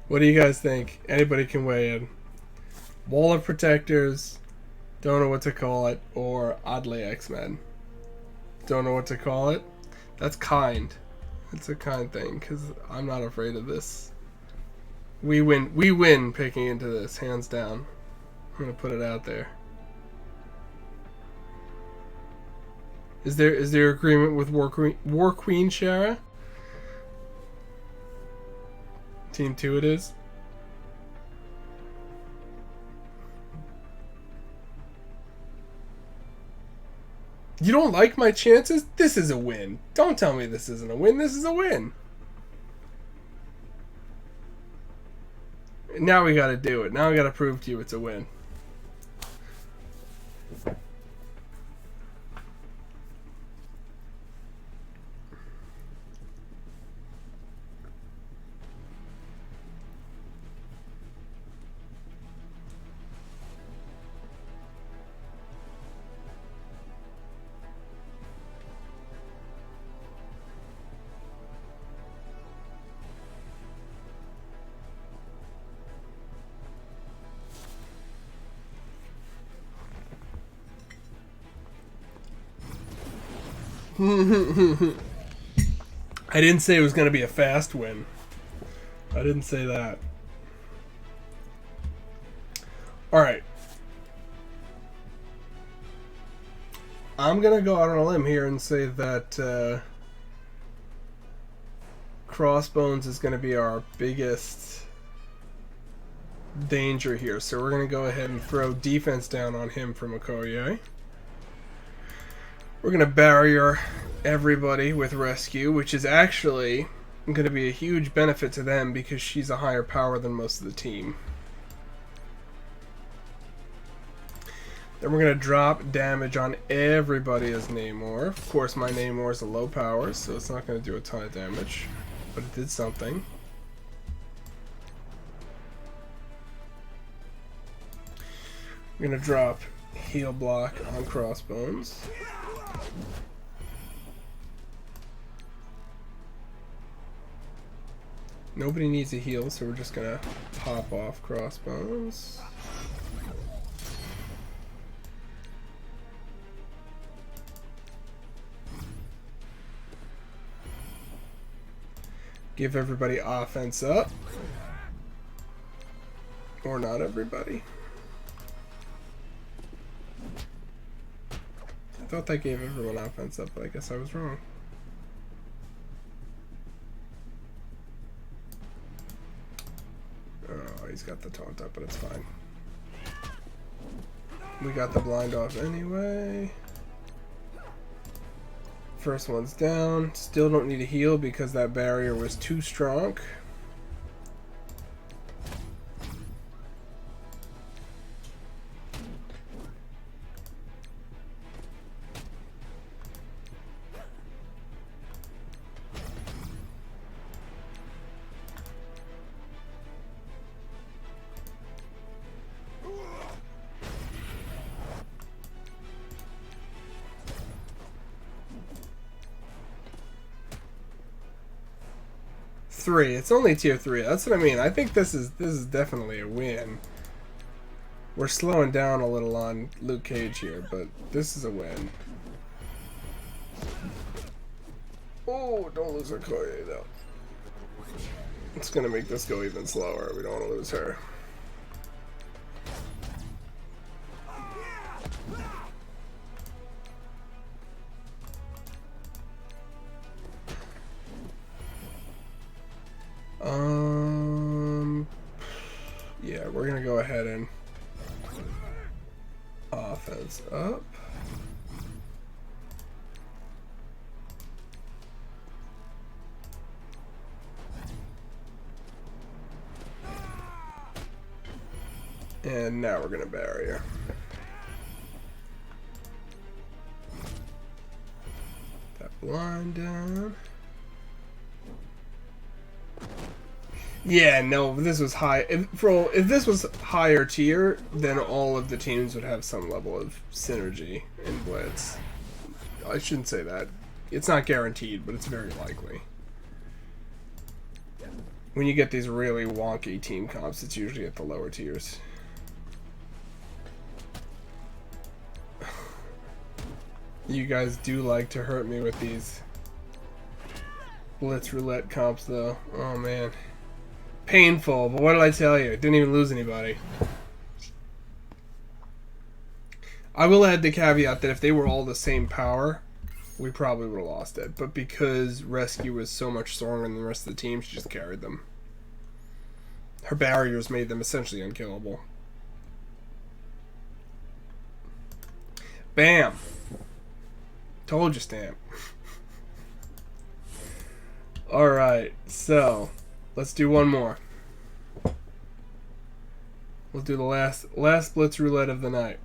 What do you guys think? Anybody can weigh in. Wall of Protectors, don't know what to call it, or Oddly X-Men. Don't know what to call it. That's kind. It's a kind thing, because I'm not afraid of this. We win picking into this, hands down. I'm going to put it out there. Is there agreement with War Queen Shara? Team 2 it is. You don't like my chances? This is a win. Don't tell me this isn't a win. This is a win. Now we gotta do it. Now we gotta prove to you it's a win. I didn't say it was going to be a fast win. I didn't say that. Alright. I'm going to go out on a limb here and say that Crossbones is going to be our biggest danger here. So we're going to go ahead and throw defense down on him from Okoye. We're going to barrier everybody with rescue, which is actually going to be a huge benefit to them because she's a higher power than most of the team. Then we're going to drop damage on everybody as Namor. Of course, my Namor is a low power, so it's not going to do a ton of damage, but it did something. We're going to drop heal block on Crossbones. Nobody needs a heal, so we're just gonna pop off Crossbones. Give everybody offense up. Or not everybody. I thought that gave everyone offense up, but I guess I was wrong. Oh, he's got the taunt up, but it's fine. We got the blind off anyway. First one's down. Still don't need a heal because that barrier was too strong. It's only tier 3. That's what I mean. I think this is definitely a win. We're slowing down a little on Luke Cage here, but this is a win. Oh, don't lose Okoye though. It's gonna make this go even slower. We don't want to lose her. Yeah, we're gonna go ahead and offense up. And now we're gonna barrier. That blind down. Yeah, no, this was high. If this was higher tier, then all of the teams would have some level of synergy in Blitz. I shouldn't say that. It's not guaranteed, but it's very likely. When you get these really wonky team comps, it's usually at the lower tiers. You guys do like to hurt me with these Blitz Roulette comps, though. Oh, man. Painful, but what did I tell you? Didn't even lose anybody. I will add the caveat that if they were all the same power, we probably would have lost it. But because Rescue was so much stronger than the rest of the team, she just carried them. Her barriers made them essentially unkillable. Bam! Told you, Stamp. Alright, so let's do one more. We'll do the last Blitz Roulette of the night.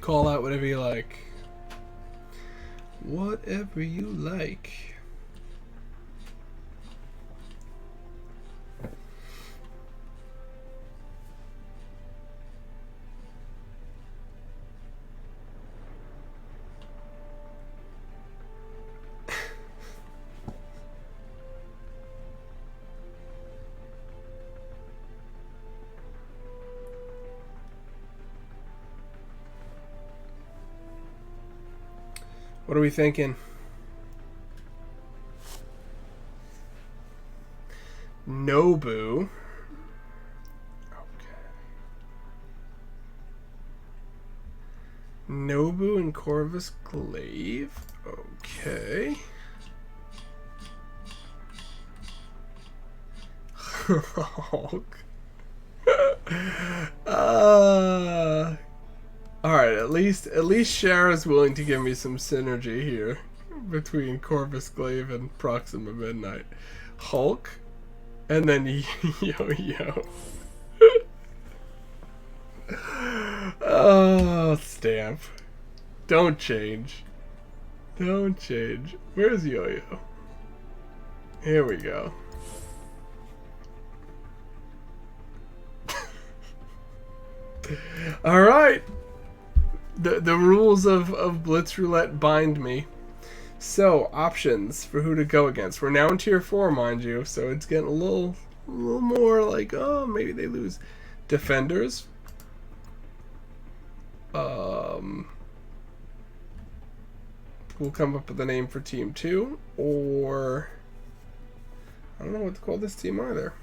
Call out whatever you like. Whatever you like. What are we thinking? Nobu. Okay. Nobu and Corvus Glaive. Okay. Hulk. Alright, at least Shara's willing to give me some synergy here between Corvus Glaive and Proxima Midnight. Hulk, and then Yo-Yo. Oh, Stamp. Don't change. Don't change. Where's Yo-Yo? Here we go. Alright. The rules of Blitz Roulette bind me. So, options for who to go against. We're now in Tier 4, mind you, so it's getting a little more like, oh, maybe they lose. Defenders. We'll come up with a name for Team 2, or I don't know what to call this team either.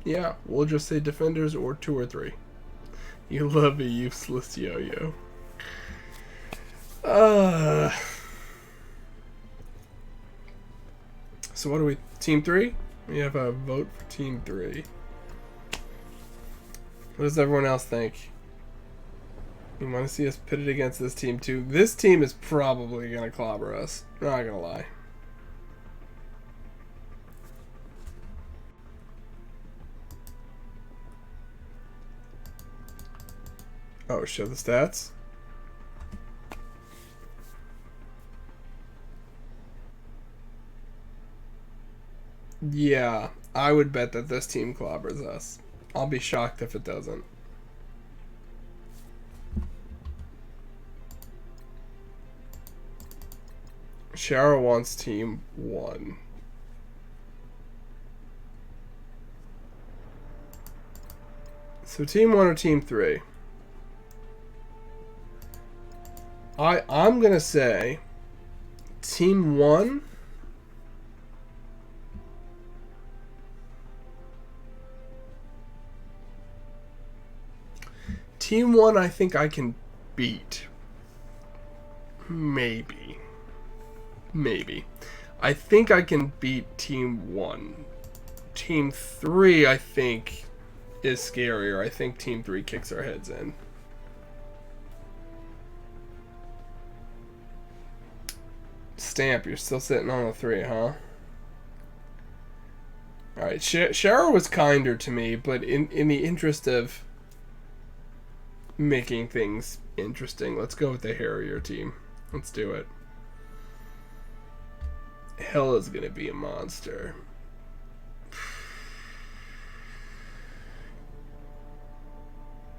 Yeah, we'll just say Defenders or 2 or 3. You love a useless Yo-Yo. So what are we? Team 3? We have a vote for Team 3. What does everyone else think? You want to see us pitted against this team too? This team is probably going to clobber us. Not going to lie. Oh, show the stats? Yeah, I would bet that this team clobbers us. I'll be shocked if it doesn't. Shara wants Team 1. So Team 1 or Team 3? I'm gonna say Team 1. Team 1 I think I can beat. Maybe. I think I can beat Team 1. Team 3 I think is scarier. I think Team 3 kicks our heads in. Stamp, you're still sitting on a 3, huh? Alright, Shara was kinder to me, but in the interest of making things interesting, let's go with the hairier team. Let's do it. Hella's gonna be a monster.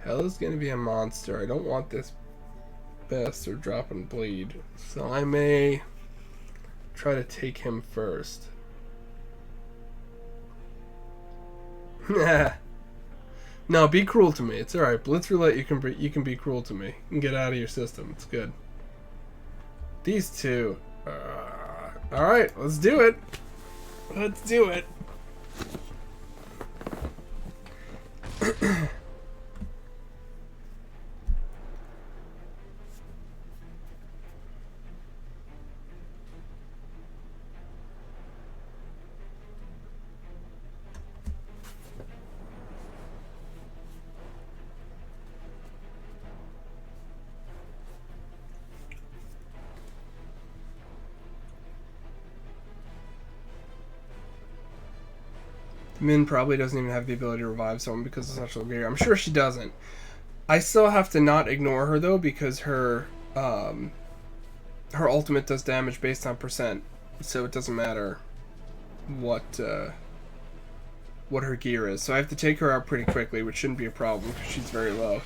Hella's gonna be a monster. I don't want this bastard dropping bleed, so I may try to take him first. No, be cruel to me. It's alright. Blitz Roulette, you can be cruel to me. You can get out of your system. It's good. These two. Alright, let's do it. Let's do it. Min probably doesn't even have the ability to revive someone because of Essential Gear. I'm sure she doesn't. I still have to not ignore her though because her ultimate does damage based on percent, so it doesn't matter what her gear is. So I have to take her out pretty quickly, which shouldn't be a problem because she's very low.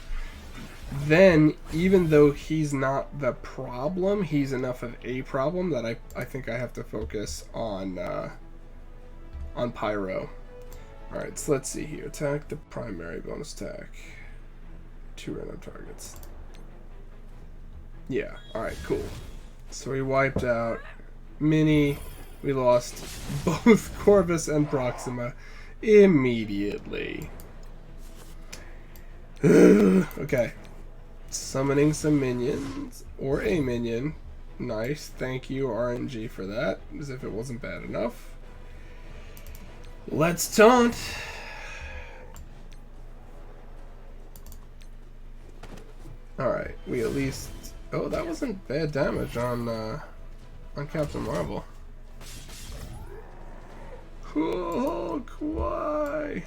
Then, even though he's not the problem, he's enough of a problem that I think I have to focus on Pyro. Alright, so let's see here. Attack the primary bonus attack. 2 random targets. Yeah, alright, cool. So we wiped out Mini. We lost both Corvus and Proxima immediately. Okay. Summoning some minions. Or a minion. Nice. Thank you, RNG, for that. As if it wasn't bad enough. Let's taunt. Alright, we at least... Oh, that wasn't bad damage on Captain Marvel. Oh, Kwai!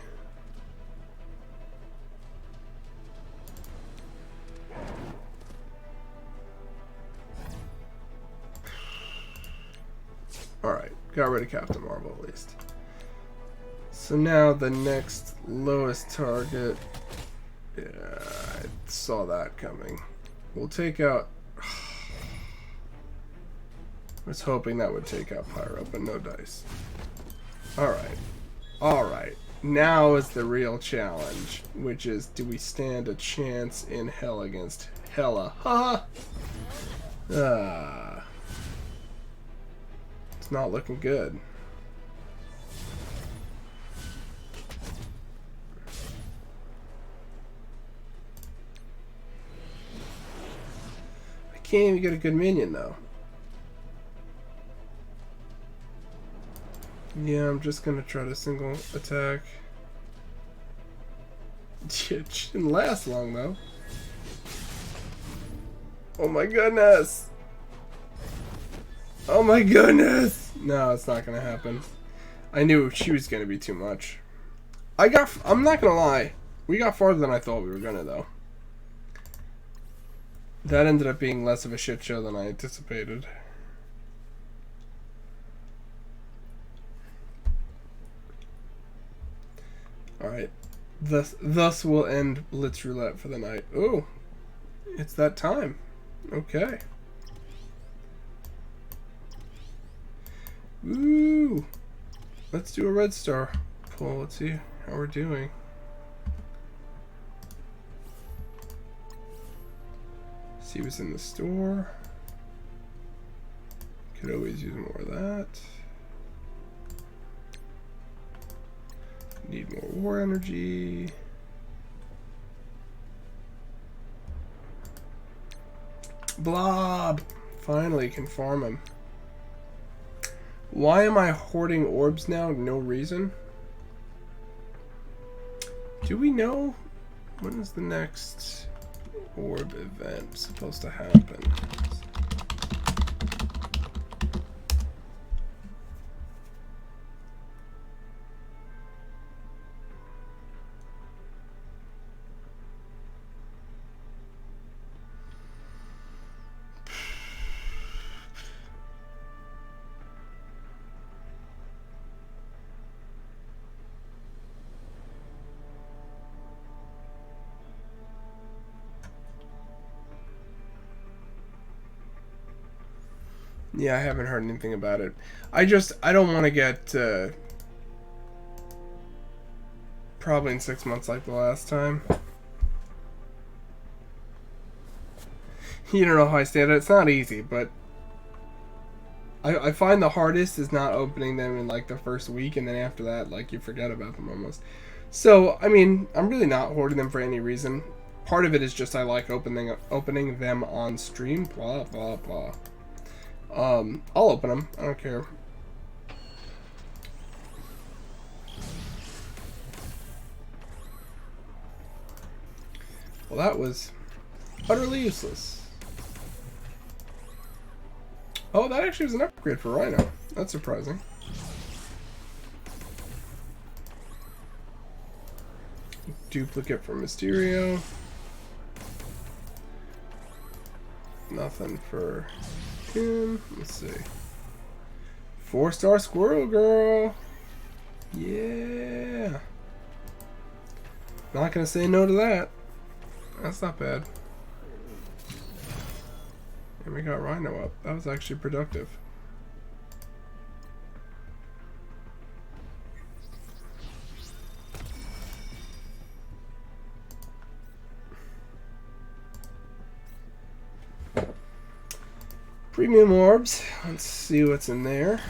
Alright, got rid of Captain Marvel at least. So now the next lowest target... Yeah, I saw that coming. We'll take out... I was hoping that would take out Pyro, but no dice. Alright. Alright. Now is the real challenge, which is, do we stand a chance in hell against Hela? Ha! It's not looking good. I can't even get a good minion, though. Yeah, I'm just gonna try to single attack. It didn't last long, though. Oh my goodness! Oh my goodness! No, it's not gonna happen. I knew she was gonna be too much. I'm not gonna lie. We got farther than I thought we were gonna, though. That ended up being less of a shit show than I anticipated. Alright. Thus will end Blitz Roulette for the night. Ooh. It's that time. Okay. Ooh. Let's do a red star pull. Let's see how we're doing. See what's in the store. Could always use more of that. Need more war energy. Blob! Finally can farm him. Why am I hoarding orbs now? No reason. Do we know when is the next orb event supposed to happen? Yeah, I haven't heard anything about it. I don't want to get probably in 6 months like the last time. You don't know how I stand it. It's not easy, but I find the hardest is not opening them in like the first week, and then after that, like you forget about them almost. So, I mean, I'm really not hoarding them for any reason. Part of it is just I like opening them on stream. Blah blah blah. I'll open them. I don't care. Well, that was utterly useless. Oh, that actually was an upgrade for Rhino. That's surprising. duplicate for Mysterio. Nothing for him. Let's see. 4-star Squirrel Girl. Yeah. Not gonna say no to that. That's not bad. And we got Rhino up. That was actually productive. Premium orbs. Let's see what's in there.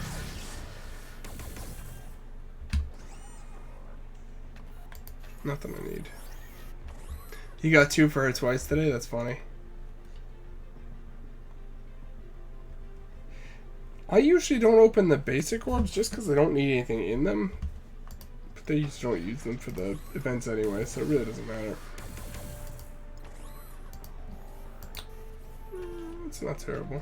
Nothing I need. He got 2 for her twice today? That's funny. I usually don't open the basic orbs just because I don't need anything in them. But they just don't use them for the events anyway, so it really doesn't matter. It's not terrible.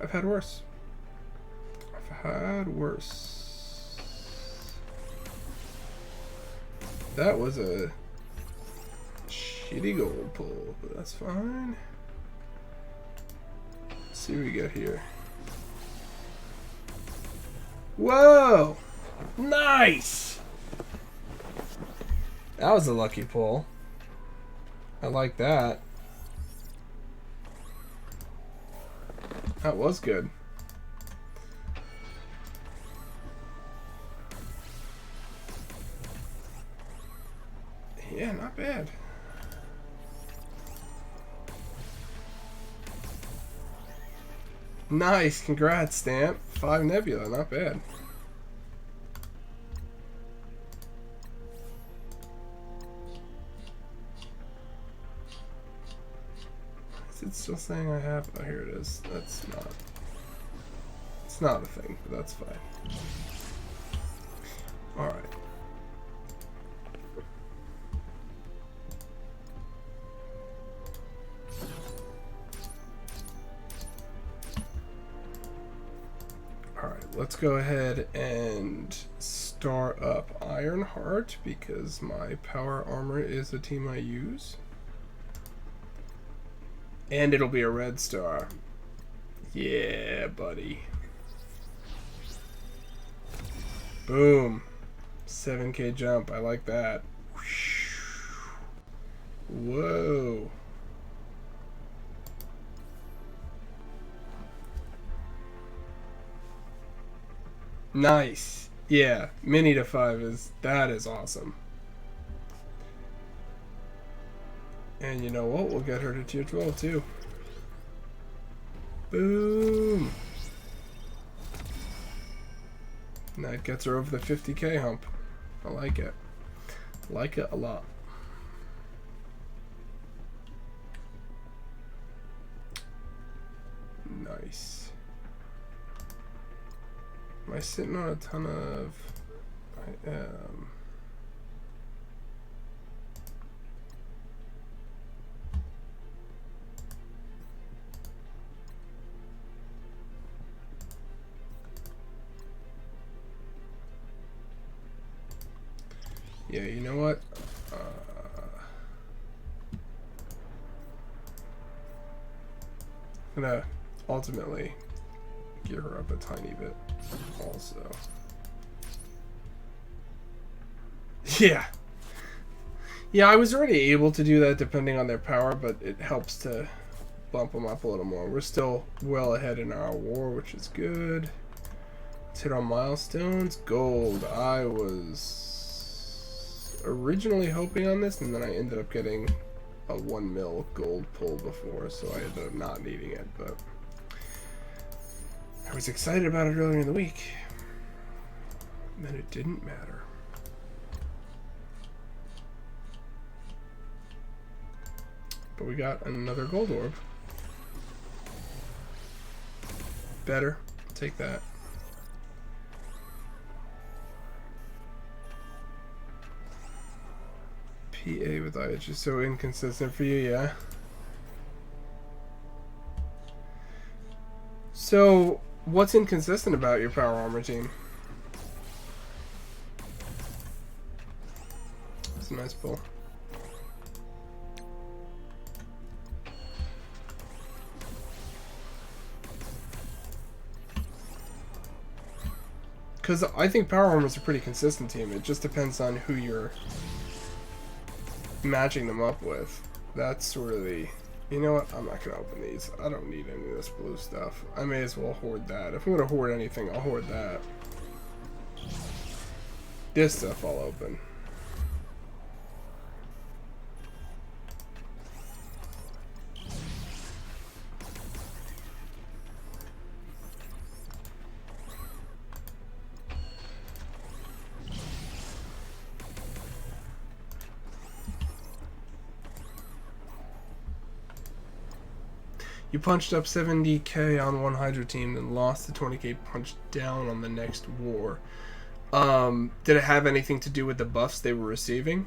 I've had worse. I've had worse. That was a shitty gold pull, but that's fine. Let's see what we got here. Whoa! Nice! That was a lucky pull. I like that. That was good. Yeah, not bad. Nice, congrats, Stamp. 5 Nebula, not bad. Is it still saying I have? Oh, here it is. That's not. It's not a thing, but that's fine. Alright. Alright, let's go ahead and star up Ironheart because my power armor is a team I use. And it'll be a red star. Yeah, buddy. Boom. 7K jump. I like that. Whoa. Nice. Yeah, mini to 5 that is awesome. And you know what? We'll get her to tier 12 too. Boom. And that gets her over the 50K hump. I like it. Like it a lot. Nice. Am I sitting on a ton of... I am. Yeah, you know what? I'm gonna ultimately gear her up a tiny bit also. Yeah. Yeah, I was already able to do that depending on their power, but it helps to bump them up a little more. We're still well ahead in our war, which is good. Let's hit our milestones. Gold. I was originally hoping on this, and then I ended up getting a 1 mil gold pull before, so I ended up not needing it, but I was excited about it earlier in the week, and then it didn't matter. But we got another gold orb. Better. Take that. PA with IH is so inconsistent for you, yeah? So, what's inconsistent about your power armor team? It's a nice pull. Because I think power armor is a pretty consistent team. It just depends on who you're matching them up with. That's sort of the... You know what? I'm not going to open these. I don't need any of this blue stuff. I may as well hoard that. If I'm going to hoard anything, I'll hoard that. This stuff I'll open. You punched up 70k on one Hydra team, then lost the 20k punch down on the next war. Did it have anything to do with the buffs they were receiving?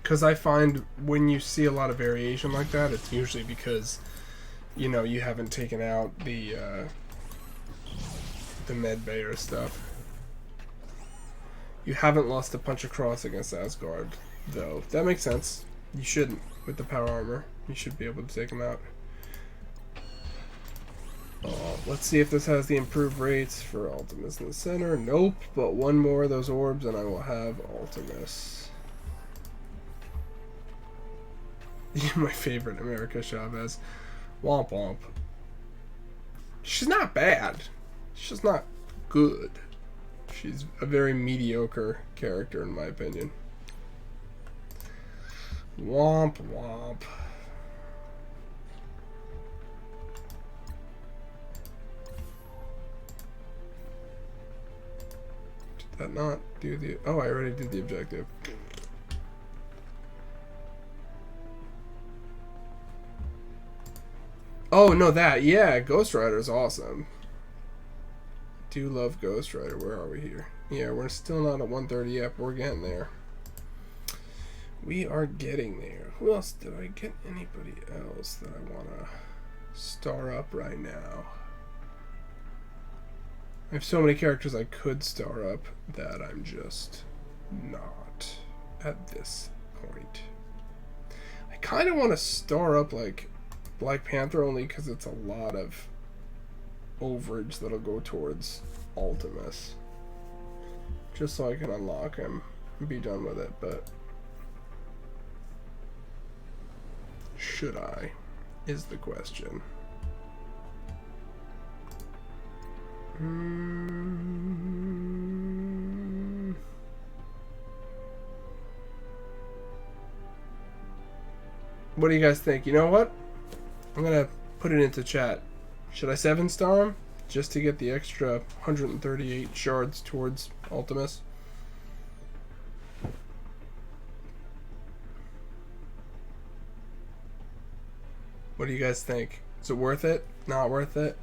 Because I find when you see a lot of variation like that, it's usually because, you know, you haven't taken out the med bay or stuff. You haven't lost a punch across against Asgard, though. That makes sense. You shouldn't with the power armor. You should be able to take them out. Let's see if this has the improved rates for Ultimus in the center. Nope, but one more of those orbs and I will have Ultimus. My favorite, America Chavez. Womp womp. She's not bad. She's not good. She's a very mediocre character, in my opinion. Womp womp. Did that not do the... Oh, I already did the objective. Oh, no, that. Yeah, Ghost Rider's awesome. Do love Ghost Rider. Where are we here? Yeah, we're still not at 130 yet, but we're getting there. We are getting there. Who else did I get? Anybody else that I want to star up right now? I have so many characters I could star up that I'm just not at this point. I kind of want to star up, like, Black Panther only because it's a lot of overage that'll go towards Ultimus. Just so I can unlock him and be done with it, but should I? Is the question. What do you guys think? You know what? I'm gonna put it into chat. Should I 7-star him just to get the extra 138 shards towards Ultimus? What do you guys think? Is it worth it? Not worth it?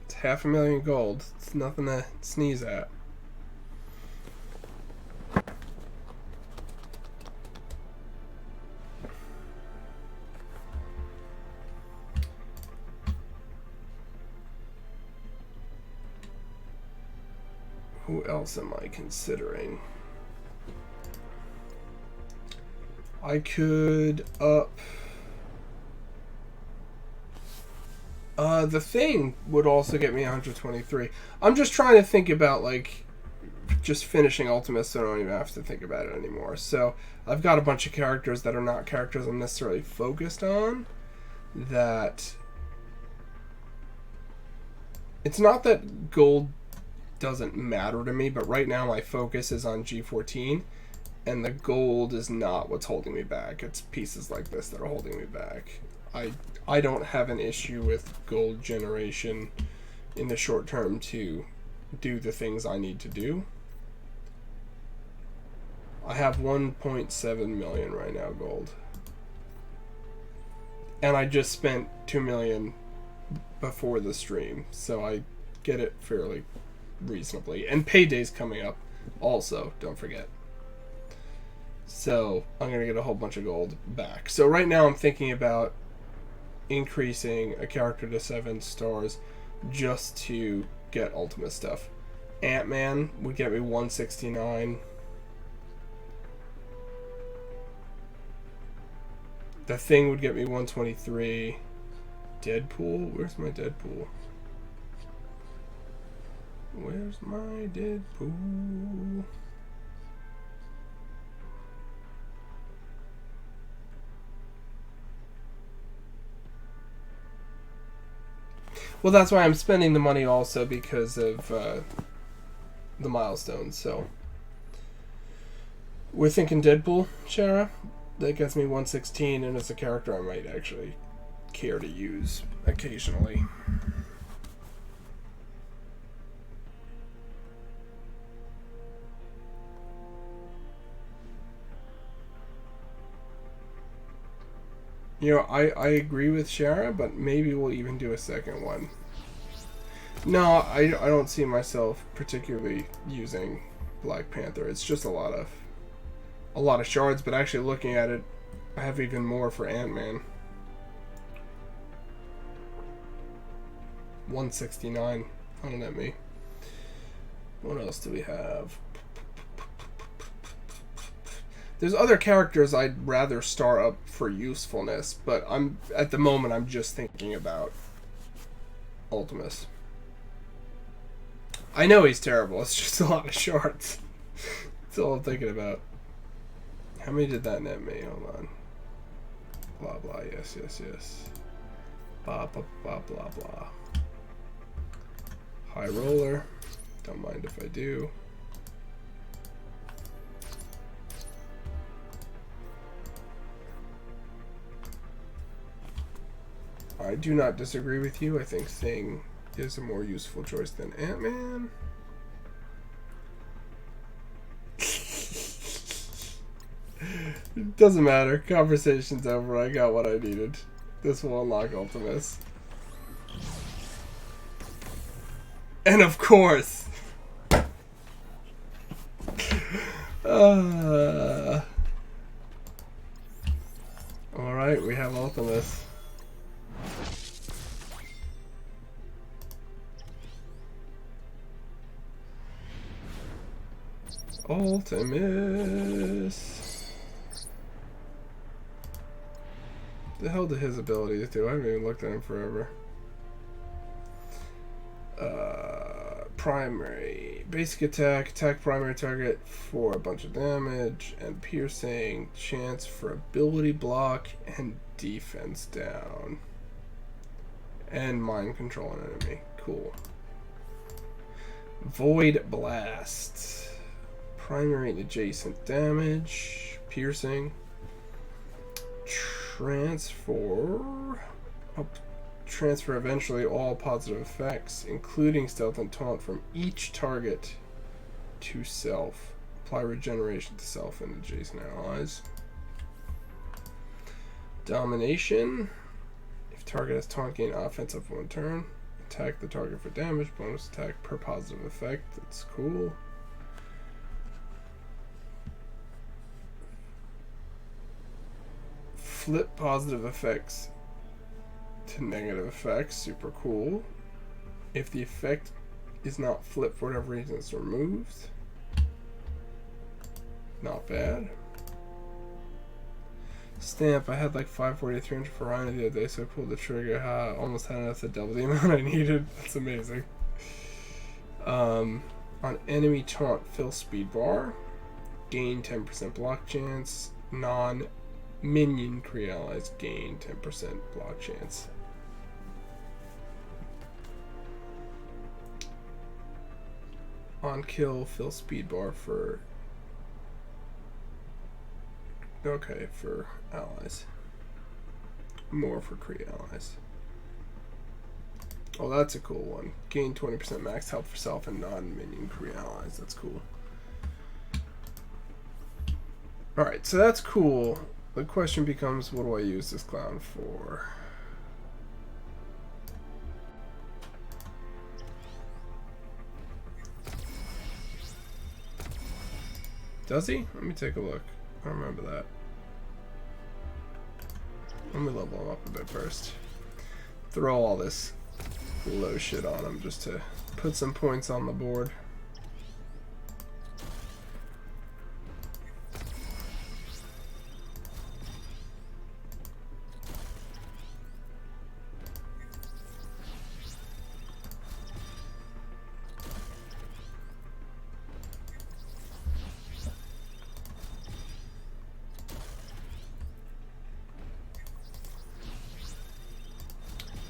It's 500,000 gold. It's nothing to sneeze at. Who else am I considering? I could up... the Thing would also get me 123. I'm just trying to think about, like, just finishing Ultimus so I don't even have to think about it anymore. So, I've got a bunch of characters that are not characters I'm necessarily focused on. That... It's not that gold doesn't matter to me, but right now my focus is on G14, and the gold is not what's holding me back. It's pieces like this that are holding me back. I don't have an issue with gold generation in the short term to do the things I need to do. I have 1.7 million right now gold. And I just spent 2 million before the stream, so I get it fairly reasonably. And payday's coming up also, don't forget. So I'm going to get a whole bunch of gold back. So right now I'm thinking about increasing a character to 7 stars just to get ultimate stuff. Ant-Man would get me 169. The Thing would get me 123. Deadpool? Where's my Deadpool? Where's my Deadpool? Well, that's why I'm spending the money also, because of the milestones. So we're thinking Deadpool, Shara. That gets me 116, and it's a character I might actually care to use occasionally. You know, I agree with Shara, but maybe we'll even do a second one. No, I don't see myself particularly using Black Panther. It's just a lot of shards, but actually looking at it, I have even more for Ant-Man. 169 coming at me. What else do we have? There's other characters I'd rather star up for usefulness, but at the moment I'm just thinking about Ultimus. I know he's terrible, it's just a lot of shards. That's all I'm thinking about. How many did that net me? Hold on. Blah blah, yes. Blah blah blah blah blah. High roller. Don't mind if I do. I do not disagree with you. I think Thing is a more useful choice than Ant-Man. It doesn't matter. Conversation's over. I got what I needed. This will unlock Ultimus. And of course... Alright, we have Ultimus. Ultimus. The hell do his abilities do? I haven't even looked at him forever. Primary. Basic attack. Attack primary target for a bunch of damage. And piercing. Chance for ability block. And defense down. And mind control an enemy. Cool. Void Blast. Primary and adjacent damage. Piercing. Transfer eventually all positive effects, including stealth and taunt, from each target to self. Apply regeneration to self and adjacent allies. Domination. If target has taunt, gain offense up for 1 turn. Attack the target for damage. Bonus attack per positive effect. That's cool. Flip positive effects to negative effects. Super cool. If the effect is not flipped for whatever reason, it's removed. Not bad. Stamp. I had like 540, 300 for Rhino the other day, so I pulled the trigger. Almost had enough to double the amount I needed. That's amazing. On enemy taunt, fill speed bar. Gain 10% block chance. Non-minion Kree allies gain 10% block chance. On kill, fill speed bar for... Okay, for allies. More for Kree allies. Oh, that's a cool one. Gain 20% max health for self and non-minion Kree allies. That's cool. Alright, so that's cool. The question becomes, what do I use this clown for? Does he? Let me take a look. I remember that. Let me level him up a bit first. Throw all this low shit on him just to put some points on the board.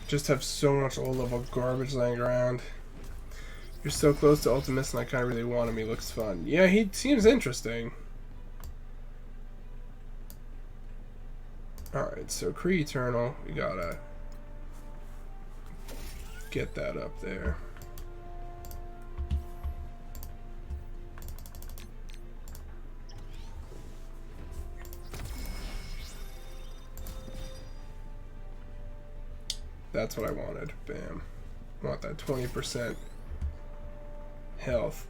Just have so much low level garbage laying around. You're so close to Ultimus and I kinda really want him. He looks fun. Yeah, he seems interesting. Alright, so Kree Eternal, we gotta get that up there. That's what I wanted. Bam. I want that 20% health.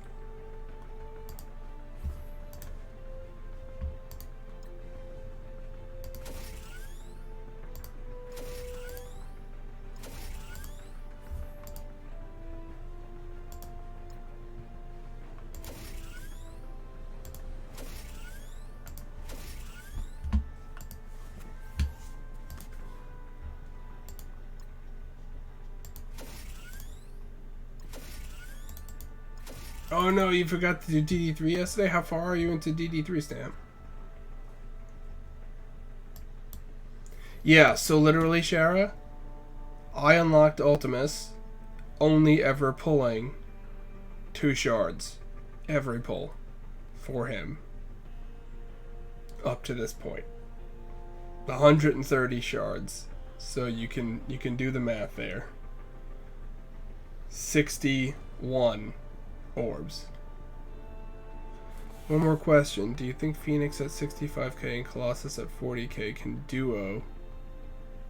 Oh no, you forgot to do DD3 yesterday? How far are you into DD3, Stamp? Yeah, so literally, Shara, I unlocked Ultimus only ever pulling 2 shards. Every pull. For him. Up to this point. 130 shards. So you can do the math there. 61 orbs. One more question. Do you think Phoenix at 65k and Colossus at 40k can duo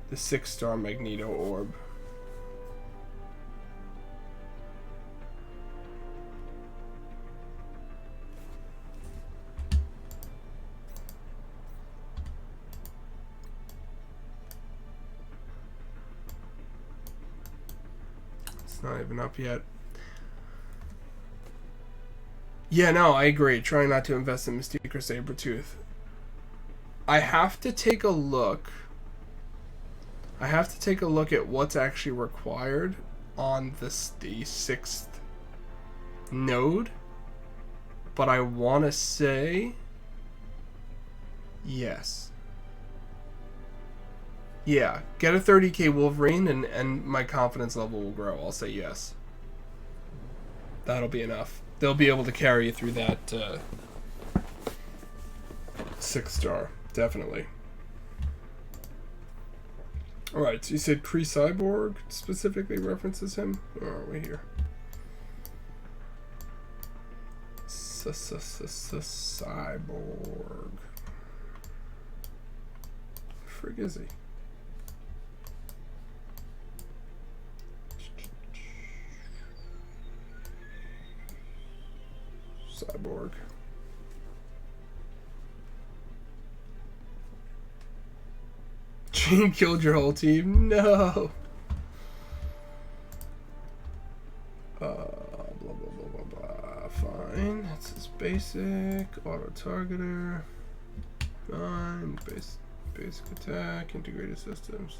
the 6-star Magneto orb? It's not even up yet. Yeah, no, I agree. Trying not to invest in Mystique or Sabretooth. I have to take a look. I have to take a look at what's actually required on the 6th node. But I want to say yes. Yeah, get a 30k Wolverine and my confidence level will grow. I'll say yes. That'll be enough. They'll be able to carry you through that 6-star, definitely. Alright, so you said Kree Cyborg specifically references him? Where are we here? Cyborg. Frig is he? Cyborg. Jean killed your whole team? No! Blah, blah, blah, blah, blah. Fine. That's his basic. Auto-targeter. Fine. Basic attack. Integrated systems.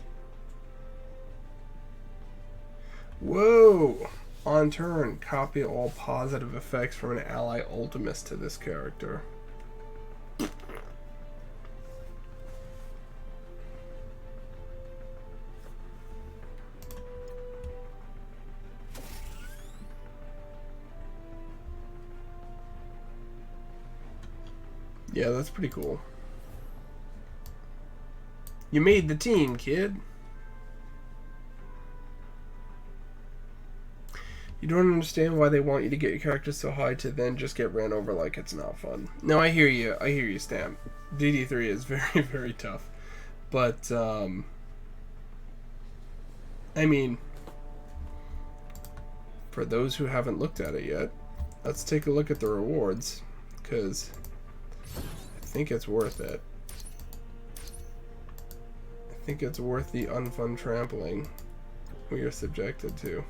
Whoa! On turn, copy all positive effects from an ally Ultimus to this character. Yeah, that's pretty cool. You made the team, kid. You don't understand why they want you to get your character so high to then just get ran over like it's not fun. No, I hear you. I hear you, Stamp. DD3 is very, very tough. But, I mean, for those who haven't looked at it yet, let's take a look at the rewards, because I think it's worth it. I think it's worth the unfun trampling we are subjected to.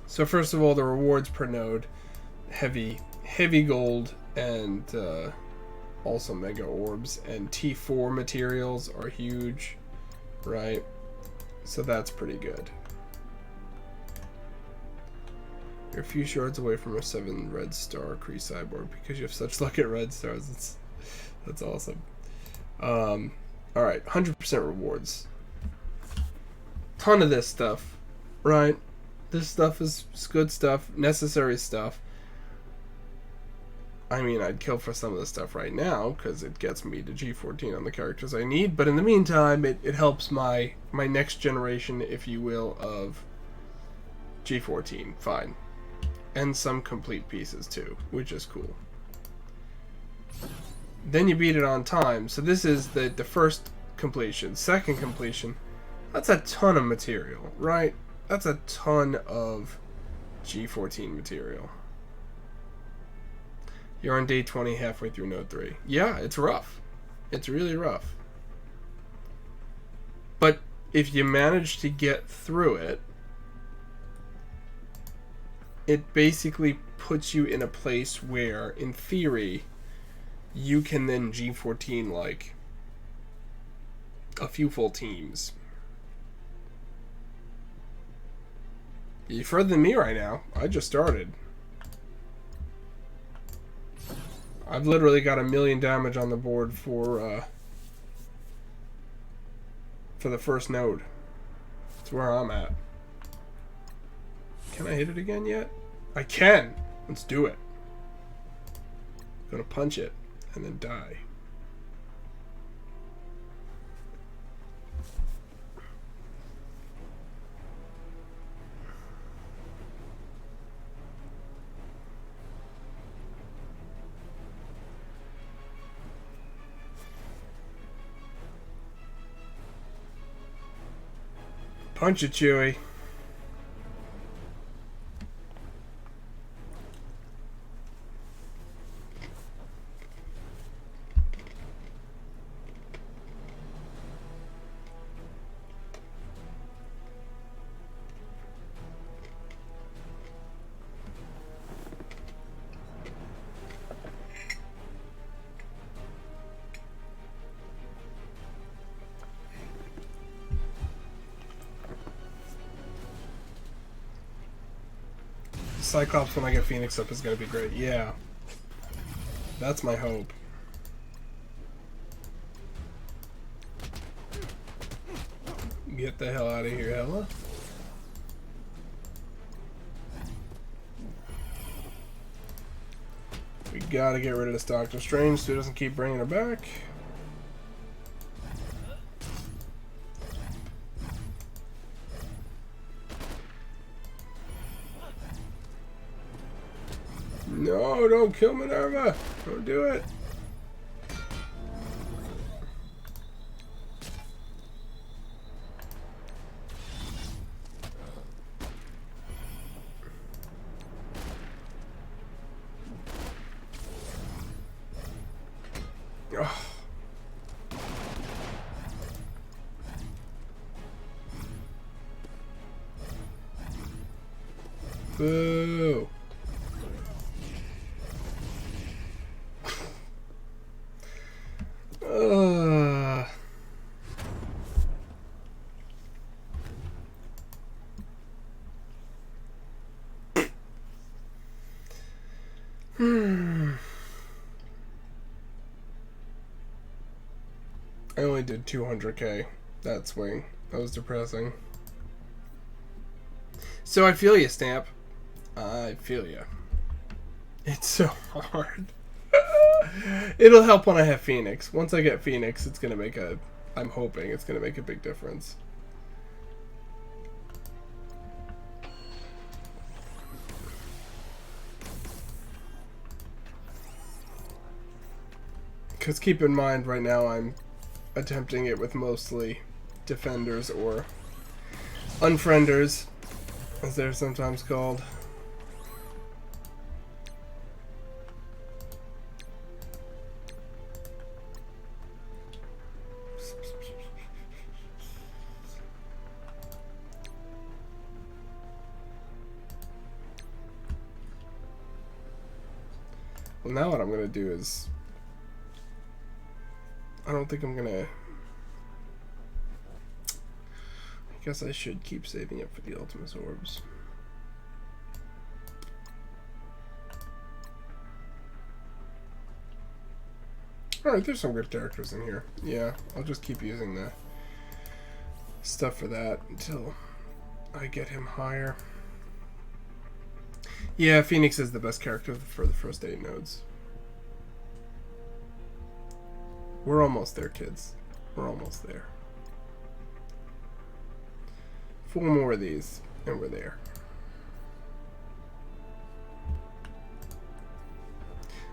So first of all, the rewards per node, heavy gold, and also mega orbs, and T4 materials are huge, right? So that's pretty good. You're a few shards away from a 7 red star Kree cyborg because you have such luck at red stars. That's awesome. All right, 100% rewards. Ton of this stuff, right? This stuff is good stuff, necessary stuff. I mean, I'd kill for some of this stuff right now because it gets me to G14 on the characters I need. But in the meantime, it helps my next generation, if you will, of G14. Fine. And some complete pieces too, which is cool. Then you beat it on time. So this is the first completion. Second completion, that's a ton of material, right? That's a ton of G14 material. You're on day 20, halfway through node 3. Yeah, it's rough. It's really rough. But if you manage to get through it, it basically puts you in a place where, in theory, you can then G14 like a few full teams. You're further than me right now. I just started. I've literally got 1 million damage on the board for the first node. That's where I'm at. Can I hit it again yet? I can! Let's do it. I'm gonna punch it and then die. Punch it, Chewie. Cyclops, when I get Phoenix up, is going to be great. Yeah. That's my hope. Get the hell out of here, Hella. We gotta get rid of this Doctor Strange so he doesn't keep bringing her back. No, don't kill Minerva. Don't do it. Oh. Boo. I only did 200k that swing. That was depressing. So I feel you, Stamp. I feel you. It's so hard. It'll help when I have Phoenix. Once I get Phoenix, it's gonna make a... I'm hoping it's gonna make a big difference. Because keep in mind, right now I'm attempting it with mostly defenders or unfrienders, as they're sometimes called. Well, now what I'm going to do is... I don't think I'm going to... I guess I should keep saving up for the Ultimus Orbs. Alright, there's some good characters in here. Yeah, I'll just keep using the stuff for that until I get him higher. Yeah, Phoenix is the best character for the first 8 nodes. We're almost there, kids. We're almost there. 4 more of these, and we're there.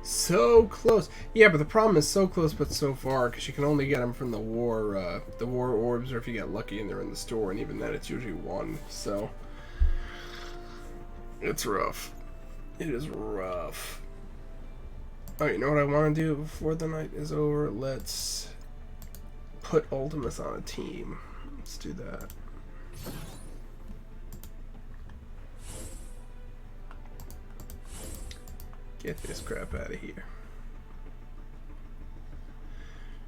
So close. Yeah, but the problem is so close but so far, because you can only get them from the war orbs, or if you get lucky and they're in the store, and even then it's usually 1, so... It's rough. It is rough. Oh, you know what I want to do before the night is over? Let's put Ultimus on a team. Let's do that. Get this crap out of here.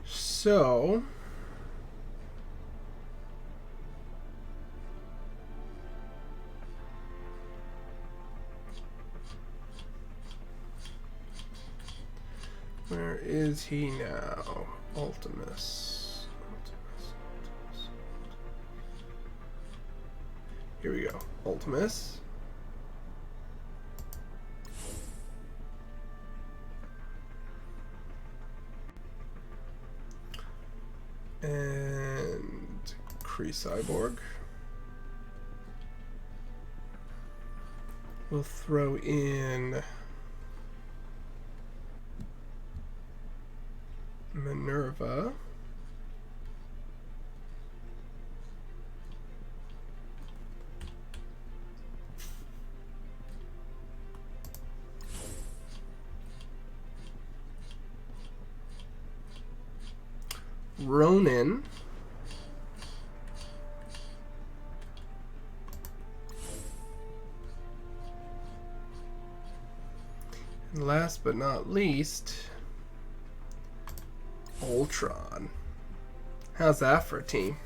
So... where is he now? Ultimus. Here we go. Ultimus. And Kree Cyborg. We'll throw in Minerva. Ronin. And last but not least, Ultron. How's that for a team?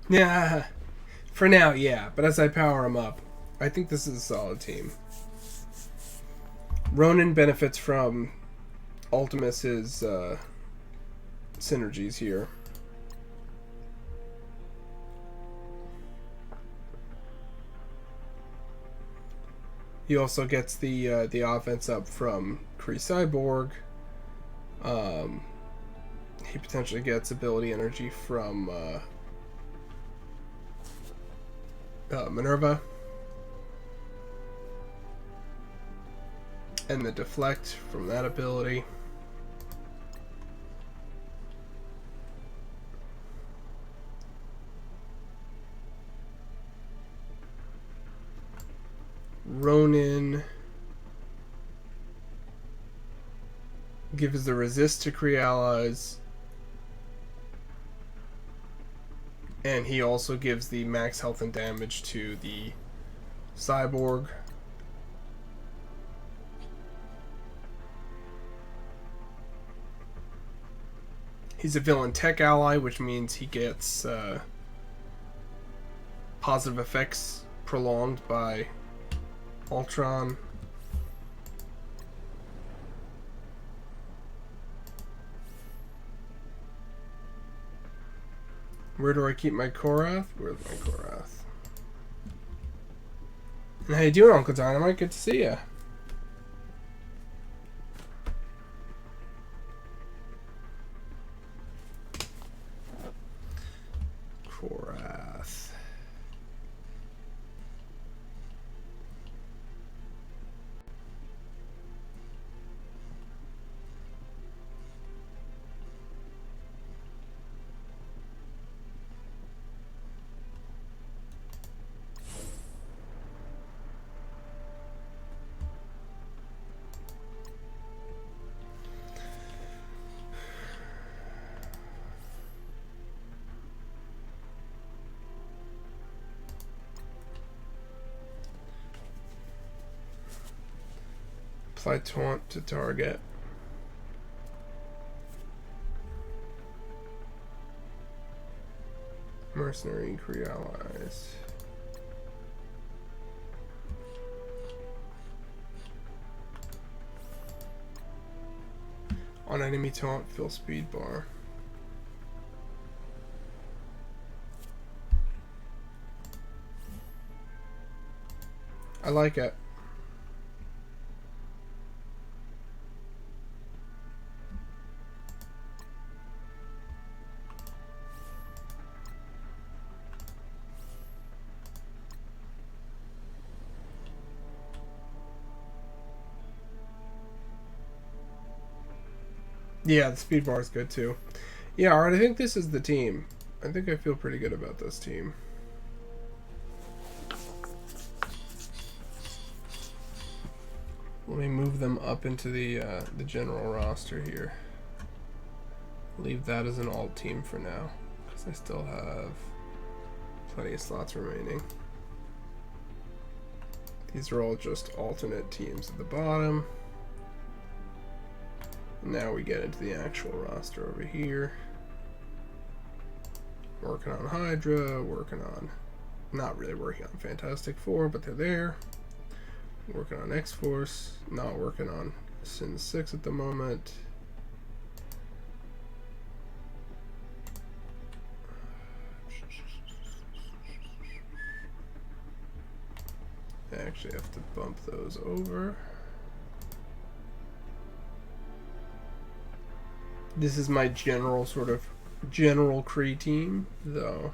Yeah, for now, yeah. But as I power him up, I think this is a solid team. Ronin benefits from Ultimus's synergies here. He also gets the offense up from Kree Cyborg. He potentially gets ability energy from Minerva. And the deflect from that ability. Ronin gives the resist to Kree allies And he also gives the max health and damage to the cyborg. He's a villain tech ally, which means he gets positive effects prolonged by Ultron. Where do I keep my Korath? Where's my Korath? And how you doing, Uncle Dynamite? Good to see ya. Korath. Apply taunt to target. Mercenary Kree allies. On enemy taunt, fill speed bar. I like it. Yeah, the speed bar is good too. Yeah, alright, I think this is the team. I think I feel pretty good about this team. Let me move them up into the general roster here. Leave that as an alt team for now, because I still have plenty of slots remaining. These are all just alternate teams at the bottom. Now we get into the actual roster over here. Working on Hydra, not really working on Fantastic Four, but they're there. Working on X-Force, not working on Sin 6 at the moment. I actually have to bump those over. This is my general Kree team, though.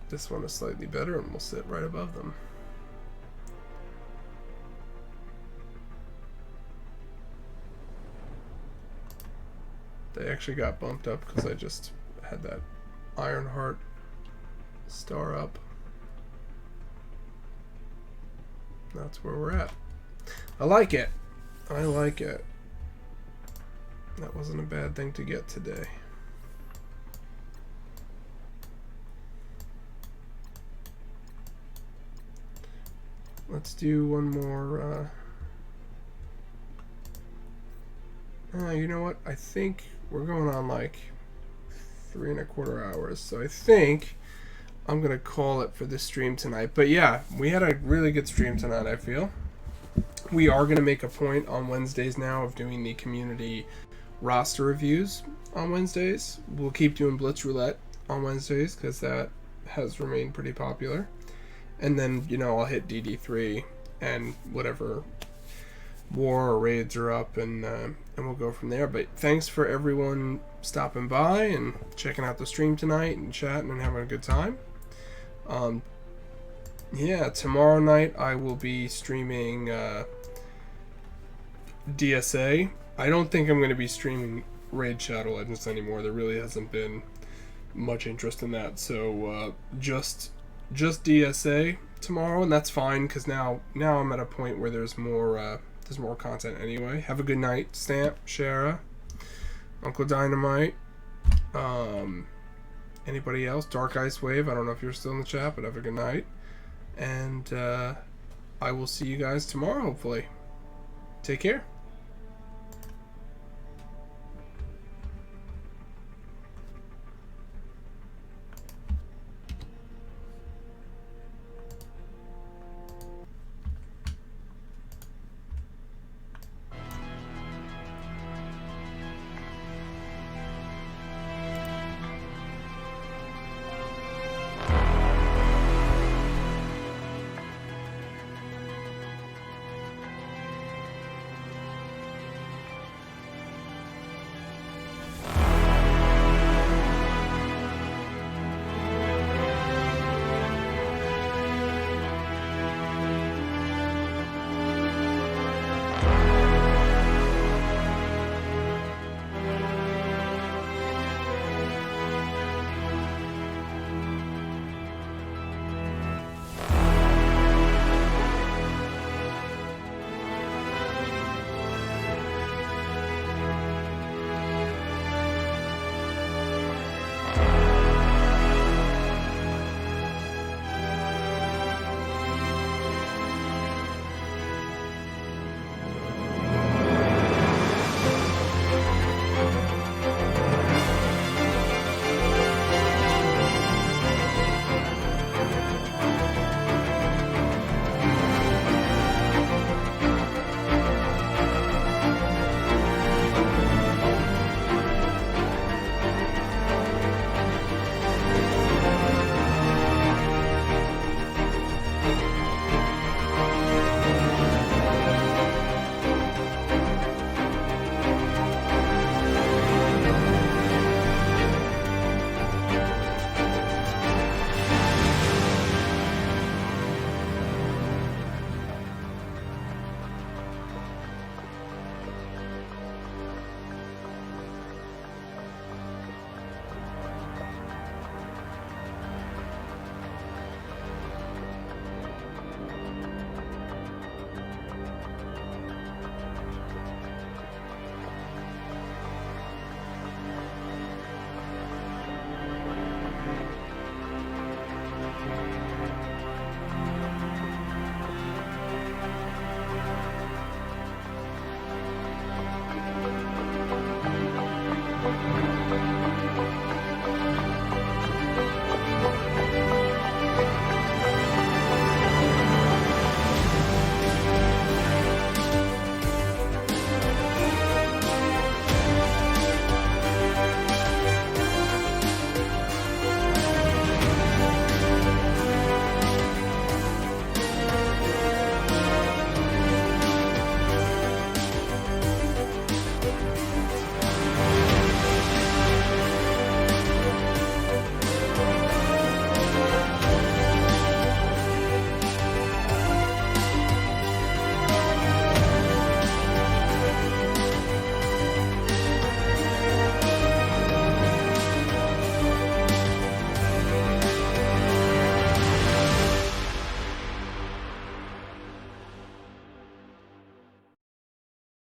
This one is slightly better and will sit right above them. They actually got bumped up because I just had that Ironheart star up. That's where we're at. I like it. I like it. That wasn't a bad thing to get today. Let's do one more. You know what? I think we're going on like 3¼ hours. So I think I'm going to call it for this stream tonight. But yeah, we had a really good stream tonight, I feel. We are going to make a point on Wednesdays now of doing the community roster reviews on Wednesdays. We'll keep doing Blitz Roulette on Wednesdays because that has remained pretty popular. And then, you know, I'll hit DD3 and whatever war or raids are up, and we'll go from there. But thanks for everyone stopping by and checking out the stream tonight and chatting and having a good time. Yeah, tomorrow night I will be streaming DSA. I don't think I'm going to be streaming Raid Shadow Legends anymore. There really hasn't been much interest in that. So just DSA tomorrow, and that's fine because now I'm at a point where there's more content anyway. Have a good night, Stamp, Shara, Uncle Dynamite. Anybody else? Dark Ice Wave, I don't know if you're still in the chat, but have a good night. And I will see you guys tomorrow, hopefully. Take care.